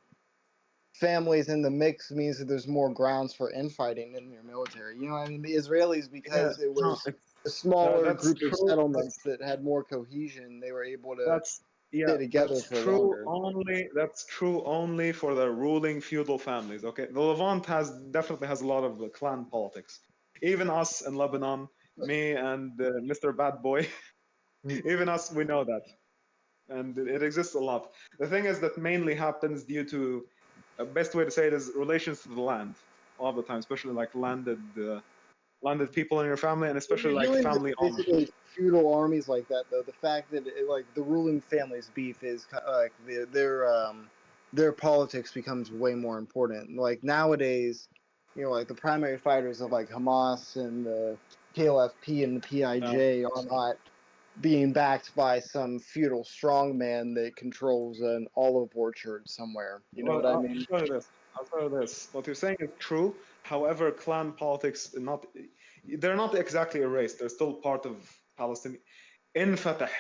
Speaker 2: families in the mix means that there's more grounds for infighting in your military. You know what I mean? The Israelis,
Speaker 3: Yeah,
Speaker 2: because it
Speaker 3: no,
Speaker 2: was a smaller
Speaker 3: that's
Speaker 2: group of
Speaker 3: true.
Speaker 2: settlements that had more cohesion, they were able to
Speaker 3: That's yeah,
Speaker 2: stay together for longer.
Speaker 3: that's true only for the ruling feudal families. Okay, the Levant definitely has a lot of clan politics. Even us in Lebanon, me and Mr. Bad Boy, even us, we know that, and it exists a lot. The thing is that mainly happens due to best way to say it is relations to the land. All the time, especially like landed people in your family, and
Speaker 2: When
Speaker 3: especially
Speaker 2: you're
Speaker 3: like
Speaker 2: dealing with
Speaker 3: family ownership.
Speaker 2: basically feudal armies like that, though, the fact that like the ruling family's beef is like their politics becomes way more important. Like nowadays, like the primary fighters of like Hamas and the KLFP and the
Speaker 3: Uh,
Speaker 2: PIJ are not being backed by some feudal strongman that controls an olive orchard somewhere. You know
Speaker 3: Well,
Speaker 2: what I mean?
Speaker 3: I'll tell you this. I'll tell you this. What you're saying is true. However, clan politics they're not exactly erased. They're still part of Palestine. In Fatah,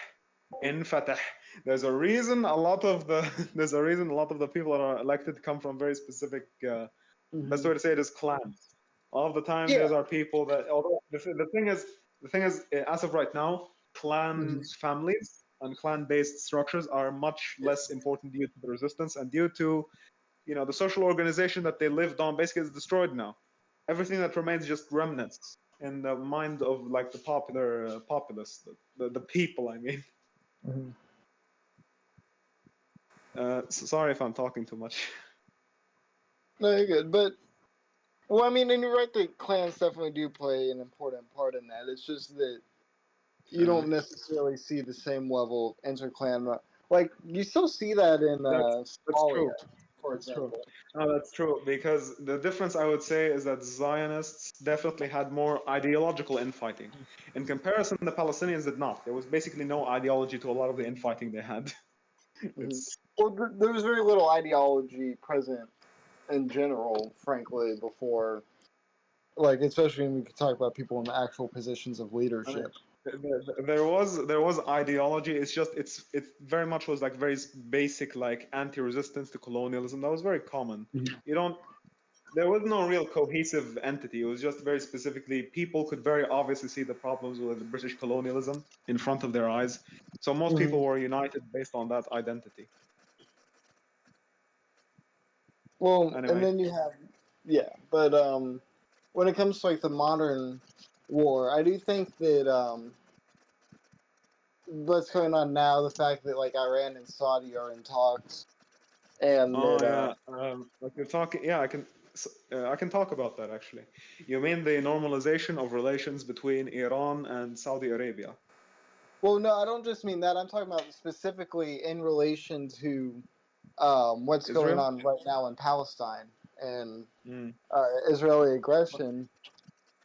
Speaker 3: in Fatah. There's a reason a lot of the there's a reason a lot of the people that are elected come from very specific. Best
Speaker 2: Hmm.
Speaker 3: way to say it is clans. All of the time,
Speaker 2: Yeah.
Speaker 3: these are people that. Although the thing is, as of right now,
Speaker 2: Hmm.
Speaker 3: clan families and clan-based structures are much less important due to the resistance and due to the social organization that they lived on basically is destroyed now. Everything that remains is just remnants in the mind of like the popular populace, the people. I mean,
Speaker 2: Hmm.
Speaker 3: sorry if I'm talking too much.
Speaker 2: No, you're good, but. Well, I mean, and you're right that clans definitely do play an important part in that. It's just that you
Speaker 3: Uh,
Speaker 2: don't necessarily see the same level of interclan. Like, you still see that in
Speaker 3: that's
Speaker 2: Somalia,
Speaker 3: true.
Speaker 2: for
Speaker 3: That's true.
Speaker 2: example.
Speaker 3: No, that's true because the difference I would say is that Zionists definitely had more ideological infighting. In comparison, the Palestinians did not. There was basically no ideology to a lot of the infighting they had.
Speaker 2: Hmm.
Speaker 3: It's
Speaker 2: Well, there was very little ideology present in general, frankly, before. Like, especially when we could talk about people in the actual positions of
Speaker 3: I mean,
Speaker 2: leadership.
Speaker 3: there was ideology. It's just it very much was like very basic like anti-resistance to colonialism. That was very common.
Speaker 2: Mhm.
Speaker 3: You don't. There was no real cohesive entity. It was just very specifically people could very obviously see the problems with the British colonialism in front of their eyes. So most people
Speaker 2: Mhm.
Speaker 3: were united based on that identity.
Speaker 2: Well, and
Speaker 3: Anyway,
Speaker 2: then you have, yeah, but when it comes to like the modern war, I do think that what's going on now, the fact that like Iran and Saudi are in talks, and
Speaker 3: oh
Speaker 2: that
Speaker 3: yeah, like you're talking, yeah, I can talk about that actually. You mean the normalization of relations between Iran and Saudi Arabia?
Speaker 2: well, no, I don't just mean that. I'm talking about specifically in relation to what's going
Speaker 3: Israel?
Speaker 2: on right now in Palestine and
Speaker 3: Mm.
Speaker 2: Israeli aggression.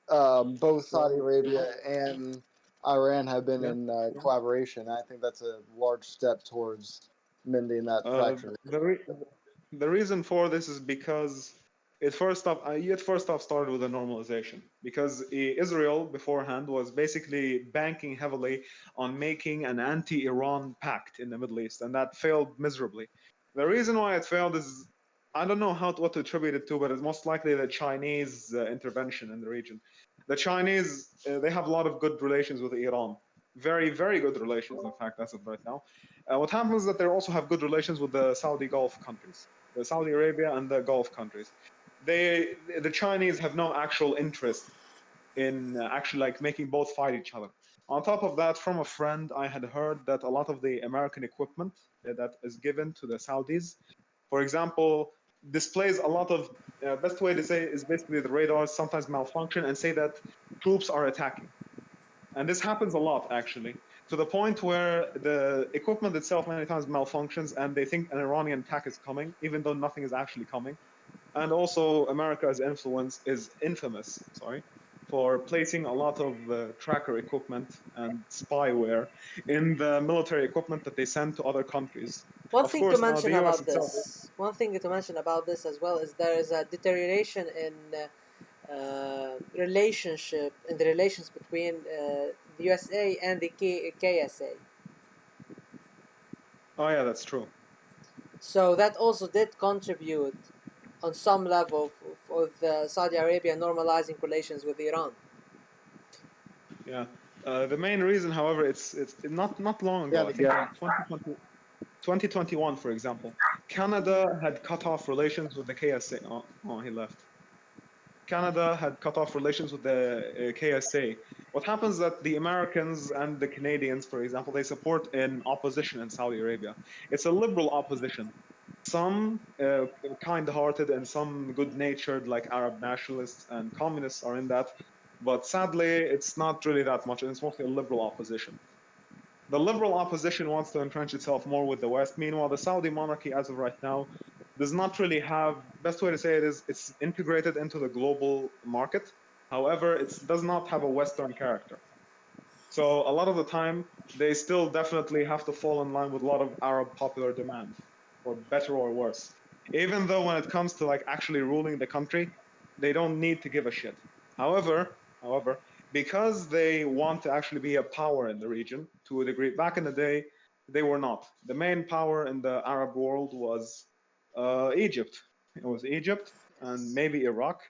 Speaker 2: Both Saudi
Speaker 3: So
Speaker 2: Arabia and Iran have been
Speaker 3: yeah.
Speaker 2: in collaboration. I think that's a large step towards mending that
Speaker 3: Uh,
Speaker 2: fracture.
Speaker 3: the re- the reason for this is because it first off started with a normalization because Israel beforehand was basically banking heavily on making an anti-Iran pact in the Middle East, and that failed miserably. The reason why it failed is I don't know what to attribute it to, but it's most likely the Chinese intervention in the region. The Chinese they have a lot of good relations with Iran, very very good relations, in fact, as of right now. What happens is that they also have good relations with the Saudi Gulf countries, the Saudi Arabia and the Gulf countries. The Chinese have no actual interest in actually like making both fight each other. On top of that, from a friend, I had heard that a lot of the American equipment that is given to the Saudis, for example, displays a lot of best way to say is basically the radars sometimes malfunction and say that troops are attacking. And this happens a lot, actually, to the point where the equipment itself many times malfunctions and they think an Iranian attack is coming, even though nothing is actually coming. And also, America's influence is infamous, sorry, for placing a lot of tracker equipment and spyware in the military equipment that they send to other countries.
Speaker 1: One
Speaker 3: Of
Speaker 1: thing to
Speaker 3: course,
Speaker 1: mention
Speaker 3: the US
Speaker 1: about
Speaker 3: itself.
Speaker 1: this, one thing to mention about this as well is there is a deterioration in relationship in the relations between the USA and the KSA.
Speaker 3: Oh, yeah, that's true.
Speaker 1: So that also did contribute on some level for the Saudi Arabia normalizing relations with Iran.
Speaker 3: Yeah. The main reason, however, it's not long
Speaker 2: Yeah,
Speaker 3: ago. I
Speaker 2: the
Speaker 3: think in
Speaker 2: gap.
Speaker 3: 2021, for example, Canada had cut off relations with the KSA. Oh, he left. Canada had cut off relations with the KSA. What happens is that the Americans and the Canadians, for example, they support an opposition in Saudi Arabia. It's a liberal opposition. Some kind-hearted and some good-natured, like Arab nationalists and communists, are in that. But sadly, it's not really that much, and it's mostly a liberal opposition. The liberal opposition wants to entrench itself more with the West. Meanwhile, the Saudi monarchy, as of right now, does not really have, best way to say it is, it's integrated into the global market. However, it does not have a Western character. So a lot of the time, they still definitely have to fall in line with a lot of Arab popular demand, for better or worse. Even though when it comes to like actually ruling the country, they don't need to give a shit. However, because they want to actually be a power in the region to a degree, back in the day, they were not. The main power in the Arab world was Egypt. It was Egypt and maybe Iraq.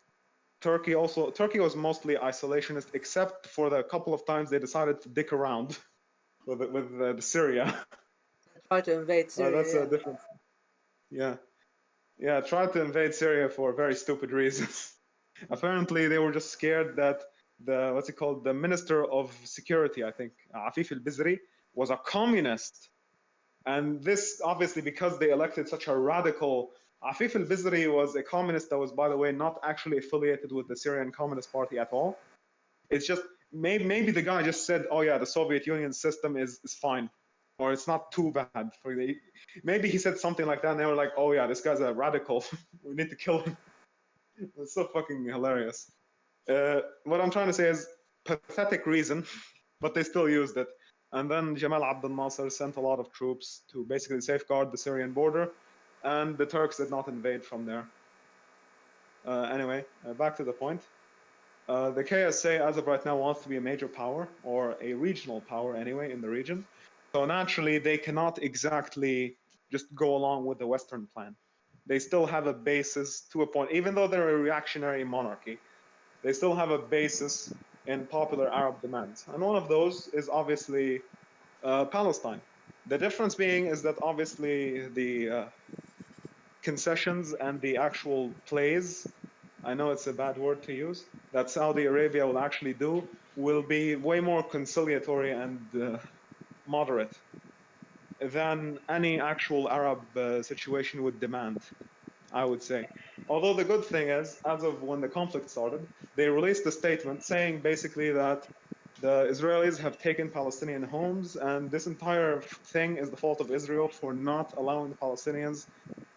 Speaker 3: Turkey was mostly isolationist, except for the couple of times they decided to dick around with Syria.
Speaker 1: Try to invade
Speaker 3: That's a
Speaker 1: Syria.
Speaker 3: different. Yeah, yeah. Tried to invade Syria for very stupid reasons. Apparently, they were just scared that the what's it called, the Minister of Security, I think, Afif al-Bizri, was a communist, and this obviously because they elected such a radical. Afif al-Bizri was a communist that was, by the way, not actually affiliated with the Syrian Communist Party at all. It's just maybe the guy just said, "Oh yeah, the Soviet Union system is fine, or it's not too bad." Maybe he said something like that, and they were like, "Oh yeah, this guy's a radical. We need to kill him." It's so fucking hilarious. What I'm trying to say is pathetic reason, but they still used it. And then Jamal Abdel Nasser sent a lot of troops to basically safeguard the Syrian border, and the Turks did not invade from there. Anyway, back to the point. The KSA, as of right now, wants to be a major power, or a regional power anyway, in the region. So naturally, they cannot exactly just go along with the Western plan. They still have a basis to a point, even though they're a reactionary monarchy, they still have a basis in popular Arab demands. And one of those is obviously Palestine. The difference being is that obviously the concessions and the actual plays, I know it's a bad word to use, that Saudi Arabia will actually do will be way more conciliatory and moderate than any actual Arab situation would demand, I would say. Although the good thing is, as of when the conflict started, they released a statement saying basically that the Israelis have taken Palestinian homes, and this entire thing is the fault of Israel for not allowing the Palestinians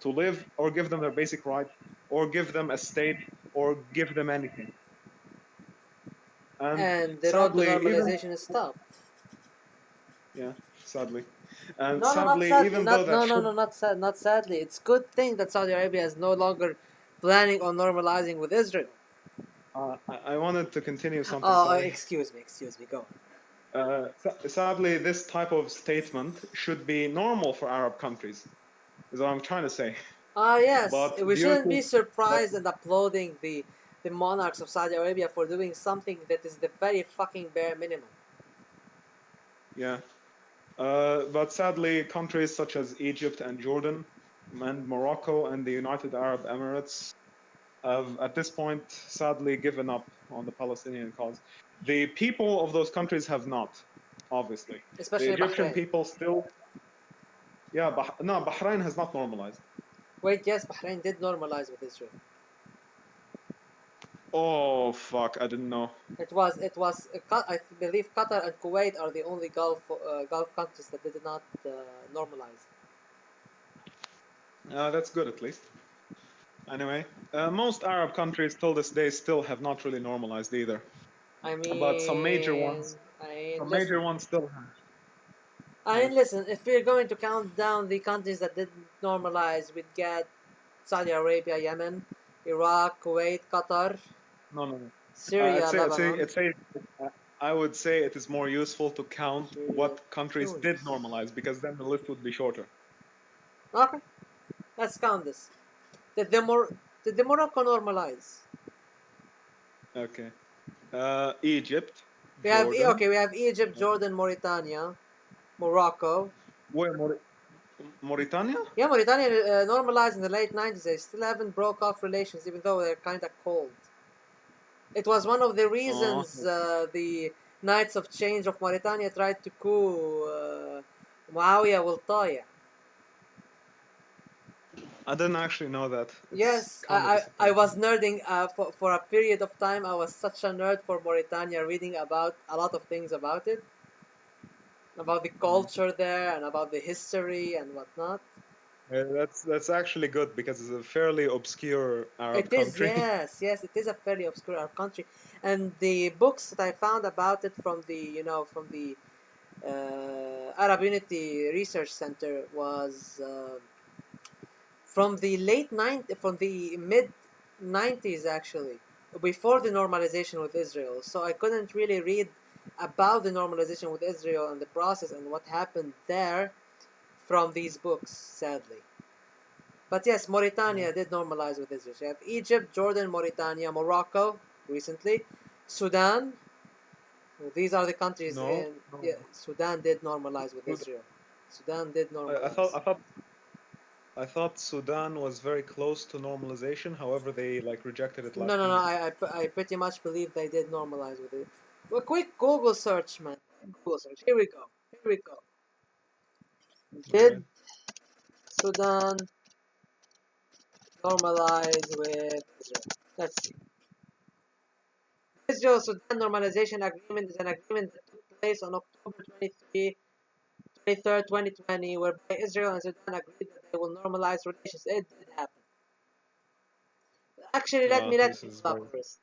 Speaker 3: to live or give them their basic right or give them a state or give them anything. And
Speaker 1: And the road to
Speaker 3: sadly, even
Speaker 1: normalization is stopped.
Speaker 3: yeah, sadly, and
Speaker 1: No, no, not
Speaker 3: sadly,
Speaker 1: sadly.
Speaker 3: even though
Speaker 1: Not
Speaker 3: that
Speaker 1: no, no,
Speaker 3: should
Speaker 1: no, not sad. Not sadly. It's good thing that Saudi Arabia is no longer planning on normalizing with Israel.
Speaker 3: I wanted to continue something.
Speaker 1: Oh,
Speaker 3: Sorry.
Speaker 1: excuse me. Go on.
Speaker 3: Sadly, this type of statement should be normal for Arab countries, is what I'm trying to say.
Speaker 1: Ah, yes.
Speaker 3: But
Speaker 1: We
Speaker 3: due
Speaker 1: shouldn't be
Speaker 3: to
Speaker 1: surprised and applauding the monarchs of Saudi Arabia for doing something that is the very fucking bare minimum.
Speaker 3: yeah, but sadly, countries such as Egypt and Jordan and Morocco and the United Arab Emirates have, at this point, sadly given up on the Palestinian cause. The people of those countries have not, obviously. The
Speaker 1: Especially
Speaker 3: Egyptian
Speaker 1: Bahrain.
Speaker 3: people still, yeah, no, Bahrain has not normalized.
Speaker 1: Wait, yes, Bahrain did normalize with Israel.
Speaker 3: Oh fuck! I didn't know.
Speaker 1: I believe Qatar and Kuwait are the only Gulf countries that did not normalize.
Speaker 3: That's good at least. Anyway, most Arab countries till this day still have not really normalized either.
Speaker 1: I
Speaker 3: But
Speaker 1: mean,
Speaker 3: some
Speaker 1: listen.
Speaker 3: major ones still have.
Speaker 1: I
Speaker 3: Yes.
Speaker 1: mean, listen. If we're going to count down the countries that didn't normalize, we'd get Saudi Arabia, Yemen, Iraq, Kuwait, Qatar,
Speaker 3: No, no, no.
Speaker 1: Syria, Lebanon,
Speaker 3: It's a, I would say it is more useful to count
Speaker 1: Syria,
Speaker 3: what countries did
Speaker 1: Tunis.
Speaker 3: normalize because then the list would be shorter.
Speaker 1: Okay, let's count this. Did the Morocco normalize?
Speaker 3: Okay. Egypt,
Speaker 1: We have
Speaker 3: Jordan.
Speaker 1: okay. We have Egypt, Jordan, Mauritania, Morocco.
Speaker 3: Where Mauritania?
Speaker 1: Yeah, Mauritania normalized in the late 90s. They still haven't broke off relations, even though they're kind of cold. It was one of the
Speaker 3: Oh,
Speaker 1: reasons the Knights of Change of Mauritania tried to coup Muawiyah Wiltaya.
Speaker 3: I didn't actually know that. It's
Speaker 1: Yes,
Speaker 3: kind of
Speaker 1: I
Speaker 3: disappointing.
Speaker 1: was nerding for a period of time. I was such a nerd for Mauritania, reading about a lot of things about it, about the
Speaker 3: Mhm.
Speaker 1: culture there and about the history and whatnot.
Speaker 3: That's actually good because it's a fairly obscure Arab
Speaker 1: It is,
Speaker 3: country.
Speaker 1: yes, it is a fairly obscure country, and the books that I found about it from the Arab Unity Research Center was from the mid 90s actually, before the normalization with Israel. So I couldn't really read about the normalization with Israel and the process and what happened there from these books, sadly. But yes, Mauritania did normalize with Israel. So you have Egypt, Jordan, Mauritania, Morocco, recently, Sudan. These are the countries
Speaker 3: No,
Speaker 1: in.
Speaker 3: no.
Speaker 1: Yeah, Sudan did normalize with
Speaker 3: Sud-
Speaker 1: Israel. Sudan did
Speaker 3: I
Speaker 1: normalize.
Speaker 3: thought I thought Sudan was very close to normalization. However, they like rejected it
Speaker 1: No,
Speaker 3: last
Speaker 1: no, no.
Speaker 3: minute.
Speaker 1: I pretty much believe they did normalize with it. Well, quick Google search, man. Google search. Here we go. Here we go.
Speaker 3: All right.
Speaker 1: Did Sudan normalize with Israel? Let's see. Israel-Sudan Normalization Agreement is an agreement that took place on October 23rd, 2020, whereby Israel and Sudan agreed that they will normalize relations. It did happen. Actually, let
Speaker 3: This
Speaker 1: me
Speaker 3: is
Speaker 1: stop
Speaker 3: very.
Speaker 1: first.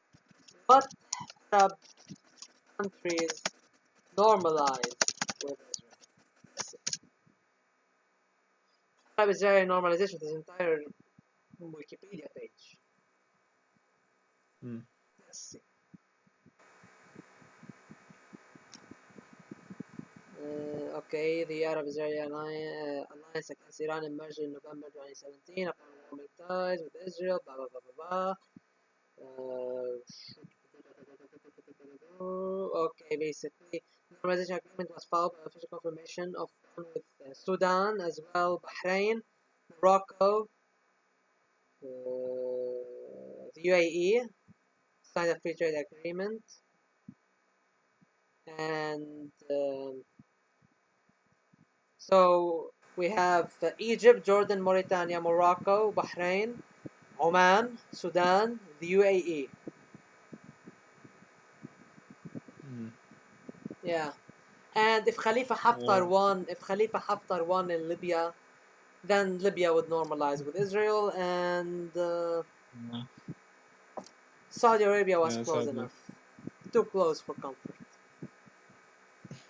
Speaker 1: What Arab countries normalize with Israel? Let's see. Arab-Israeli normalization, this entire Wikipedia page.
Speaker 3: Hmm.
Speaker 1: Let's see. Okay, the Arab-Israeli alliance against Iran emerged in November 2017 upon warming ties with Israel. Blah blah blah blah blah. Okay, basically, the normalization agreement was followed by official confirmation of one with Sudan as well, Bahrain, Morocco, the UAE signed a free trade agreement, and so we have Egypt, Jordan, Mauritania, Morocco, Bahrain, Oman, Sudan, the UAE.
Speaker 3: Mm.
Speaker 1: Yeah. And if Khalifa Haftar won, in Libya, then Libya would normalize with Israel, and
Speaker 3: Yeah,
Speaker 1: Saudi Arabia was
Speaker 3: yeah,
Speaker 1: close
Speaker 3: sadly.
Speaker 1: enough, too close for comfort.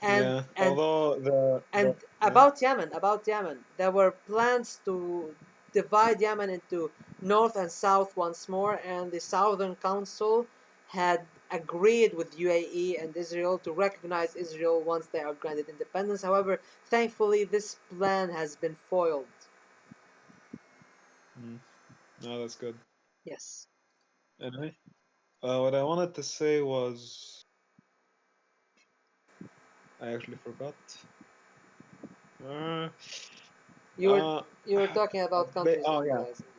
Speaker 1: And
Speaker 3: Yeah,
Speaker 1: and
Speaker 3: although
Speaker 1: and
Speaker 3: yeah.
Speaker 1: about Yemen, there were plans to divide Yemen into north and south once more, and the Southern Council had agreed with UAE and Israel to recognize Israel once they are granted independence. However, thankfully, this plan has been foiled.
Speaker 3: Mm. No, that's good.
Speaker 1: Yes.
Speaker 3: Anyway, what I wanted to say was I actually forgot. Uh,
Speaker 1: You were
Speaker 3: uh,
Speaker 1: you were talking about countries
Speaker 3: oh yeah,
Speaker 1: normalizing.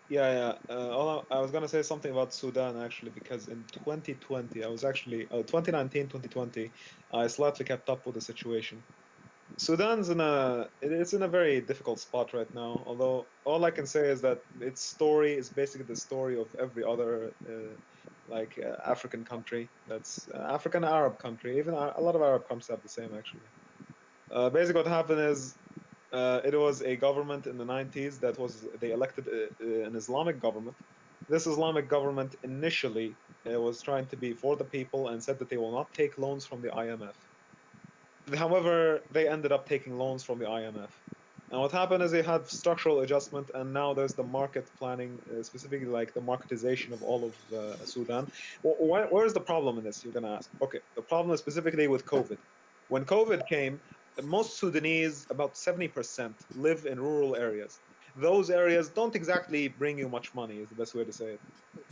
Speaker 3: yeah, yeah. I was gonna say something about Sudan actually because in 2020 I was actually 2019, 2020 I slightly kept up with the situation. Sudan's it's in a very difficult spot right now. Although all I can say is that its story is basically the story of every other African country. That's African Arab country. Even a lot of Arab countries have the same actually. Basically, what happened is it was a government in the 90s that was they elected an Islamic government. This Islamic government initially was trying to be for the people and said that they will not take loans from the IMF. However, they ended up taking loans from the IMF. And what happened is they had structural adjustment, and now there's the market planning, specifically like the marketization of all of Sudan. Where's the problem in this? You're going to ask. Okay, the problem is specifically with COVID. When COVID came, most Sudanese, about 70%, live in rural areas. Those areas don't exactly bring you much money, is the best way to say it.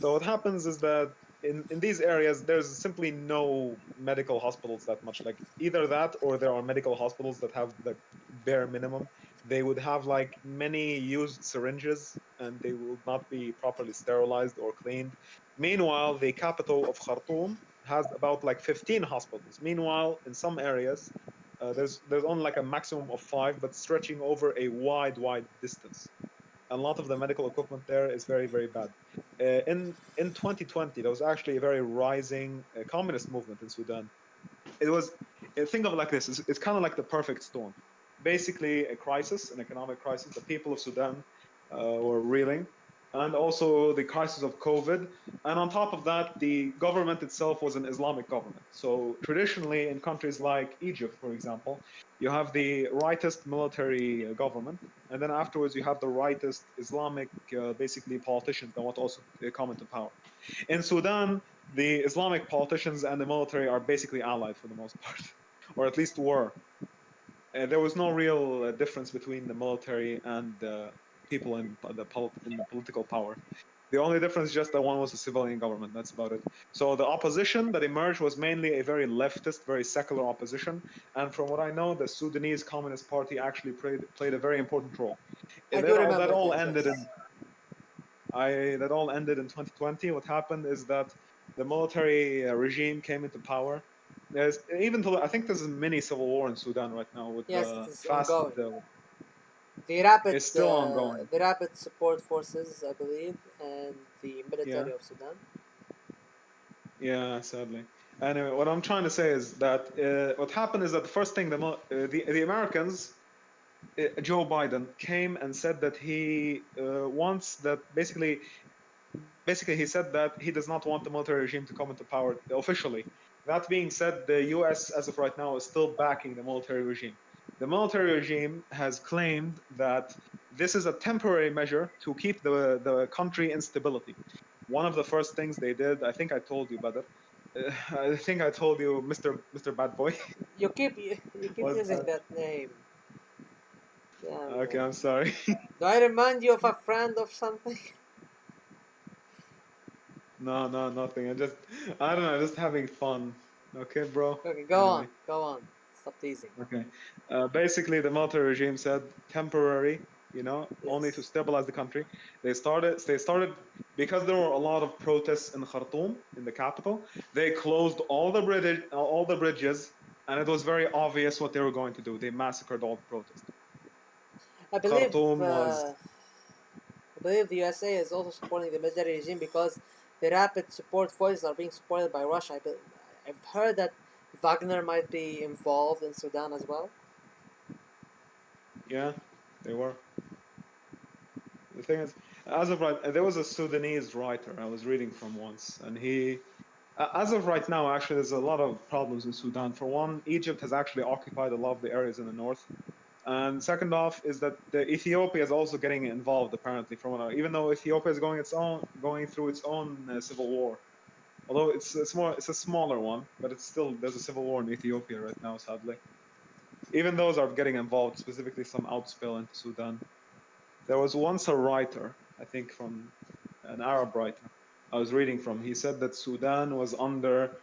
Speaker 3: So what happens is that in these areas, there's simply no medical hospitals that much. Like either that, or there are medical hospitals that have the bare minimum. They would have like many used syringes, and they will not be properly sterilized or cleaned. Meanwhile, the capital of Khartoum has about like 15 hospitals. Meanwhile, in some areas, there's only like a maximum of 5, but stretching over a wide distance. A lot of the medical equipment there is very bad. In 2020, there was actually a very rising communist movement in Sudan. It was think of it like this: it's kind of like the perfect storm. Basically, a crisis, an economic crisis. The people of Sudan were reeling, and also the crisis of COVID. And on top of that, the government itself was an Islamic government. So traditionally, in countries like Egypt, for example, you have the rightist military government, and then afterwards you have the rightist Islamic, basically politicians that want to also come into power. In Sudan, the Islamic politicians and the military are basically allied for the most part, or at least were. There was no real difference between the military and the people in the political power. The only difference is just that one was a civilian government. That's about it. So the opposition that emerged was mainly a very leftist, very secular opposition. And from what I know, the Sudanese Communist Party actually played a very important role.
Speaker 1: I do
Speaker 3: That
Speaker 1: remember
Speaker 3: all
Speaker 1: this.
Speaker 3: ended
Speaker 1: Yes.
Speaker 3: in that all ended in 2020. What happened is that the military regime came into power. There's even though I think there's a mini civil war in Sudan right now with
Speaker 1: Yes, it
Speaker 3: the
Speaker 1: is
Speaker 3: fast.
Speaker 1: ongoing. The
Speaker 3: It's still ongoing.
Speaker 1: rapid support forces, I believe, and the
Speaker 3: Yeah,
Speaker 1: military of Sudan.
Speaker 3: yeah. Sadly. Anyway, what I'm trying to say is that what happened is that the first thing the Americans, Joe Biden came and said that he wants that basically he said that he does not want the military regime to come into power officially. That being said, the US as of right now is still backing the military regime. The military regime has claimed that this is a temporary measure to keep the country in stability. One of the first things they did, I think I told you, Badr, I think I told you, Mr. Bad Boy,
Speaker 1: You keep
Speaker 3: was
Speaker 1: using that name. Damn,
Speaker 3: okay.
Speaker 1: man.
Speaker 3: I'm sorry.
Speaker 1: Do I remind you of a friend of something?
Speaker 3: No, no, nothing. I don't know, just having fun. Okay, bro.
Speaker 1: Okay,
Speaker 3: Anyway.
Speaker 1: go on. Stop teasing.
Speaker 3: Okay. Basically, the military regime said temporary. only to
Speaker 1: Yes.
Speaker 3: stabilize the country. They started because there were a lot of protests in Khartoum, in the capital. They closed all the bridges, and it was very obvious what they were going to do. They massacred all the protests.
Speaker 1: I believe
Speaker 3: Khartoum was,
Speaker 1: uh, I believe the USA is also supporting the military regime because the rapid support forces are being supported by Russia. I've heard that Wagner might be involved in Sudan as well.
Speaker 3: yeah, they were. The thing is, as of right, there was a Sudanese writer I was reading from once, and as of right now, actually, there's a lot of problems in Sudan. For one, Egypt has actually occupied a lot of the areas in the north. And second off is that Ethiopia is also getting involved, apparently, from what even though Ethiopia is going through its own civil war. Although it's a smaller one, but it's still, there's a civil war in Ethiopia right now, sadly. Even those are getting involved, specifically some outspill into Sudan. There was once a writer, I think from an Arab writer, I was reading from. He said that Sudan was under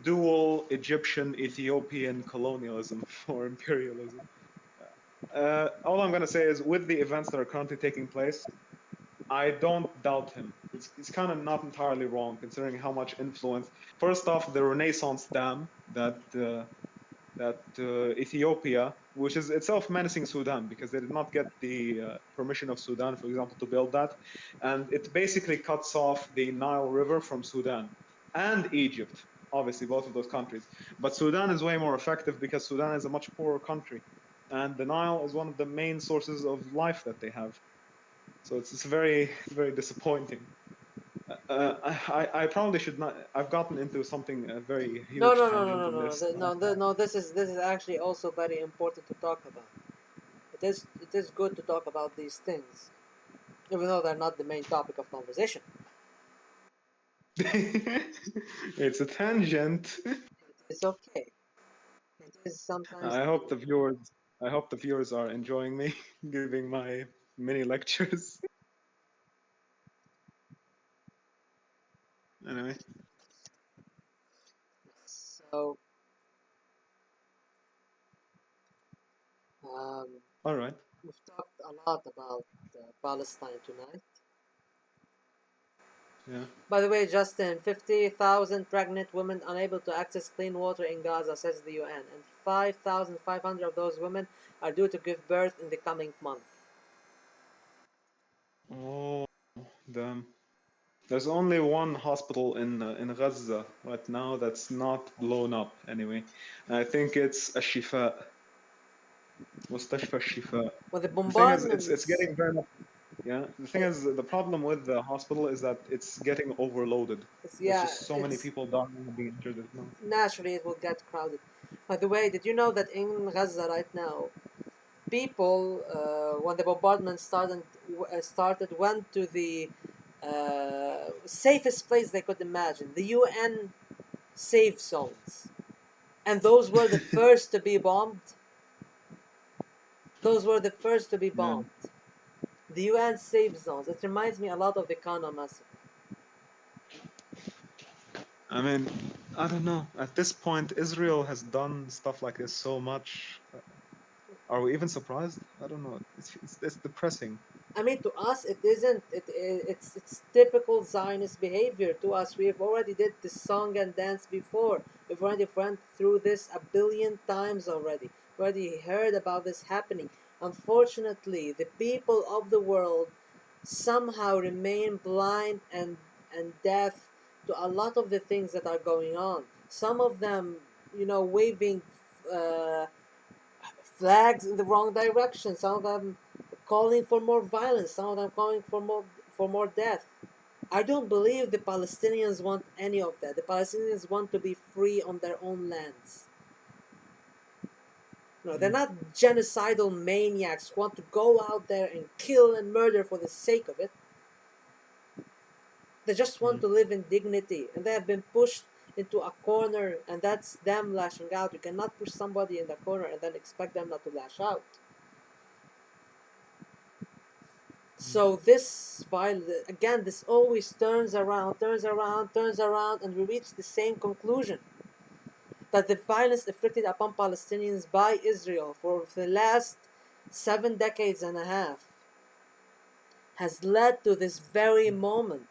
Speaker 3: dual Egyptian Ethiopian colonialism or imperialism. All I'm going to say is, with the events that are currently taking place, I don't doubt him. It's kind of not entirely wrong, considering how much influence. First off, the Renaissance Dam that Ethiopia, which is itself menacing Sudan because they did not get the permission of Sudan, for example, to build that, and it basically cuts off the Nile River from Sudan and Egypt, obviously both of those countries. But Sudan is way more effective because Sudan is a much poorer country, and the Nile is one of the main sources of life that they have. So it's very, very disappointing. I probably should not. I've gotten into something a very
Speaker 1: No,
Speaker 3: huge
Speaker 1: no, no, no,
Speaker 3: tangent
Speaker 1: no,
Speaker 3: in
Speaker 1: no,
Speaker 3: this.
Speaker 1: no. This is actually also very important to talk about. It is good to talk about these things, even though they're not the main topic of conversation.
Speaker 3: It's a tangent.
Speaker 1: It's okay. It is sometimes.
Speaker 3: I hope the viewers are enjoying me giving my mini lectures. Anyway,
Speaker 1: So, um,
Speaker 3: all right.
Speaker 1: we've talked a lot about Palestine tonight.
Speaker 3: Yeah.
Speaker 1: By the way, Justin, 50,000 pregnant women unable to access clean water in Gaza, says the UN, and 5,500 of those women are due to give birth in the coming month.
Speaker 3: Oh, damn. There's only one hospital in Gaza right now that's not blown up. Anyway, I think it's Shifa, مستشفى الشفاء.
Speaker 1: When the
Speaker 3: The thing is, it's
Speaker 1: bombardments,
Speaker 3: getting very much. Yeah. The thing is, the problem with the hospital is that it's getting overloaded.
Speaker 1: it's,
Speaker 3: There's
Speaker 1: yeah,
Speaker 3: just so many
Speaker 1: it's
Speaker 3: people dying and being injured at once.
Speaker 1: naturally it will get crowded. By the way, did you know that in Gaza right now, people, when the bombardment started, went to the safest place they could imagine, the UN safe zones, and those were the first to be bombed. Those were the first to be
Speaker 3: Yeah.
Speaker 1: bombed. The UN safe zones. It reminds me a lot of the Kana massacre.
Speaker 3: I mean, I don't know. At this point, Israel has done stuff like this so much. Are we even surprised? I don't know. It's depressing.
Speaker 1: I mean, to us, it isn't. It's typical Zionist behavior. To us, we have already did this song and dance before. We've already went through this a billion times already. We already heard about this happening. Unfortunately, the people of the world somehow remain blind and deaf to a lot of the things that are going on. Some of them, waving uh, flags in the wrong direction. Some of them calling for more violence. Some of them calling for more death. I don't believe the Palestinians want any of that. The Palestinians want to be free on their own lands. No, they're
Speaker 3: Mm.
Speaker 1: not genocidal maniacs who want to go out there and kill and murder for the sake of it. They just want
Speaker 3: Mm.
Speaker 1: to live in dignity, and they have been pushed into a corner, and that's them lashing out. You cannot push somebody in the corner and then expect them not to lash out. So this again, this always turns around, and we reach the same conclusion that the violence inflicted upon Palestinians by Israel for the last 7 decades and a half has led to this very moment.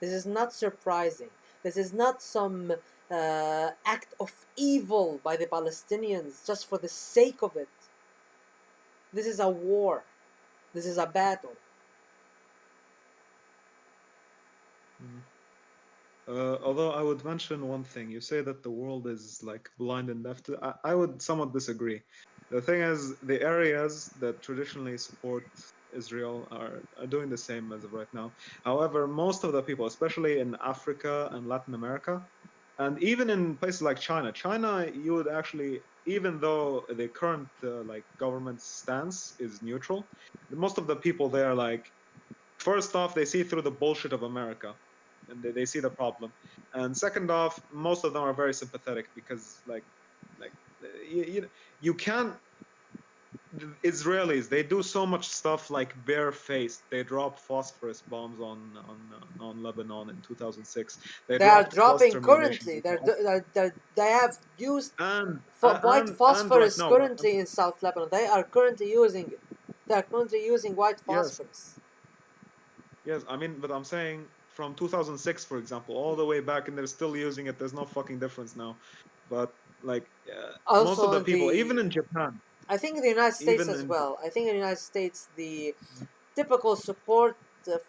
Speaker 1: This is not surprising. This is not some act of evil by the Palestinians just for the sake of it. This is a war. This is a battle.
Speaker 3: Although I would mention one thing, you say that the world is like blind and deaf. I would somewhat disagree. The thing is, the areas that traditionally support Israel are doing the same as of right now. However, most of the people, especially in Africa and Latin America, and even in places like China, you would actually, even though the current like government stance is neutral, most of the people there, like, first off, they see through the bullshit of America, and they see the problem. And second off, most of them are very sympathetic because, like you can't. The Israelis, they do so much stuff like barefaced. They dropped phosphorus bombs on Lebanon in 2006. They
Speaker 1: They are
Speaker 3: dropped
Speaker 1: dropping
Speaker 3: cluster munitions.
Speaker 1: currently. They have used
Speaker 3: And
Speaker 1: white
Speaker 3: and right
Speaker 1: phosphorus
Speaker 3: now,
Speaker 1: currently in South Lebanon. They are currently using it. They are currently using white
Speaker 3: yes,
Speaker 1: phosphorus.
Speaker 3: yes. I mean, but I'm saying from 2006, for example, all the way back, and they're still using it. There's no fucking difference now. But like most of
Speaker 1: Also,
Speaker 3: the
Speaker 1: in
Speaker 3: people, even
Speaker 1: the
Speaker 3: in Japan,
Speaker 1: I think in the United States
Speaker 3: even
Speaker 1: as
Speaker 3: in
Speaker 1: well. I think in the United States the typical support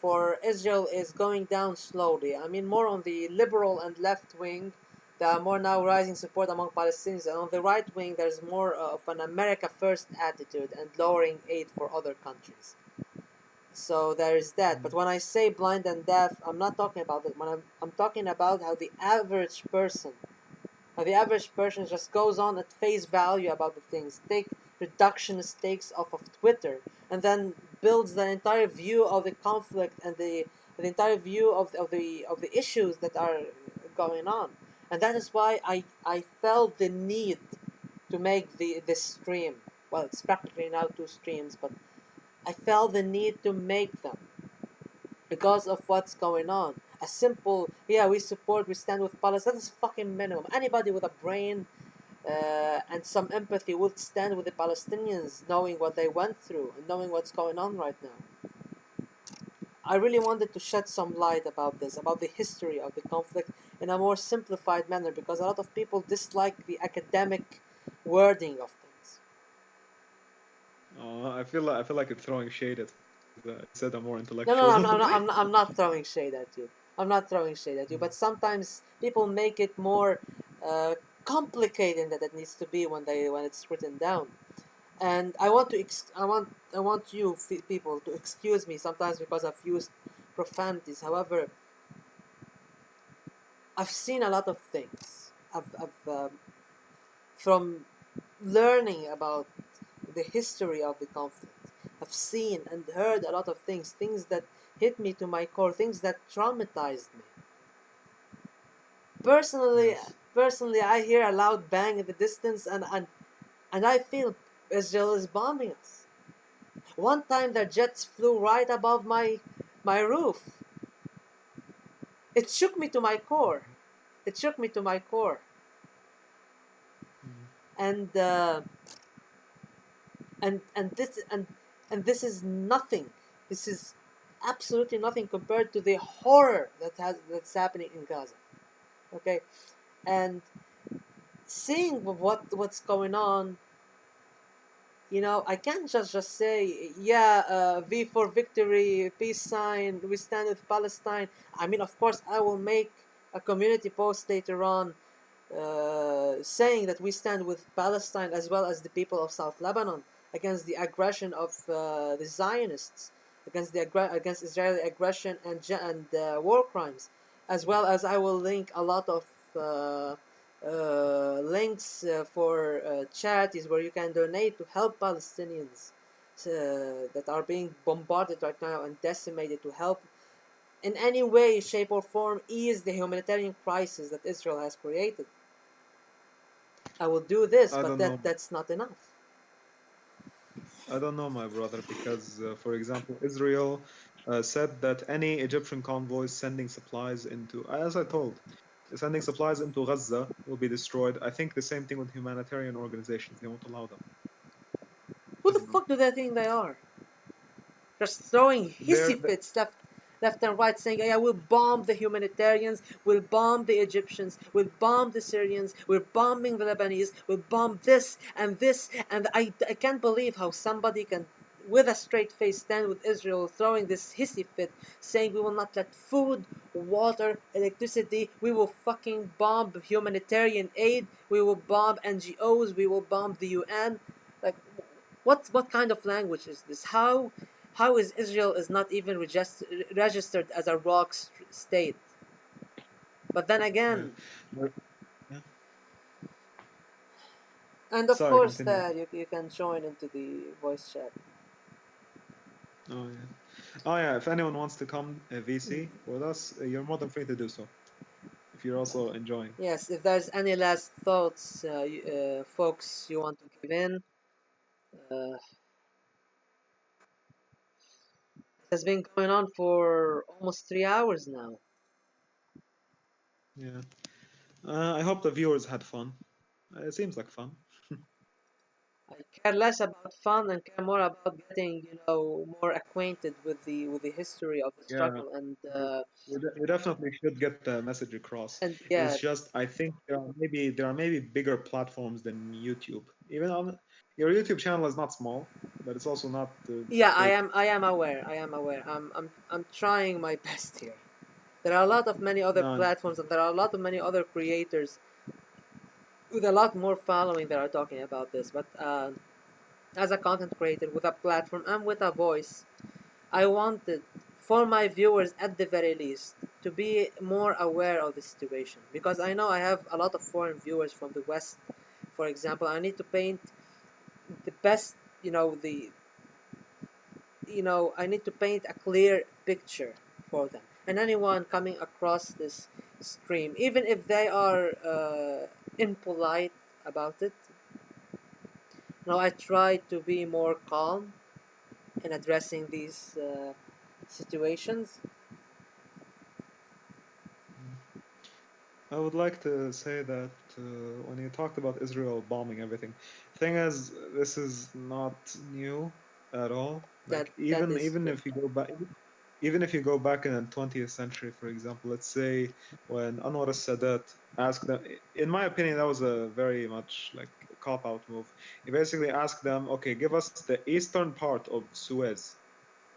Speaker 1: for Israel is going down slowly. I mean, more on the liberal and left wing, there are more now rising support among Palestinians, and on the right wing, there's more of an America first attitude and lowering aid for other countries. So there is that. But when I say blind and deaf, I'm not talking about that. When I'm talking about how the average person just goes on at face value about the things, take reductionist takes off of Twitter, and then builds the entire view of the conflict and the entire view of the issues that are going on. And that is why I felt the need to make this stream. Well, it's practically now 2 streams, but I felt the need to make them because of what's going on. A simple, yeah, we stand with Palestine. That is fucking minimum. Anybody with a brain and some empathy would stand with the Palestinians, knowing what they went through and knowing what's going on right now. I really wanted to shed some light about this, about the history of the conflict in a more simplified manner, because a lot of people dislike the academic wording of things.
Speaker 3: I feel like it's throwing shade at. I said I'm more
Speaker 1: No,
Speaker 3: intellectual.
Speaker 1: I'm not throwing shade at you. I'm not throwing shade at you. But sometimes people make it more complicated than it needs to be when it's written down. And I want to I want you people to excuse me sometimes because I've used profanities. However, I've seen a lot of things. From learning about the history of the conflict, I've seen and heard a lot of things that hit me to my core, things that traumatized me. Personally,
Speaker 3: Yes.
Speaker 1: personally, I hear a loud bang in the distance, and I feel Israel is bombing us. One time, their jets flew right above my roof. It shook me to my core. It shook me to my core. And and this and this is nothing. This is absolutely nothing compared to the horror that's happening in Gaza. Okay, and seeing what's going on, I can't just say, yeah, V for victory, peace sign, we stand with Palestine. I mean, of course, I will make a community post later on saying that we stand with Palestine as well as the people of South Lebanon against the aggression of the Zionists, against Israeli aggression and war crimes, as well as I will link a lot of links for charities where you can donate to help Palestinians that are being bombarded right now and decimated, to help in any way, shape, or form ease the humanitarian crisis that Israel has created. I will do this,
Speaker 3: I
Speaker 1: but
Speaker 3: don't know.
Speaker 1: that's not enough.
Speaker 3: I don't know, my brother, because, for example, Israel said that any Egyptian convoys sending supplies into, as I told, sending supplies into Gaza will be destroyed. I think the same thing with humanitarian organizations. They won't allow them
Speaker 1: Who the
Speaker 3: anymore.
Speaker 1: fuck do they think they are? Just throwing
Speaker 3: They're,
Speaker 1: hissy fits left and right, saying, "Yeah, we'll bomb the humanitarians, we'll bomb the Egyptians, we'll bomb the Syrians, we're bombing the Lebanese, we'll bomb this and this." And I can't believe how somebody can, with a straight face, stand with Israel throwing this hissy fit, saying we will not let food, water, electricity, we will fucking bomb humanitarian aid, we will bomb NGOs, we will bomb the UN. Like, what kind of language is this? How is Israel is not even registered as a rock state? But then
Speaker 3: yeah.
Speaker 1: again,
Speaker 3: Yeah.
Speaker 1: and of
Speaker 3: Sorry,
Speaker 1: course,
Speaker 3: continue.
Speaker 1: you can join into the voice chat.
Speaker 3: Oh yeah. Oh yeah. If anyone wants to come VC with us, you're more than free to do so. If you're also enjoying.
Speaker 1: Yes, if there's any last thoughts, folks, you want to give in, it has been going on for almost 3 hours now.
Speaker 3: Yeah. I hope the viewers had fun. It seems like fun.
Speaker 1: I care less about fun and care more about getting, more acquainted with the history of the
Speaker 3: Yeah.
Speaker 1: struggle
Speaker 3: We definitely should get the message across.
Speaker 1: and
Speaker 3: It's
Speaker 1: yeah,
Speaker 3: just I think there are maybe bigger platforms than YouTube. Even on your YouTube channel is not small, but it's also not
Speaker 1: yeah,
Speaker 3: big.
Speaker 1: I am aware. I am aware. I'm trying my best here. There are a lot of many other
Speaker 3: No,
Speaker 1: platforms, and there are a lot of many other creators with a lot more following that are talking about this. But as a content creator with a platform and with a voice, I wanted for my viewers at the very least to be more aware of the situation, because I know I have a lot of foreign viewers from the West. For example, I need to paint the best, I need to paint a clear picture for them. And anyone coming across this stream, even if they are impolite about it, I try to be more calm in addressing these situations.
Speaker 3: I would like to say that when you talked about Israel bombing everything, thing is, this is not new at all.
Speaker 1: That
Speaker 3: Like
Speaker 1: that
Speaker 3: even
Speaker 1: is
Speaker 3: even
Speaker 1: true.
Speaker 3: if you go back, even if you go back in the 20th century, for example, let's say when Anwar al-Sadat asked them, in my opinion, that was a very much like a cop-out move. He basically asked them, okay, give us the eastern part of Suez,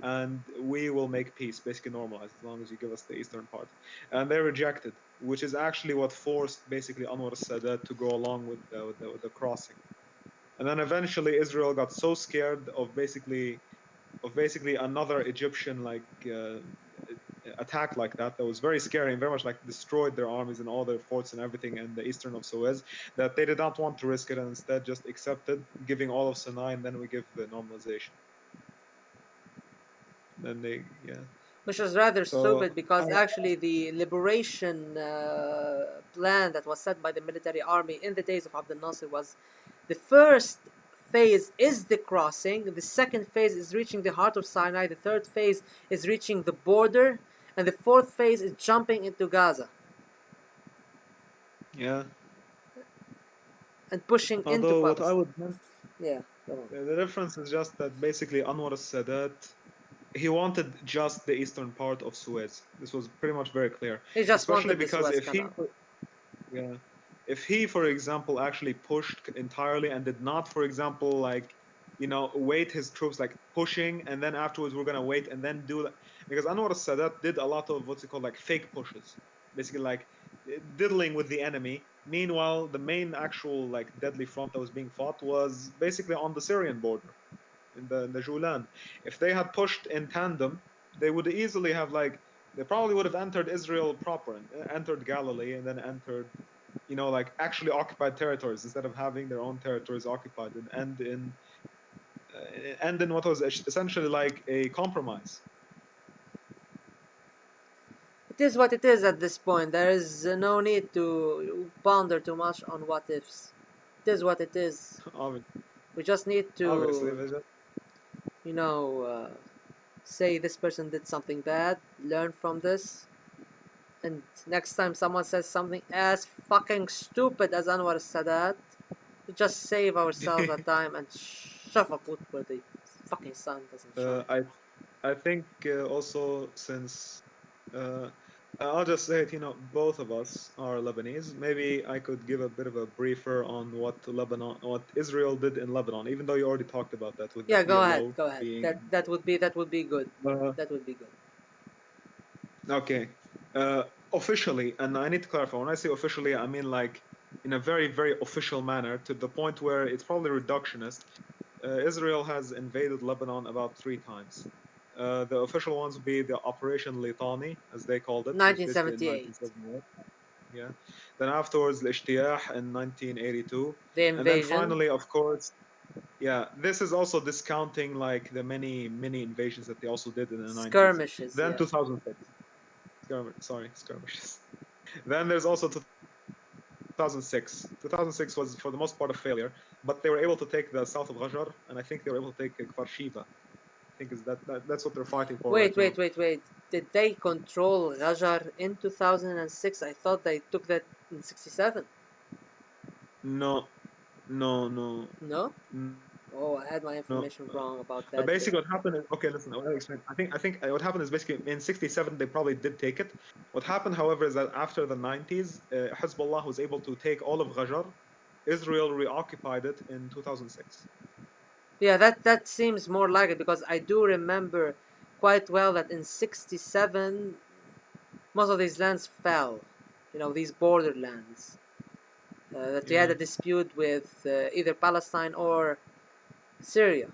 Speaker 3: and we will make peace, basically normalize, as long as you give us the eastern part. And they rejected, which is actually what forced basically Anwar al-Sadat to go along with the crossing. And then eventually Israel got so scared of basically another Egyptian attack like that was very scary and very much like destroyed their armies and all their forts and everything in the eastern of Suez, that they did not want to risk it and instead just accepted giving all of Sinai, and then we give the normalization. Then they, yeah.
Speaker 1: Which was rather
Speaker 3: So
Speaker 1: stupid, because
Speaker 3: I,
Speaker 1: actually the liberation plan that was set by the military army in the days of Abdel Nasser was, the first phase is the crossing, the second phase is reaching the heart of Sinai, the third phase is reaching the border, and the fourth phase is jumping into Gaza
Speaker 3: yeah.
Speaker 1: and pushing into
Speaker 3: Although what I
Speaker 1: Palestine.
Speaker 3: would mention,
Speaker 1: Yeah, go on.
Speaker 3: the difference is just that basically Anwar al-Sadat, he wanted just the eastern part of Suez. This was pretty much very clear,
Speaker 1: He just
Speaker 3: especially
Speaker 1: wanted the
Speaker 3: because
Speaker 1: Suez
Speaker 3: if he,
Speaker 1: Canal.
Speaker 3: yeah, if he, for example, actually pushed entirely and did not, for example, wait his troops, like pushing and then afterwards we're gonna wait and then do that, because Anwar al-Sadat did a lot of what's it called, like fake pushes, basically like diddling with the enemy. Meanwhile, the main actual like deadly front that was being fought was basically on the Syrian border in the Julan. If they had pushed in tandem, they would easily have they probably would have entered Israel proper and entered Galilee and then entered, like actually occupied territories instead of having their own territories occupied and end in what was essentially like a compromise.
Speaker 1: It is what it is at this point. There is no need to ponder too much on what ifs. It is what it is.
Speaker 3: Obviously,
Speaker 1: We just need
Speaker 3: obviously,
Speaker 1: to, you know, uh, say this person did something bad, learn from this, And next time someone says something as fucking stupid as Anwar Sadat, we just save ourselves a time and shove a boot where the fucking sun doesn't shine.
Speaker 3: I think also since I'll just say it, both of us are Lebanese. Maybe I could give a bit of a briefer on what Israel did in Lebanon, even though you already talked about that with the
Speaker 1: Yeah,
Speaker 3: PLO
Speaker 1: go ahead.
Speaker 3: being.
Speaker 1: That would be good.
Speaker 3: Uh,
Speaker 1: That would be good.
Speaker 3: okay, officially, and I need to clarify. When I say officially, I mean like in a very, very official manner, to the point where it's probably reductionist. Israel has invaded Lebanon about 3 times. The official ones would be the Operation Litani, as they called it, which basically in
Speaker 1: 1978,
Speaker 3: 1978. Yeah. Then afterwards, the Ishtiyah in 1982.
Speaker 1: the
Speaker 3: And then
Speaker 1: invasion,
Speaker 3: finally, of course, yeah, this is also discounting like the many, many invasions that they also did in the 90s.
Speaker 1: skirmishes.
Speaker 3: Then
Speaker 1: Yeah,
Speaker 3: 2006. Skirmishes. Then there's also 2006. 2006 was for the most part a failure, but they were able to take the south of Ghajar, and I think they were able to take Kfar Shiva. I think is that's what they're fighting for right now.
Speaker 1: wait. Did they control Ghajar in 2006? I thought they took that in 67.
Speaker 3: No, no, no,
Speaker 1: No?
Speaker 3: no.
Speaker 1: Oh, I had my information wrong about that.
Speaker 3: Basically, what happened is okay. Listen, I'll explain. I think what happened is basically in '67 they probably did take it. What happened, however, is that after the '90s, Hezbollah was able to take all of Ghajar. Israel reoccupied it in 2006.
Speaker 1: Yeah, that seems more like it because I do remember quite well that in 67 most of these lands fell. These borderlands. That we had a dispute with either Palestine or Syria.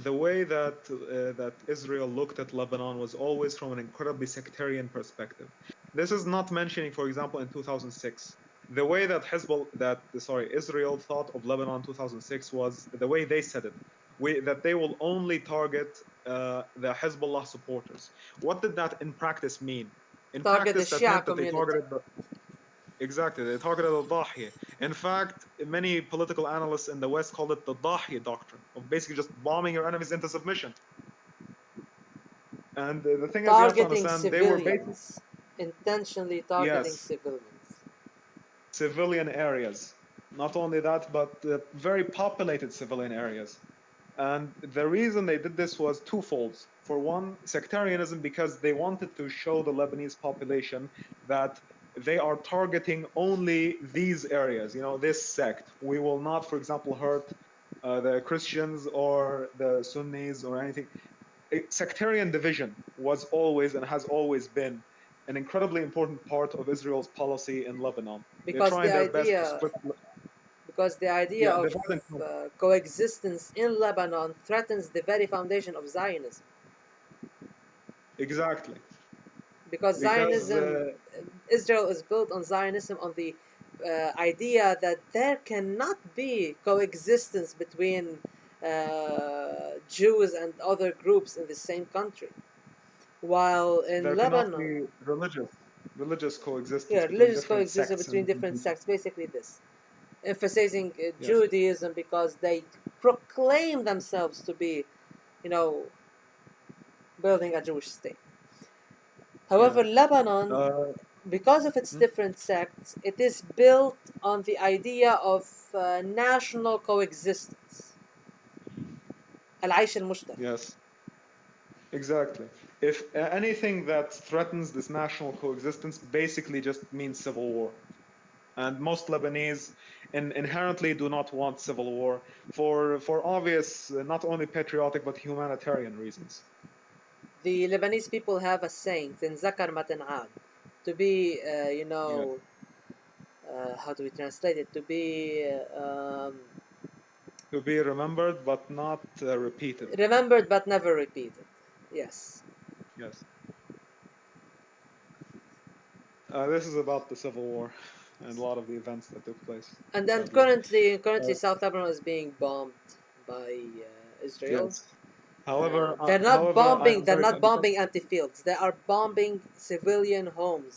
Speaker 3: The way that Israel looked at Lebanon was always from an incredibly sectarian perspective. This is not mentioning, for example, in 2006. The way that Israel thought of Lebanon in 2006 was the way they said it, that they will only target the Hezbollah supporters. What did that in practice mean? In
Speaker 1: Target the
Speaker 3: practice, that
Speaker 1: Shia
Speaker 3: meant that they
Speaker 1: community.
Speaker 3: targeted Exactly, they targeted the Dahi. In fact, many political analysts in the West call it the Dahi doctrine, of basically just bombing your enemies into submission. And the thing is, you have to
Speaker 1: Targeting
Speaker 3: understand, they were basically,
Speaker 1: civilians. Intentionally targeting
Speaker 3: yes,
Speaker 1: civilians.
Speaker 3: civilian areas. Not only that, but very populated civilian areas. And the reason they did this was twofold. For one, sectarianism, because they wanted to show the Lebanese population that they are targeting only these areas, this sect. We will not, for example, hurt the Christians or the Sunnis or anything. Sectarian division was always and has always been an incredibly important part of Israel's policy in Lebanon. They're
Speaker 1: Because
Speaker 3: trying their best to split.
Speaker 1: the idea
Speaker 3: Yeah,
Speaker 1: of
Speaker 3: divide and conquer.
Speaker 1: coexistence in Lebanon threatens the very foundation of Zionism.
Speaker 3: Exactly.
Speaker 1: Because
Speaker 3: Because
Speaker 1: Israel is built on Zionism on the idea that there cannot be coexistence between Jews and other groups in the same country. While in
Speaker 3: there cannot
Speaker 1: Lebanon,
Speaker 3: be religious coexistence
Speaker 1: yeah,
Speaker 3: between
Speaker 1: religious
Speaker 3: different
Speaker 1: coexistence
Speaker 3: sects
Speaker 1: between
Speaker 3: and
Speaker 1: different
Speaker 3: regions.
Speaker 1: sects, basically this. Emphasizing
Speaker 3: Yes.
Speaker 1: Judaism because they proclaim themselves to be, building a Jewish state. However,
Speaker 3: Yeah.
Speaker 1: Lebanon, because of its
Speaker 3: Hmm?
Speaker 1: different sects, it is built on the idea of national coexistence. العيش المشترك.
Speaker 3: Yes. Exactly. If anything that threatens this national coexistence basically just means civil war. And most Lebanese inherently do not want civil war for obvious, not only patriotic but humanitarian reasons.
Speaker 1: The Lebanese people have a saying, تنذكر ما تنعاد, to be,
Speaker 3: Yeah.
Speaker 1: how do we translate it? To be
Speaker 3: To be remembered but not repeated.
Speaker 1: remembered but never repeated. Yes.
Speaker 3: Yes. This is about the Civil War and a lot of the events that took place.
Speaker 1: And then
Speaker 3: Sadly.
Speaker 1: currently South Lebanon is being bombed by Israel.
Speaker 3: Yes. However,
Speaker 1: They're not
Speaker 3: however,
Speaker 1: bombing.
Speaker 3: I'm
Speaker 1: They're
Speaker 3: sorry.
Speaker 1: not bombing empty fields. They are bombing civilian homes.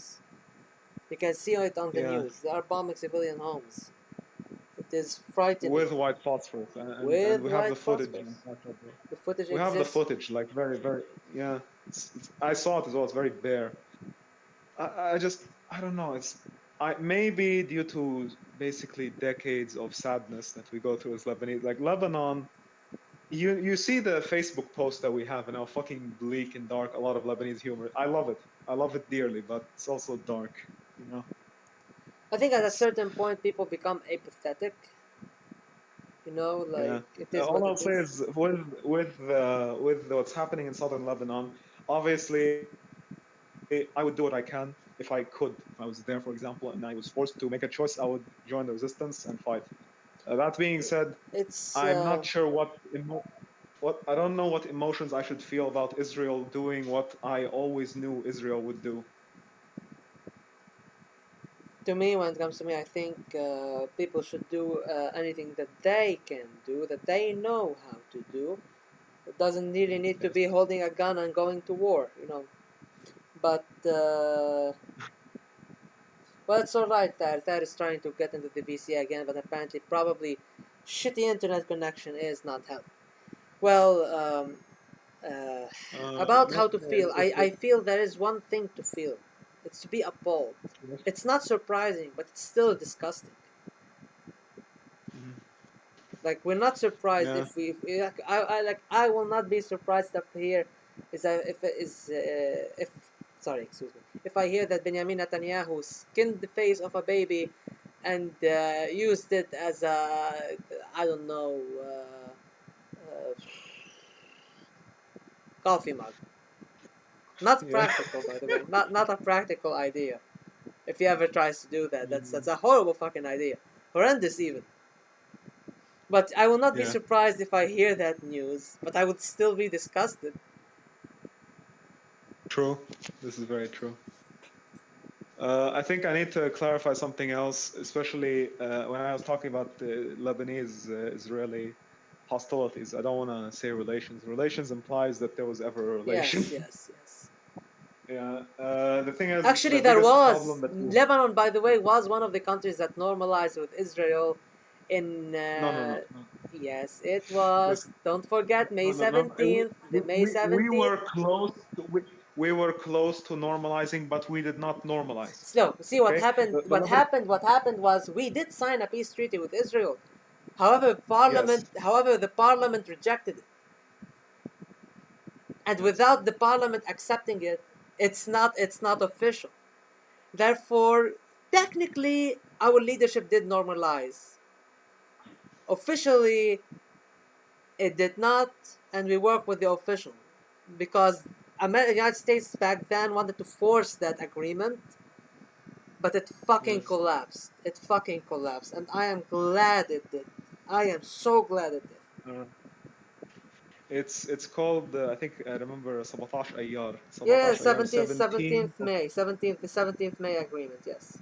Speaker 1: You can see it on the
Speaker 3: Yeah,
Speaker 1: news. They are bombing civilian homes. It is frightening.
Speaker 3: with white phosphorus, and
Speaker 1: With
Speaker 3: we have
Speaker 1: white
Speaker 3: the footage.
Speaker 1: phosphorus. The footage
Speaker 3: We have the
Speaker 1: exists.
Speaker 3: footage, like very, very, yeah. I saw it as well. It's very bare. I don't know. Maybe due to basically decades of sadness that we go through as Lebanese. Like Lebanon, you see the Facebook post that we have and how fucking bleak and dark a lot of Lebanese humor. I love it. I love it dearly, but it's also dark. You know.
Speaker 1: I think at a
Speaker 3: It's
Speaker 1: certain point people become apathetic.
Speaker 3: yeah.
Speaker 1: Like it is
Speaker 3: All
Speaker 1: what
Speaker 3: I'll
Speaker 1: it
Speaker 3: say
Speaker 1: is.
Speaker 3: is with what's happening in southern Lebanon, obviously I would do what I can if I could. If I was there, for example, and I was forced to make a choice, I would join the resistance and fight. That being said,
Speaker 1: It's
Speaker 3: I'm not sure what I don't know what emotions I should feel about Israel doing what I always knew Israel would do.
Speaker 1: to me, when it comes to me, I think people should do anything that they can do, that they know how to do. It doesn't really need to
Speaker 3: Yes.
Speaker 1: be holding a gun and going to war, But well, it's all right. That is trying to get into the VC again, but apparently, probably, shitty internet connection is not helping. Well, uh, about
Speaker 3: Not,
Speaker 1: how to feel, I feel there is one thing to feel. It's to be appalled. It's not surprising, but it's still disgusting.
Speaker 3: Mhm.
Speaker 1: Like we're not surprised
Speaker 3: Yeah.
Speaker 1: like, I will not be surprised if here is if sorry, excuse me, if I hear that Benjamin Netanyahu skinned the face of a baby and used it as a, I don't know, coffee mug. Not
Speaker 3: Yeah.
Speaker 1: practical, by the way. Not a practical idea. If he ever tries to do that,
Speaker 3: Mhm.
Speaker 1: that's a horrible fucking idea, horrendous even. But I will not be
Speaker 3: Yeah.
Speaker 1: surprised if I hear that news. But I would still be disgusted.
Speaker 3: True. This is very true. I think I need to clarify something else, especially when I was talking about the Lebanese Israeli hostilities. I don't want to say relations. Relations implies that there was ever a relation.
Speaker 1: Yes, yes, yes.
Speaker 3: Yeah. The thing is,
Speaker 1: Actually,
Speaker 3: the
Speaker 1: there
Speaker 3: biggest
Speaker 1: was.
Speaker 3: problem that we
Speaker 1: Lebanon, by the way, was one of the countries that normalized with Israel in.
Speaker 3: no no no no.
Speaker 1: Yes, it was.
Speaker 3: Listen,
Speaker 1: Don't forget May
Speaker 3: no no no.
Speaker 1: 17th. The May
Speaker 3: We
Speaker 1: 17th.
Speaker 3: were close. We were close to normalizing, but we did not normalize.
Speaker 1: So, see what
Speaker 3: Okay.
Speaker 1: happened.
Speaker 3: The Lebanon.
Speaker 1: What happened was we did sign a peace treaty with Israel.
Speaker 3: Yes.
Speaker 1: However, the parliament rejected it. And
Speaker 3: Yes.
Speaker 1: without the parliament accepting it, it's not official. Therefore, technically, our leadership did normalize. Officially, it did not, and we work with the official because the United States back then wanted to force that agreement, but it fucking
Speaker 3: Yes.
Speaker 1: collapsed. It fucking collapsed, and I am glad it did. I am so glad it did.
Speaker 3: Uh, it's called I think I remember 17 أيار
Speaker 1: Yeah,
Speaker 3: 17 أيام 17
Speaker 1: the 17th May agreement. Yes.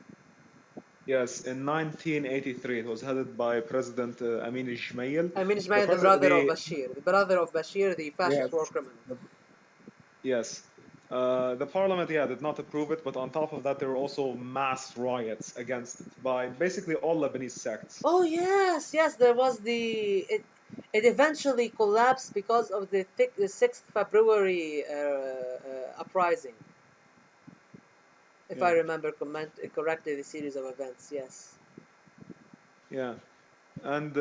Speaker 3: yes in 1983 it was headed by President Amin al-Jumail.
Speaker 1: I mean,
Speaker 3: The
Speaker 1: Ismail,
Speaker 3: president
Speaker 1: the brother of Bashir, the fascist
Speaker 3: yes
Speaker 1: war criminal.
Speaker 3: the, yes the parliament did not approve it, but on top of that there were also mass riots against it by basically all Lebanese sects.
Speaker 1: Oh yes, yes. There was It eventually collapsed because of the 6th February uprising. If I
Speaker 3: Yeah,
Speaker 1: remember correctly, the series of events. Yes.
Speaker 3: yeah. And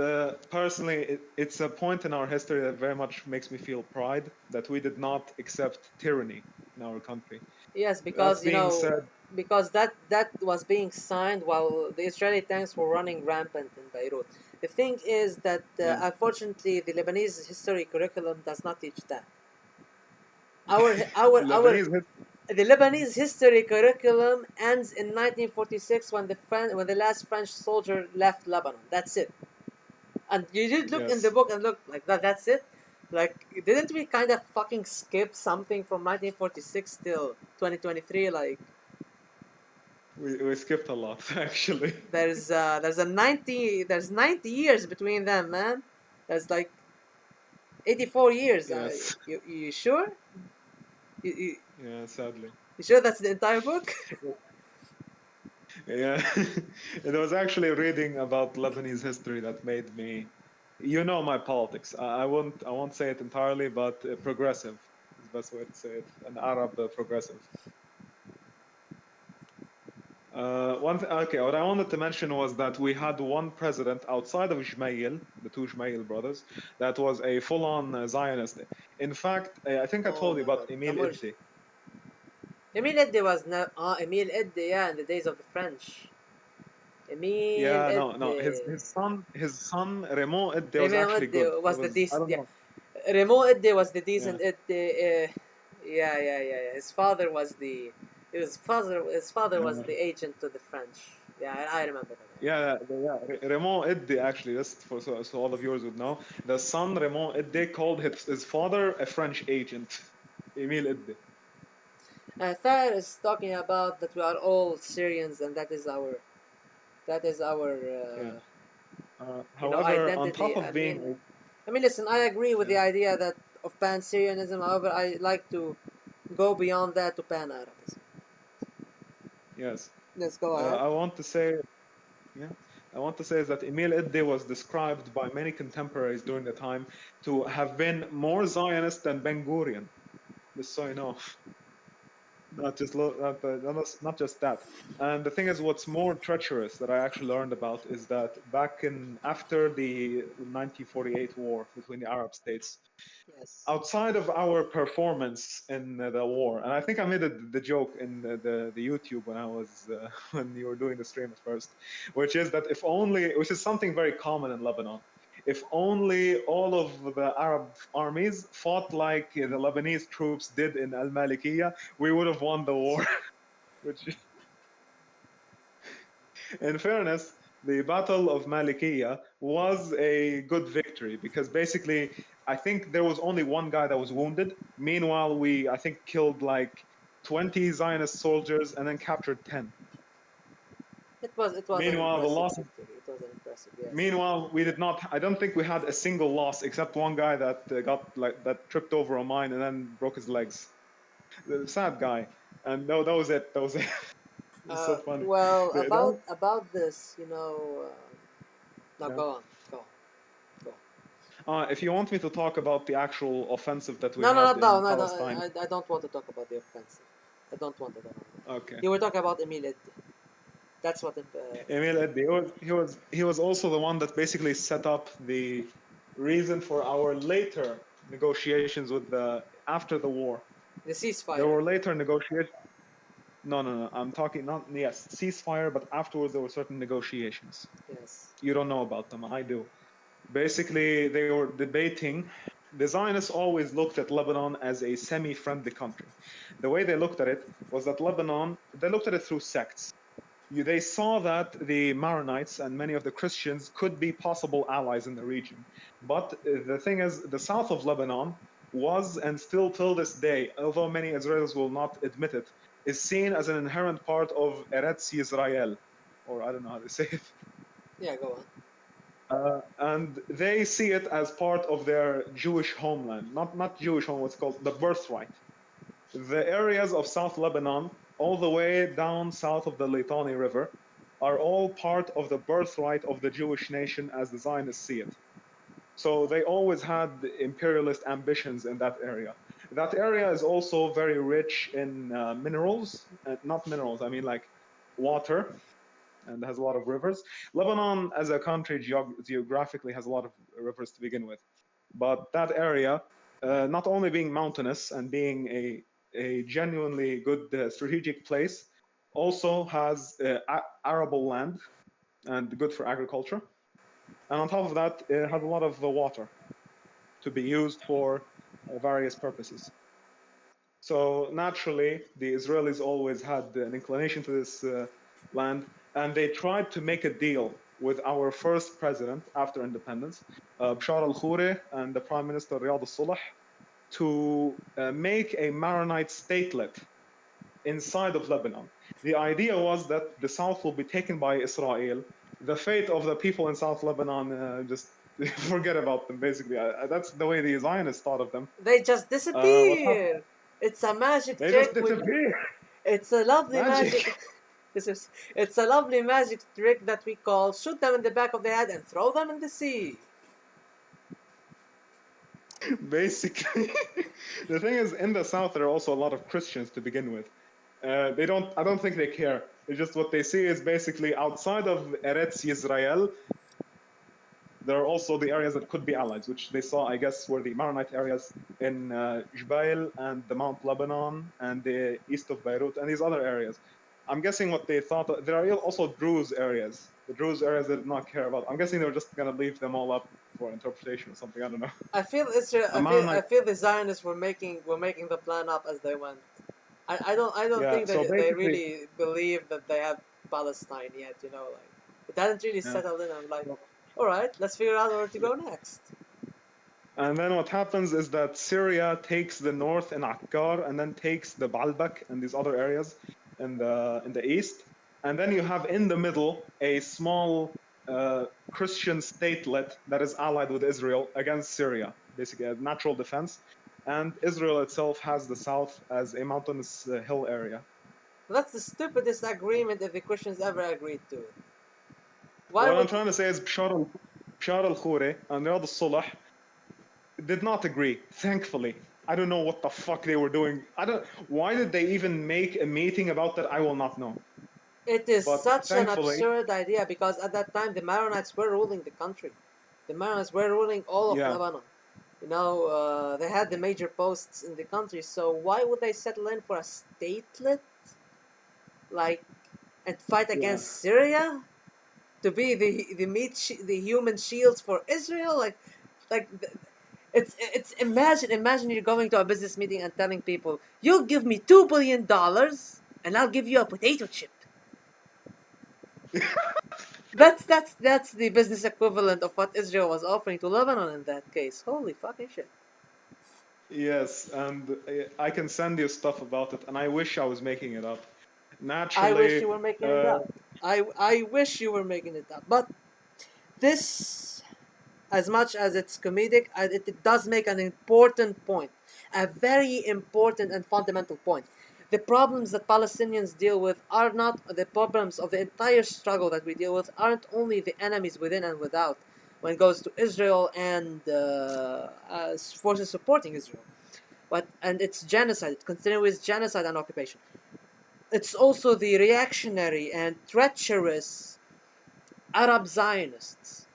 Speaker 3: personally, it's a point in our history that very much makes me feel pride that we did not accept tyranny in our country.
Speaker 1: Yes,
Speaker 3: That
Speaker 1: because
Speaker 3: being said,
Speaker 1: because that was being signed while the Israeli tanks were running rampant in Beirut. The thing is that
Speaker 3: yeah,
Speaker 1: unfortunately the Lebanese history curriculum does not teach that. Our
Speaker 3: Lebanese
Speaker 1: The Lebanese history curriculum ends in 1946 when when the last French soldier left Lebanon. That's it. And you did look in the
Speaker 3: yes,
Speaker 1: book and look like that. That's it. Like, didn't we kind of fucking skip something from 1946 till 2023? Like,
Speaker 3: we skipped a lot actually.
Speaker 1: there's 90 years between them, man. There's like 84 years.
Speaker 3: Yes,
Speaker 1: You sure? You, you,
Speaker 3: yeah, sadly,
Speaker 1: you sure that's the entire book?
Speaker 3: yeah. It was actually reading about Lebanese history that made me, my politics. I won't say it entirely, but progressive is the best way to say it. An Arab progressive. Okay, what I wanted to mention was that we had one president outside of Ismail, the two Ismail brothers, that was a full-on Zionist. In fact, I think I
Speaker 1: Oh
Speaker 3: told you
Speaker 1: my
Speaker 3: about
Speaker 1: god.
Speaker 3: Emil Iddi.
Speaker 1: Emile Eddy was no. Emile Eddy, yeah, in the days of the French. Emile
Speaker 3: Yeah, no.
Speaker 1: Eddy.
Speaker 3: His son Raymond Iddi was
Speaker 1: Raymond
Speaker 3: actually
Speaker 1: Eddy
Speaker 3: good. It
Speaker 1: was the
Speaker 3: was, I
Speaker 1: decent.
Speaker 3: don't
Speaker 1: Yeah,
Speaker 3: know.
Speaker 1: Raymond Eddy was the
Speaker 3: Yeah,
Speaker 1: decent Eddy. Yeah. His father was the. His father was
Speaker 3: yeah,
Speaker 1: the agent to the French. Yeah, I remember that.
Speaker 3: Raymond Iddi actually. Just so all of yours would know, the son Raymond Iddi called his father a French agent. Emil Iddi.
Speaker 1: Thad is talking about that we are all Syrians and that is our
Speaker 3: Yeah. However, on
Speaker 1: identity.
Speaker 3: top of being,
Speaker 1: I mean, listen, I agree with
Speaker 3: yeah,
Speaker 1: the idea that of pan-Syrianism. However, I like to go beyond that to pan-Arabism.
Speaker 3: yes.
Speaker 1: Let's go ahead.
Speaker 3: I want to say, yeah, I want to say is that Emil Iddi was described by many contemporaries during the time to have been more Zionist than Ben Gurion. Just so you know, not just that. And the thing is, what's more treacherous that I actually learned about is that back in after the 1948 war between the Arab states,
Speaker 1: Yes.
Speaker 3: outside of our performance in the war, and I think I made the joke in the YouTube when I was when you were doing the stream at first, which is that if only, which is something very common in Lebanon, if only all of the Arab armies fought like the Lebanese troops did in Al Malikiya, we would have won the war. Which, in fairness, the Battle of Malikiya was a good victory because basically, I think there was only one guy that was wounded. Meanwhile, we, I think, killed like 20 Zionist soldiers and then captured 10.
Speaker 1: It was an
Speaker 3: Meanwhile, the
Speaker 1: impressive
Speaker 3: loss.
Speaker 1: victory. It was an impressive, yes.
Speaker 3: Meanwhile, we did not. I don't think we had a single loss except one guy that got like that tripped over a mine and then broke his legs. The sad guy. And no, that was it. That was it. It's so funny.
Speaker 1: Well,
Speaker 3: That,
Speaker 1: about this, no,
Speaker 3: yeah.
Speaker 1: go on, go on, go on.
Speaker 3: If you want me to talk about the actual offensive that we
Speaker 1: No, no,
Speaker 3: had
Speaker 1: not now.
Speaker 3: in
Speaker 1: No, no,
Speaker 3: Palestine,
Speaker 1: I don't want to talk about the offensive. I don't want to talk about that.
Speaker 3: okay.
Speaker 1: You were talking about Emile Eddy. That's what.
Speaker 3: Emil Eddi, he was also the one that basically set up the reason for our later negotiations with the after the war.
Speaker 1: The
Speaker 3: There
Speaker 1: ceasefire.
Speaker 3: were later negotiations. No. I'm talking not yes ceasefire, but afterwards there were certain negotiations.
Speaker 1: Yes.
Speaker 3: You don't know about them. I do. Basically, they were debating. The Zionists always looked at Lebanon as a semi-friendly country. The way they looked at it was that Lebanon, they looked at it through sects. They saw that the Maronites and many of the Christians could be possible allies in the region. But the thing is, the south of Lebanon was, and still till this day, although many Israelis will not admit it, is seen as an inherent part of Eretz Yisrael, or I don't know how to say it.
Speaker 1: Yeah, go on.
Speaker 3: And they see it as part of their Jewish homeland, not Jewish home, what's called the birthright. The areas of South Lebanon, all the way down south of the Litani River, are all part of the birthright of the Jewish nation as the Zionists see it. So they always had imperialist ambitions in that area. That area is also very rich in minerals, not minerals, I mean like water, and has a lot of rivers. Lebanon, as a country, geographically has a lot of rivers to begin with. But that area, not only being mountainous and being a genuinely good strategic place, also has arable land and good for agriculture. And on top of that, it has a lot of water to be used for various purposes. So naturally, the Israelis always had an inclination to this land, and they tried to make a deal with our first president after independence, Bashar al-Khoury, and the Prime Minister Riyad al-Sulh, to make a Maronite statelet inside of Lebanon. The idea was that the south will be taken by Israel. The fate of the people in South Lebanon, just forget about them, basically. That's the way the Zionists thought of them.
Speaker 1: They just
Speaker 3: What happened?
Speaker 1: disappear. It's a magic
Speaker 3: They
Speaker 1: trick.
Speaker 3: just disappear.
Speaker 1: It's a lovely
Speaker 3: Magic.
Speaker 1: magic. It's a lovely magic trick that we call shoot them in the back of the head and throw them in the sea.
Speaker 3: Basically, the thing is, in the south there are also a lot of Christians to begin with. They don't. I don't think they care. It's just what they see is basically outside of Eretz Yisrael, there are also the areas that could be allies, which they saw, I guess, were the Maronite areas in Jbail and the Mount Lebanon and the east of Beirut and these other areas. I'm guessing what they thought. There are also Druze areas. The Druze areas they did not care about. I'm guessing they were just gonna leave them all up for interpretation or something. I don't know.
Speaker 1: I feel Israel.
Speaker 3: A Maronite.
Speaker 1: I feel the Zionists were making the plan up as they went. I don't
Speaker 3: Yeah.
Speaker 1: think
Speaker 3: So
Speaker 1: they
Speaker 3: basically,
Speaker 1: really believe that they have Palestine yet. You know, like it hadn't really
Speaker 3: yeah.
Speaker 1: settled in. I'm like, all right, let's figure out where to go next.
Speaker 3: And then what happens is that Syria takes the north in Akkar and then takes the Baalbek and these other areas in the east. And then you have in the middle a small Christian statelet that is allied with Israel against Syria, basically a natural defense. And Israel itself has the south as a mountainous hill area.
Speaker 1: That's the stupidest agreement if the Christians ever agreed to it. Why
Speaker 3: What I'm
Speaker 1: would
Speaker 3: trying to say is Bashar al-Khoury and Riyad al-Sulah did not agree, thankfully. I don't know what the fuck they were doing. Why did they even make a meeting about that? I will not know.
Speaker 1: it is
Speaker 3: But
Speaker 1: such an
Speaker 3: thankfully,
Speaker 1: absurd idea because at that time the Maronites were ruling the country. The Maronites were ruling all of
Speaker 3: yeah,
Speaker 1: Lebanon. You know, they had the major posts in the country, so why would they settle in for a statelet? Like, and fight
Speaker 3: yeah,
Speaker 1: against Syria? To be the human shields for Israel? Like it's imagine you're going to a business meeting and telling people, you'll give me $2 billion and I'll give you a potato chip. That's the business equivalent of what Israel was offering to Lebanon in that case. Holy fucking shit.
Speaker 3: yes, and I can send you stuff about it, and I wish I was making it up.
Speaker 1: I wish
Speaker 3: Naturally,
Speaker 1: you were making it up. I wish you were making it up. But this, as much as it's comedic, it does make an important point. A very important and fundamental point. The problems that Palestinians deal with are not the problems of the entire struggle that we deal with, aren't only the enemies within and without when it goes to Israel and forces supporting Israel. And it's genocide, it's continuous genocide and occupation. It's also the reactionary and treacherous Arab-Zionists.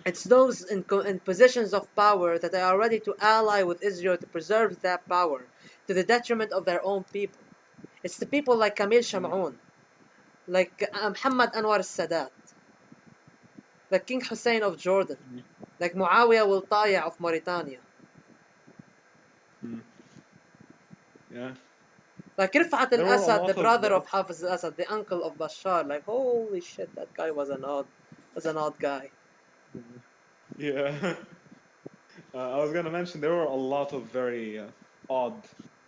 Speaker 1: It's those in positions of power that are ready to ally with Israel to preserve that power to the detriment of their own people. It's the people like Kamil Sham'oun, like Muhammad Anwar al-Sadat, like King Hussein of Jordan, like Muawiyah al-Taya of Mauritania,
Speaker 3: yeah,
Speaker 1: like Rifat
Speaker 3: there were a
Speaker 1: al-Assad, the
Speaker 3: lot of
Speaker 1: brother of Hafiz al-Assad, the uncle of Bashar. Like, holy shit, that guy was an odd guy.
Speaker 3: yeah. I was gonna mention there were a lot of very odd,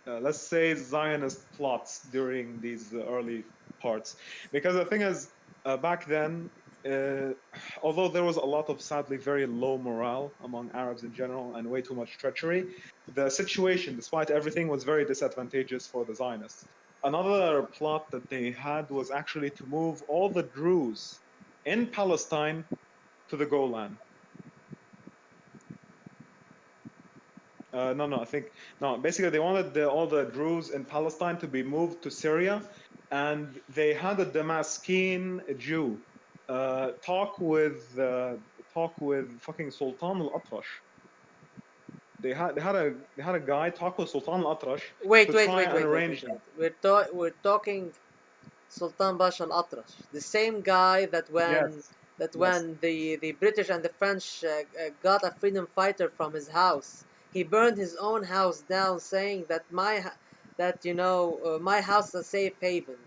Speaker 3: let's say, Zionist plots during these early parts. Because the thing is, back then, uh, although there was a lot of sadly very low morale among Arabs in general and way too much treachery, the situation, despite everything, was very disadvantageous for the Zionists. Another plot that they had was actually to move all the Druze in Palestine to the Golan. No, I think no. Basically, they wanted all the Druze in Palestine to be moved to Syria, and they had a Damascene Jew talk with fucking Sultan al-Atrash. They had a guy talk with Sultan al-Atrash to try and arrange that.
Speaker 1: We're talking Sultan Bashar al-Atrash, the same guy
Speaker 3: Yes, yes.
Speaker 1: when the British and the French got a freedom fighter from his house, he burned his own house down, saying that my house is a safe haven,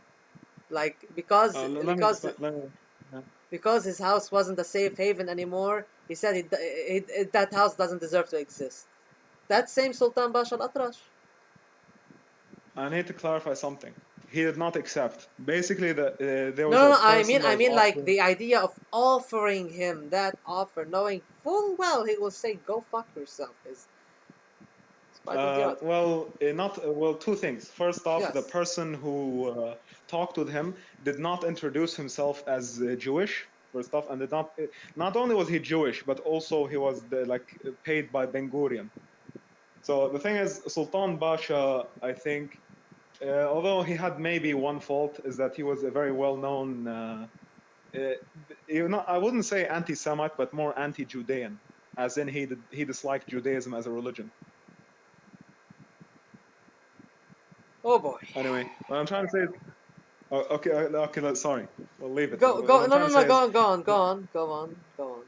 Speaker 1: like
Speaker 3: Let me explain. Yeah.
Speaker 1: because his house wasn't a safe haven anymore. He said that house doesn't deserve to exist. That same Sultan Bashar al-Atrash.
Speaker 3: I need to clarify something. He did not accept. Basically, there was
Speaker 1: No,
Speaker 3: a
Speaker 1: no,
Speaker 3: person that
Speaker 1: I
Speaker 3: was
Speaker 1: mean, like
Speaker 3: offering.
Speaker 1: the idea of offering him that offer, knowing full well he will say, "Go fuck yourself," is quite idiotic.
Speaker 3: Not well. Two things. First off, the
Speaker 1: Yes.
Speaker 3: person who talked with him did not introduce himself as Jewish. for stuff, and not only was he Jewish, but also he was paid by Ben Gurion. So the thing is, Sultan Basha, I think, although he had maybe one fault, is that he was a very well-known, I wouldn't say anti-Semite, but more anti-Judean, as in he disliked Judaism as a religion.
Speaker 1: Oh boy.
Speaker 3: Anyway, what I'm trying to say is, okay, sorry, we'll leave it.
Speaker 1: Go,
Speaker 3: What
Speaker 1: go,
Speaker 3: I'm
Speaker 1: no,
Speaker 3: trying
Speaker 1: no,
Speaker 3: to
Speaker 1: no,
Speaker 3: say is,
Speaker 1: go on, go on, go on.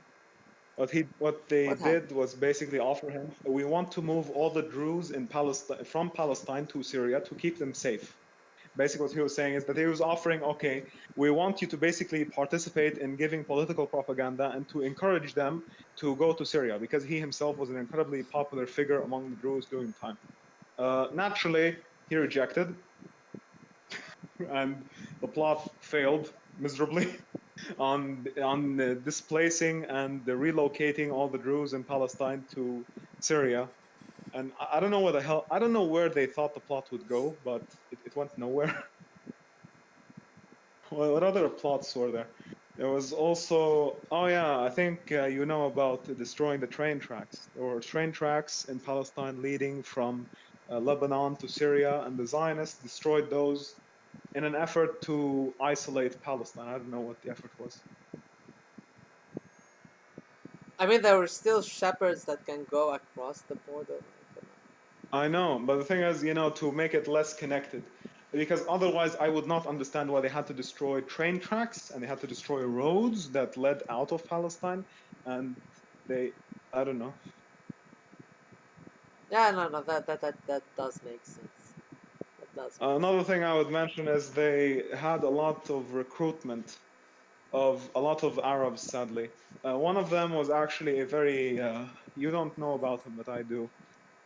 Speaker 3: what they
Speaker 1: What happened?
Speaker 3: did was basically offer him, we want to move all the Druze in Palestine from Palestine to Syria to keep them safe. Basically, what he was saying is that he was offering, okay, we want you to basically participate in giving political propaganda and to encourage them to go to Syria, because he himself was an incredibly popular figure among the Druze during the time. Naturally, he rejected, and the plot failed miserably on displacing and relocating all the Druze in Palestine to Syria. And I don't know where I don't know where they thought the plot would go, but it went nowhere. What other plots were there? There was also, oh yeah, I think you know about destroying the train tracks. There were train tracks in Palestine leading from Lebanon to Syria, and the Zionists destroyed those in an effort to isolate Palestine. I don't know what the effort was.
Speaker 1: I mean, there were still shepherds that can go across the border.
Speaker 3: I know, but the thing is, to make it less connected. Because otherwise, I would not understand why they had to destroy train tracks and they had to destroy roads that led out of Palestine. And I don't know.
Speaker 1: Yeah, no, that does make sense. That does make
Speaker 3: Another thing I would mention is they had a lot of recruitment of a lot of Arabs, sadly. One of them was actually a very, you don't know about him, but I do.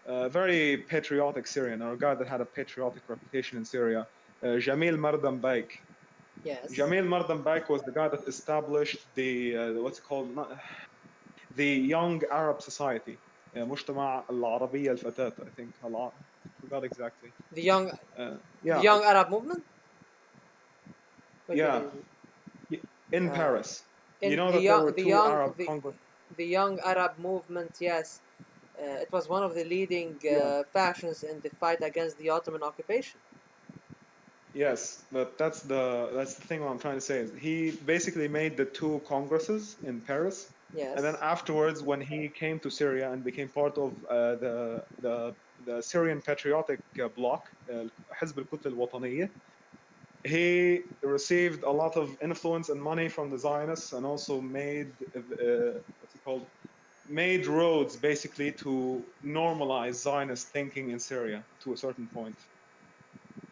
Speaker 3: Very patriotic Syrian, or a guy that had a patriotic reputation in Syria, Jamil Mardambaik.
Speaker 1: Yes.
Speaker 3: Jamil Mardambaik was the guy that established the what's it called, the Young Arab Society, مجتمع العربية الفتاة, I think. A lot, I forgot exactly.
Speaker 1: The young, the
Speaker 3: Yeah,
Speaker 1: young Arab movement. Wait,
Speaker 3: yeah, in
Speaker 1: uh,
Speaker 3: Paris. You know that there were two Arab Congress.
Speaker 1: the young Arab movement. Yes, it was one of the leading
Speaker 3: Yeah.
Speaker 1: factions in the fight against the Ottoman occupation.
Speaker 3: Yes, but that's the thing. What I'm trying to say is he basically made the two congresses in Paris,
Speaker 1: Yes.
Speaker 3: and then afterwards, when he came to Syria and became part of the Syrian Patriotic Bloc, حزب الكتلة الوطنية, he received a lot of influence and money from the Zionists, and also made what's it called, made roads basically to normalize Zionist thinking in Syria to a certain point.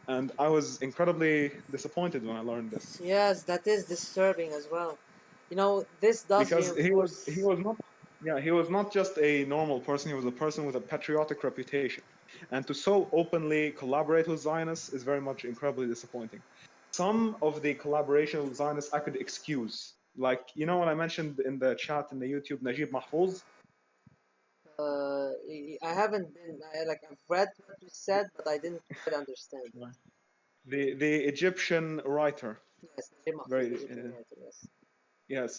Speaker 3: And I was incredibly disappointed when I learned this,
Speaker 1: Yes, that is disturbing as well. You know, this does
Speaker 3: because
Speaker 1: reinforce.
Speaker 3: he was not just a normal person. He was a person with a patriotic reputation, and to so openly collaborate with Zionists is very much incredibly disappointing. Some of the collaboration with Zionists I could excuse, like what I mentioned in the chat in the YouTube, Najib Mahfouz.
Speaker 1: I haven't been I've read what you said, but I didn't quite understand.
Speaker 3: The Egyptian writer,
Speaker 1: Yes, Najib Mahfouz,
Speaker 3: very
Speaker 1: the Egyptian writer. Yes.
Speaker 3: yes.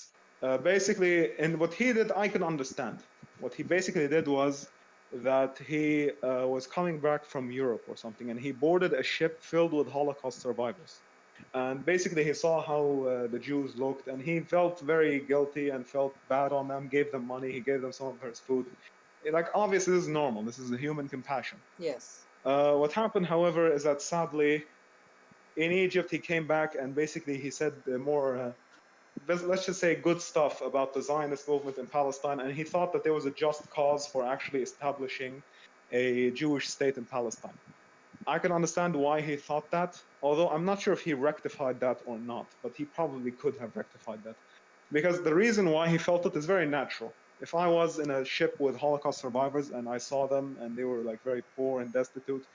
Speaker 3: Basically, and what he did, I can understand. What he basically did was that he was coming back from Europe or something, and he boarded a ship filled with Holocaust survivors. And basically, he saw how the Jews looked, and he felt very guilty and felt bad on them. Gave them money. He gave them some of his food. Like, obviously, this is normal. This is a human compassion.
Speaker 1: Yes.
Speaker 3: What happened, however, is that sadly, in Egypt, he came back and basically he said more. Let's just say good stuff about the Zionist movement in Palestine, and he thought that there was a just cause for actually establishing a Jewish state in Palestine. I can understand why he thought that, although I'm not sure if he rectified that or not, but he probably could have rectified that. Because the reason why he felt it is very natural. If I was in a ship with Holocaust survivors and I saw them and they were like very poor and destitute,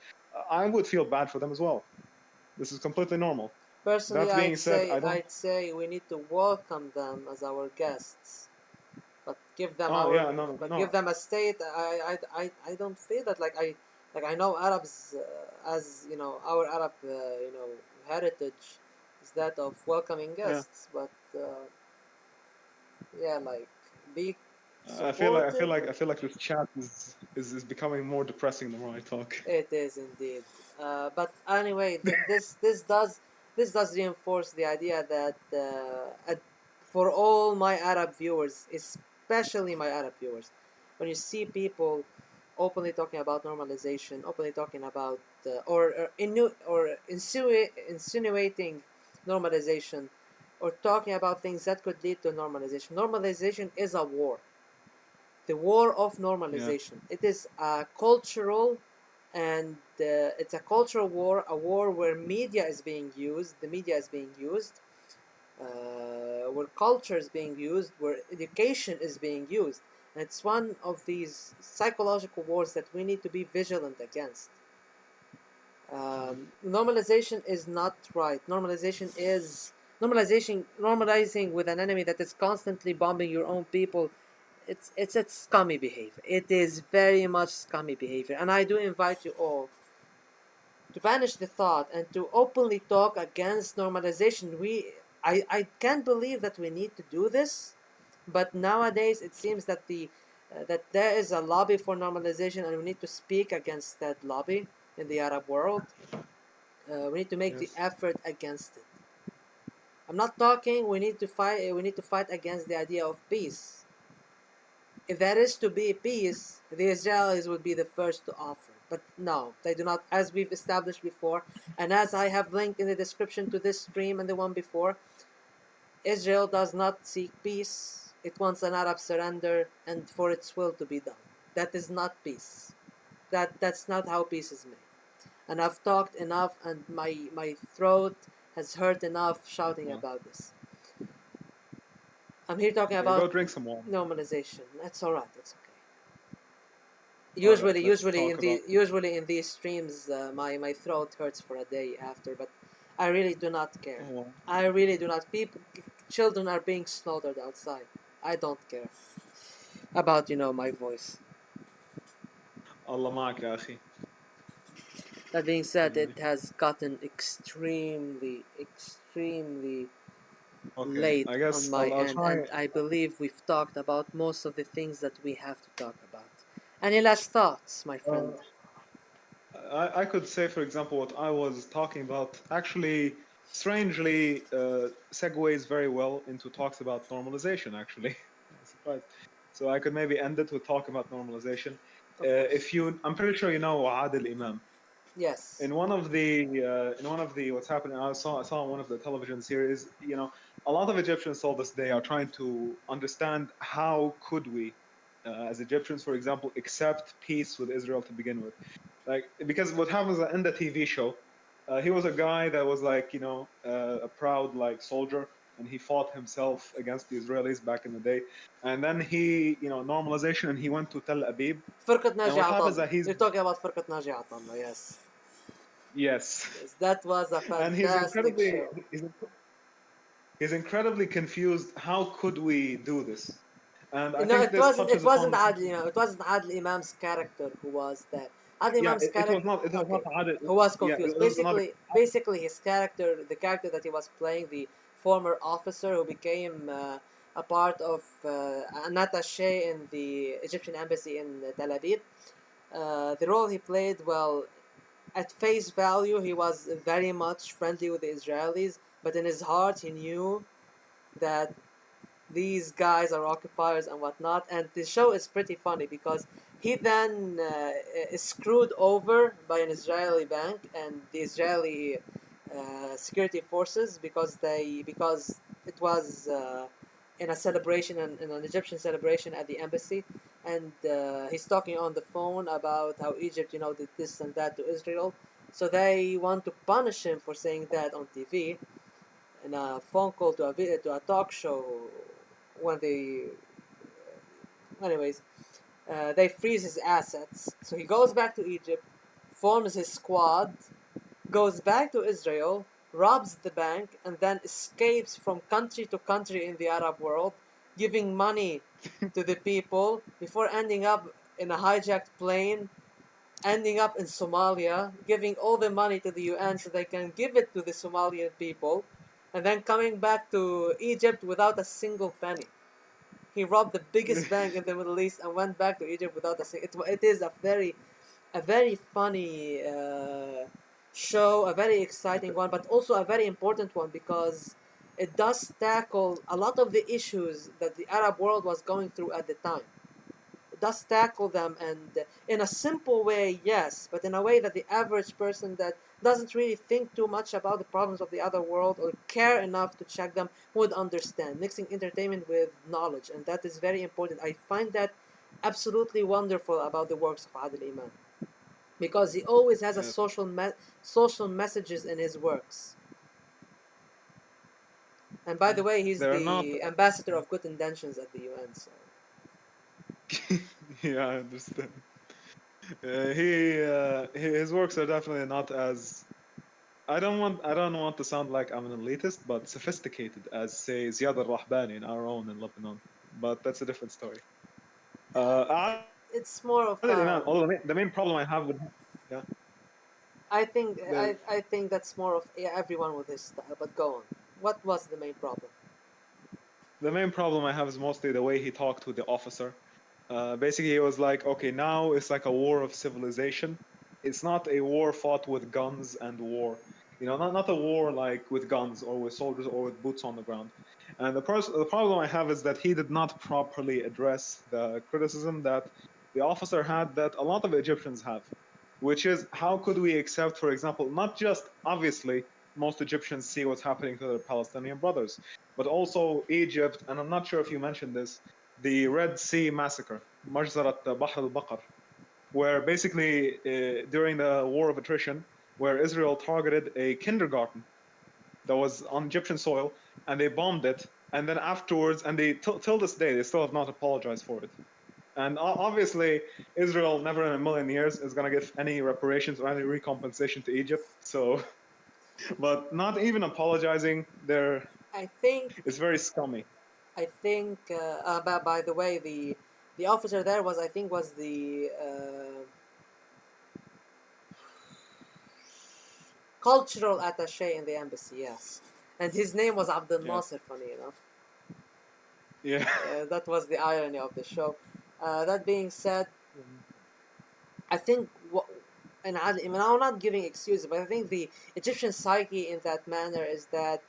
Speaker 3: I would feel bad for them as well. This is completely normal.
Speaker 1: Personally,
Speaker 3: That being said, I don't.
Speaker 1: I'd say we need to welcome them as our guests, but give them
Speaker 3: Oh yeah, no,
Speaker 1: give
Speaker 3: no.
Speaker 1: them a state. I don't feel that I know Arabs as our Arab heritage is that of welcoming
Speaker 3: Yeah.
Speaker 1: guests, but Yeah, like be
Speaker 3: I feel like I feel
Speaker 1: supportive.
Speaker 3: like I feel like this chat is becoming more depressing the more I talk.
Speaker 1: It is indeed. But anyway, this does reinforce the idea that for all my Arab viewers, especially my Arab viewers, when you see people openly talking about normalization, openly talking about insinuating normalization, or talking about things that could lead to normalization. Normalization is a war. The war of
Speaker 3: Yeah.
Speaker 1: normalization. It is a cultural, and it's a cultural war, a war where media is being used, the media is being used, where culture is being used, where education is being used. And it's one of these psychological wars that we need to be vigilant against. Normalization is not right. Normalizing with an enemy that is constantly bombing your own people. It's scummy behavior. It is very much scummy behavior, and I do invite you all to banish the thought and to openly talk against normalization. I can't believe that we need to do this, but nowadays it seems that that there is a lobby for normalization, and we need to speak against that lobby in the Arab world. We need to make the
Speaker 3: Yes.
Speaker 1: effort against it. I'm not talking. We need to fight. We need to fight against the idea of peace. If there is to be peace, the Israelis would be the first to offer. But no, they do not, as we've established before, and as I have linked in the description to this stream and the one before, Israel does not seek peace. It wants an Arab surrender and for its will to be done. That is not peace. That's not how peace is made. And I've talked enough, and my throat has hurt enough shouting
Speaker 3: Well,
Speaker 1: about this. I'm here talking
Speaker 3: okay, go
Speaker 1: about
Speaker 3: drink some water.
Speaker 1: normalization. That's all right. That's okay.
Speaker 3: All right,
Speaker 1: Usually,
Speaker 3: let's
Speaker 1: usually
Speaker 3: talk
Speaker 1: in
Speaker 3: about.
Speaker 1: the usually in these streams, my throat hurts for a day after. But I really do not care.
Speaker 3: Oh,
Speaker 1: I really do not. Children are being slaughtered outside. I don't care about my voice.
Speaker 3: Allah معك يا أخي.
Speaker 1: That being said,
Speaker 3: Anyway,
Speaker 1: it has gotten extremely
Speaker 3: okay.
Speaker 1: late
Speaker 3: I
Speaker 1: on
Speaker 3: guess
Speaker 1: my
Speaker 3: I'll
Speaker 1: end, and
Speaker 3: try.
Speaker 1: I believe we've talked about most of the things that we have to talk about. Any last thoughts, my friend?
Speaker 3: Uh, I could say, for example, what I was talking about actually strangely segues very well into talks about normalization, actually. I'm surprised. So I could maybe end it with talk about normalization.
Speaker 1: Of course.
Speaker 3: I'm pretty sure you know Adil Imam.
Speaker 1: Yes.
Speaker 3: In one of the what's happening, I saw on one of the television series, a lot of Egyptians till this day are trying to understand how could we, as Egyptians, for example, accept peace with Israel to begin with. Like, because what happens in the TV show, he was a guy that was like, a proud like soldier, and he fought himself against the Israelis back in the day. And then he, normalization, and he went to Tel Aviv.
Speaker 1: فرقة
Speaker 3: And
Speaker 1: ناجي
Speaker 3: what
Speaker 1: عطا
Speaker 3: happens
Speaker 1: الله.
Speaker 3: that he's
Speaker 1: You're talking about فرقة ناجي عطا الله, yes.
Speaker 3: yes,
Speaker 1: Yes, that was a
Speaker 3: and he's
Speaker 1: fantastic
Speaker 3: incredibly
Speaker 1: show.
Speaker 3: he's incredibly confused. How could we do this? And I
Speaker 1: No,
Speaker 3: think
Speaker 1: it
Speaker 3: this
Speaker 1: wasn't. It
Speaker 3: touches
Speaker 1: wasn't
Speaker 3: upon
Speaker 1: Adil Imam. It wasn't Adil Imam's character who was there. Adil
Speaker 3: yeah.
Speaker 1: Imam's
Speaker 3: It was
Speaker 1: character.
Speaker 3: not
Speaker 1: Okay,
Speaker 3: Adil.
Speaker 1: who was
Speaker 3: Yeah,
Speaker 1: confused.
Speaker 3: it was not.
Speaker 1: Basically, his character, the character that he was playing, the former officer who became a part of an attaché in the Egyptian embassy in Tel Aviv. The role he played, well, at face value, he was very much friendly with the Israelis, but in his heart, he knew that these guys are occupiers and whatnot. And the show is pretty funny because he then is screwed over by an Israeli bank and the Israeli security forces because it was in a celebration, in an Egyptian celebration at the embassy, and he's talking on the phone about how Egypt did this and that to Israel. So they want to punish him for saying that on TV in a phone call to a talk show when anyways, they freeze his assets. So he goes back to Egypt, forms his squad, goes back to Israel, robs the bank, and then escapes from country to country in the Arab world, giving money to the people before ending up in a hijacked plane, ending up in Somalia, giving all the money to the UN so they can give it to the Somalian people, and then coming back to Egypt without a single penny. He robbed the biggest bank in the Middle East and went back to Egypt without a single. It is a very funny show, a very exciting one, but also a very important one because it does tackle a lot of the issues that the Arab world was going through at the time. It does tackle them, and in a simple way, yes, but in a way that the average person that doesn't really think too much about the problems of the other world or care enough to check them would understand. Mixing entertainment with knowledge, and that is very important. I find that absolutely wonderful about the works of Adil Iman because he always has a
Speaker 3: Yes.
Speaker 1: social messages in his works. And by the way, he's
Speaker 3: They're not.
Speaker 1: the ambassador of good intentions at the UN. So
Speaker 3: Yeah, I understand. His works are definitely not as. I don't want to sound like I'm an elitist, but sophisticated as say Ziad al-Rahbani in our own in Lebanon. But that's a different story. Adil
Speaker 1: it's more of
Speaker 3: Iman, although the main problem I have with him, yeah,
Speaker 1: I think
Speaker 3: the
Speaker 1: I think that's more of everyone with his style. But go on. What was the main problem?
Speaker 3: the main problem I have is mostly the way he talked with the officer. Basically, he was like, okay, now it's like a war of civilization. It's not a war fought with guns and war. Not a war like with guns or with soldiers or with boots on the ground. And the problem I have is that he did not properly address the criticism that the officer had that a lot of Egyptians have, which is how could we accept, for example, not just obviously most Egyptians see what's happening to their Palestinian brothers, but also Egypt, and I'm not sure if you mentioned this, the Red Sea massacre, Majzarat Bahr al-Baqar, where basically during the war of attrition, where Israel targeted a kindergarten that was on Egyptian soil, and they bombed it, and then afterwards, and they till this day, they still have not apologized for it. And obviously, Israel never in a million years is going to give any reparations or any recompensation to Egypt. So, but not even apologizing there
Speaker 1: I think
Speaker 3: is very scummy.
Speaker 1: by the way, the officer there was I think was the cultural attaché in the embassy. Yes, and his name was Abdel
Speaker 3: Yeah.
Speaker 1: Nasser. Funny enough.
Speaker 3: Yeah.
Speaker 1: That was the irony of the show. That being said, I think and I mean, I'm not giving excuses, but I think the Egyptian psyche in that manner is that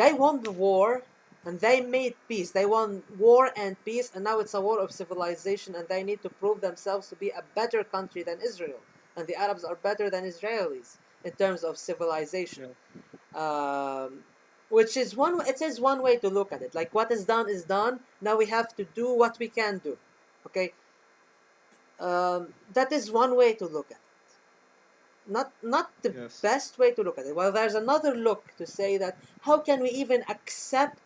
Speaker 1: they won the war and they made peace. They won war and peace, and now it's a war of civilization, and they need to prove themselves to be a better country than Israel. And the Arabs are better than Israelis in terms of civilization. Which is it is one way to look at it. Like what is done is done. Now we have to do what we can do. Okay, that is one way to look at it. Not the
Speaker 3: Yes.
Speaker 1: best way to look at it. Well, there's another look to say that how can we even accept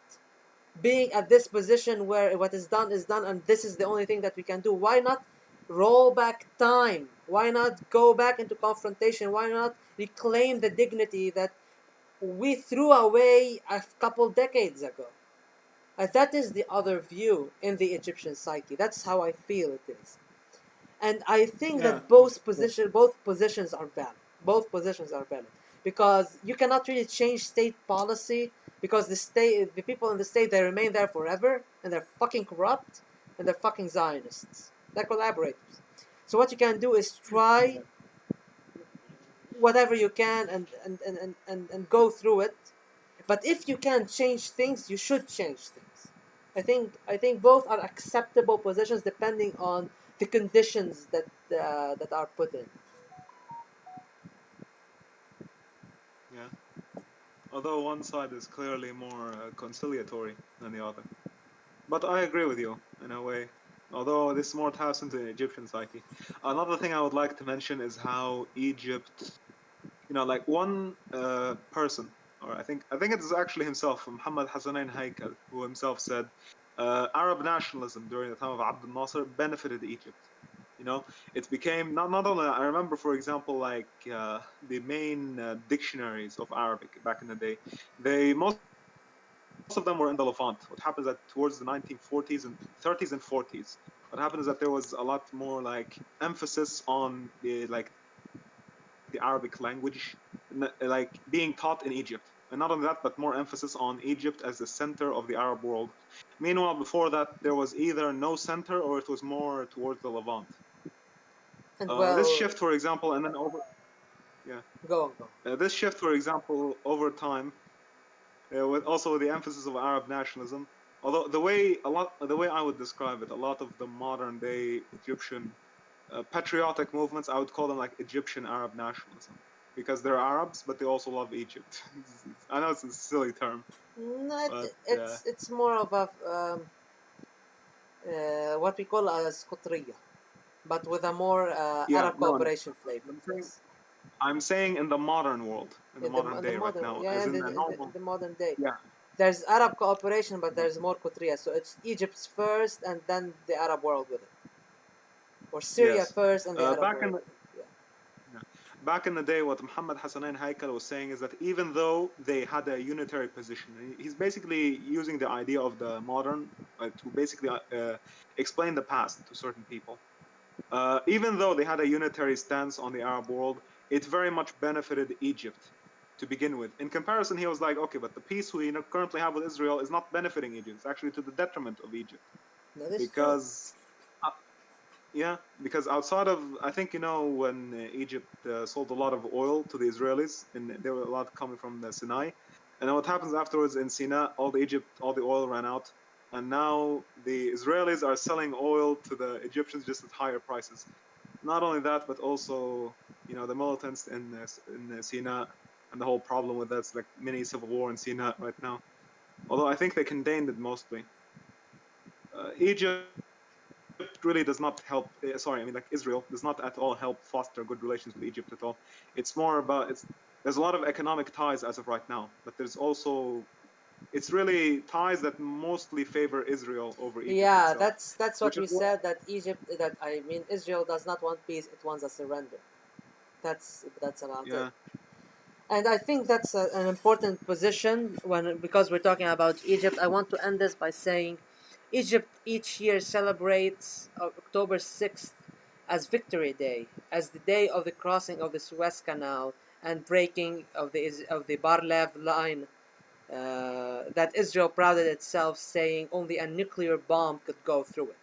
Speaker 1: being at this position where what is done and this is the only thing that we can do? Why not roll back time? Why not go back into confrontation? Why not reclaim the dignity that we threw away a couple decades ago? That is the other view in the Egyptian psyche. That's how I feel it is. And I think
Speaker 3: Yeah.
Speaker 1: that both positions are valid. Both positions are valid because you cannot really change state policy because the people in the state, they remain there forever and they're fucking corrupt and they're fucking Zionists. They're collaborators. So what you can do is try whatever you can and go through it. But if you can change things, you should change things. I think both are acceptable positions depending on the conditions that are put in.
Speaker 3: Yeah. Although one side is clearly more conciliatory than the other. But I agree with you in a way. Although this more taps into the Egyptian psyche. Another thing I would like to mention is how Egypt, like one person, or I think it is actually himself, Muhammad Hassanain Haikal, who himself said Arab nationalism during the time of Abdel Nasser benefited Egypt. It became not only. I remember, for example, like the main dictionaries of Arabic back in the day. Most of them were in the Levant. What happens that towards the 1940s and 30s and 40s, what happened is that there was a lot more like emphasis on the Arabic language, like being taught in Egypt. and not only that, but more emphasis on Egypt as the center of the Arab world. Meanwhile, before that, there was either no center or it was more towards the Levant.
Speaker 1: And
Speaker 3: This
Speaker 1: well,
Speaker 3: shift, for example, and then over, yeah,
Speaker 1: go on, go on.
Speaker 3: this shift, for example, over time, with also the emphasis of Arab nationalism. Although the way I would describe it, a lot of the modern day Egyptian patriotic movements, I would call them like Egyptian Arab nationalism, because they're Arabs, but they also love Egypt. I know it's a silly term,
Speaker 1: No,
Speaker 3: but
Speaker 1: it's more of a what we call as قطرية, but with a more
Speaker 3: yeah,
Speaker 1: Arab
Speaker 3: no,
Speaker 1: cooperation flavor.
Speaker 3: I'm saying,
Speaker 1: Yes.
Speaker 3: I'm saying in the modern world, in the modern
Speaker 1: The
Speaker 3: day right
Speaker 1: modern,
Speaker 3: now,
Speaker 1: yeah,
Speaker 3: as in the
Speaker 1: in
Speaker 3: normal,
Speaker 1: the modern day.
Speaker 3: yeah,
Speaker 1: There's Arab cooperation, but there's more Qutriya. So it's Egypt's first, and then the Arab world with it, or Syria
Speaker 3: yes.
Speaker 1: first, and the Arab
Speaker 3: Back in
Speaker 1: world
Speaker 3: the,
Speaker 1: with it. Yeah.
Speaker 3: yeah. Back in the day, what Muhammad Hassanain Haikal was saying is that even though they had a unitary position, he's basically using the idea of the modern to basically explain the past to certain people. Even though they had a unitary stance on the Arab world, it very much benefited Egypt to begin with. In comparison, he was like, okay, but the peace we currently have with Israel is not benefiting Egypt. It's actually to the detriment of Egypt.
Speaker 1: That is true.
Speaker 3: Because, yeah, because outside of, I think, when Egypt sold a lot of oil to the Israelis, and there were a lot coming from the Sinai. And then what happens afterwards in Sinai, all the oil ran out. And now the Israelis are selling oil to the Egyptians just at higher prices. Not only that, but also, the militants in Sinai and the whole problem with that's like mini civil war in Sinai right now. Although I think they contained it mostly. Egypt really does not help. Like Israel does not at all help foster good relations with Egypt at all. It's more about There's a lot of economic ties as of right now, but there's also it's really ties that mostly favor Israel over Egypt
Speaker 1: Yeah,
Speaker 3: itself,
Speaker 1: that's what
Speaker 3: which is
Speaker 1: we
Speaker 3: what.
Speaker 1: said. That I mean, Israel does not want peace; it wants a surrender. That's about it.
Speaker 3: Yeah.
Speaker 1: And I think that's an important position because we're talking about Egypt. I want to end this by saying, Egypt each year celebrates October 6th as Victory Day, as the day of the crossing of the Suez Canal and breaking of the Bar-Lev line that Israel prided itself, saying only a nuclear bomb could go through it.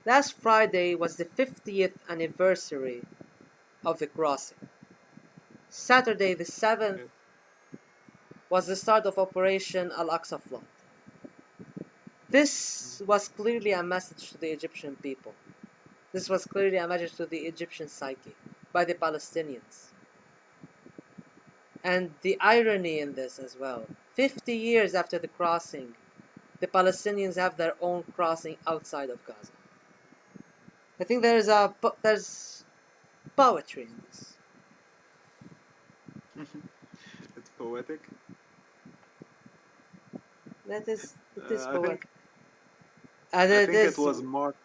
Speaker 1: Last Friday was the 50th anniversary of the crossing. Saturday the 7th was the start of Operation Al-Aqsa Flood. This was clearly a message to the Egyptian people. This was clearly a message to the Egyptian psyche by the Palestinians. And the irony in this as well, 50 years after the crossing, the Palestinians have their own crossing outside of Gaza. I think there's poetry in this.
Speaker 3: It's poetic.
Speaker 1: It is
Speaker 3: I
Speaker 1: poetic.
Speaker 3: think
Speaker 1: And
Speaker 3: I
Speaker 1: it
Speaker 3: think it
Speaker 1: is.
Speaker 3: was Mark.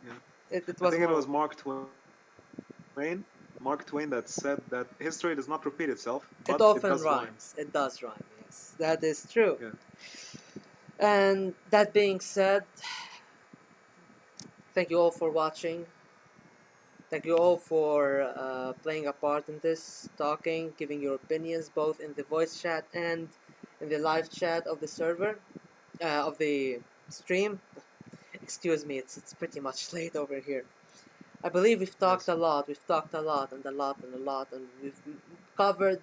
Speaker 3: Yeah,
Speaker 1: It
Speaker 3: I
Speaker 1: was
Speaker 3: think it
Speaker 1: more.
Speaker 3: was Mark Twain. Mark Twain that said that history does not repeat itself,
Speaker 1: It
Speaker 3: but it
Speaker 1: often
Speaker 3: does rhyme.
Speaker 1: rhymes. It does rhyme. Yes, that is true.
Speaker 3: Yeah.
Speaker 1: And that being said, thank you all for watching. Thank you all for playing a part in this, talking, giving your opinions, both in the voice chat and in the live chat of the server, of the stream. Excuse me, it's pretty much late over here. I believe we've talked
Speaker 3: Yes.
Speaker 1: a lot. We've talked a lot and a lot and a lot, and we've covered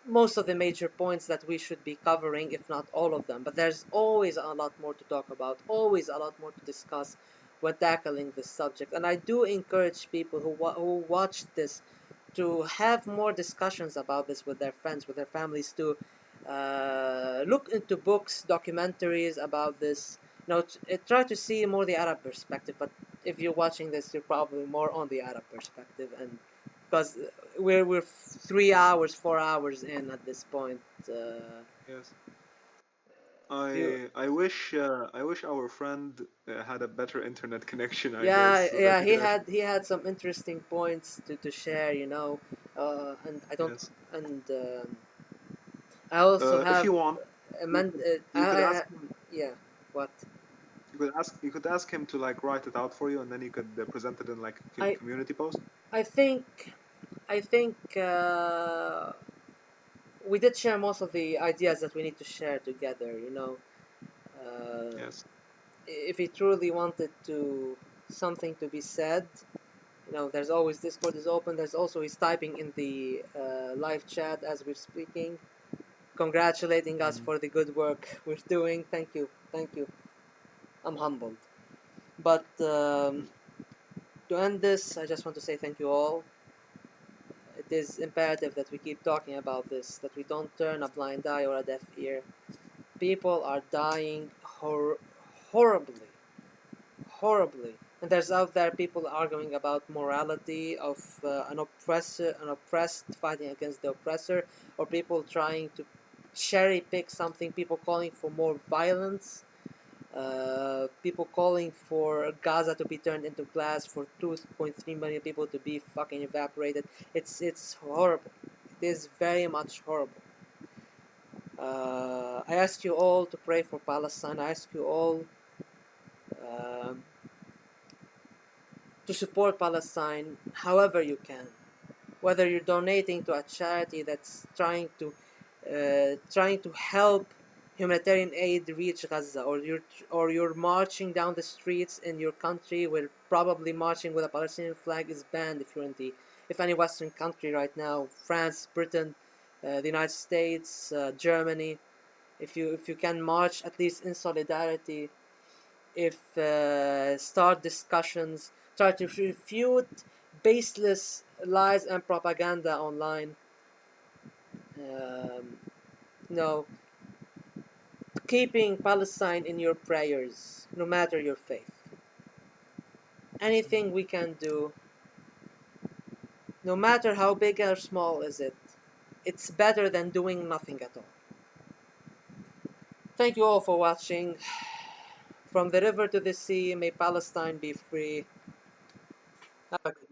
Speaker 1: most of the major points that we should be covering, if not all of them. But there's always a lot more to talk about, always a lot more to discuss when tackling this subject. And I do encourage people who watch this to have more discussions about this with their friends, with their families, to look into books, documentaries about this. Try to see more the Arab perspective. But if you're watching this, you're probably more on the Arab perspective, and because we're 3 hours, 4 hours in at this point.
Speaker 3: Yes.
Speaker 1: You,
Speaker 3: I wish our friend had a better internet connection, I guess,
Speaker 1: yeah,
Speaker 3: so that
Speaker 1: yeah,
Speaker 3: he could actually.
Speaker 1: he had some interesting points to share, and I don't,
Speaker 3: Yes.
Speaker 1: and I also
Speaker 3: If
Speaker 1: have,
Speaker 3: you want, you could ask him.
Speaker 1: yeah, what
Speaker 3: You could ask him to like write it out for you, and then you could present it in like a
Speaker 1: I
Speaker 3: community post.
Speaker 1: I think I think we did share most of the ideas that we need to share together.
Speaker 3: Yes.
Speaker 1: If we truly wanted to something to be said, there's always Discord is open. There's also he's typing in the live chat as we're speaking, congratulating us for the good work we're doing. Thank you, thank you. I'm humbled. But to end this, I just want to say thank you all. It is imperative that we keep talking about this, that we don't turn a blind eye or a deaf ear. People are dying horribly, horribly. And there's out there people arguing about morality of an oppressed fighting against the oppressor, or people trying to cherry pick something, people calling for more violence, people calling for Gaza to be turned into glass, for 2.3 million people to be fucking evaporated. It's horrible. It is very much horrible. I ask you all to pray for Palestine. I ask you all um to support Palestine however you can. Whether you're donating to a charity that's trying to help humanitarian aid reach Gaza, or you're marching down the streets in your country where probably marching with a Palestinian flag is banned if any Western country right now, France, Britain, the United States, Germany, if you can march at least in solidarity, if start discussions, try to refute baseless lies and propaganda online. Um, no, keeping Palestine in your prayers, no matter your faith. Anything we can do, no matter how big or small is it, it's better than doing nothing at all. Thank you all for watching. From the river to the sea, may Palestine be free. Have a good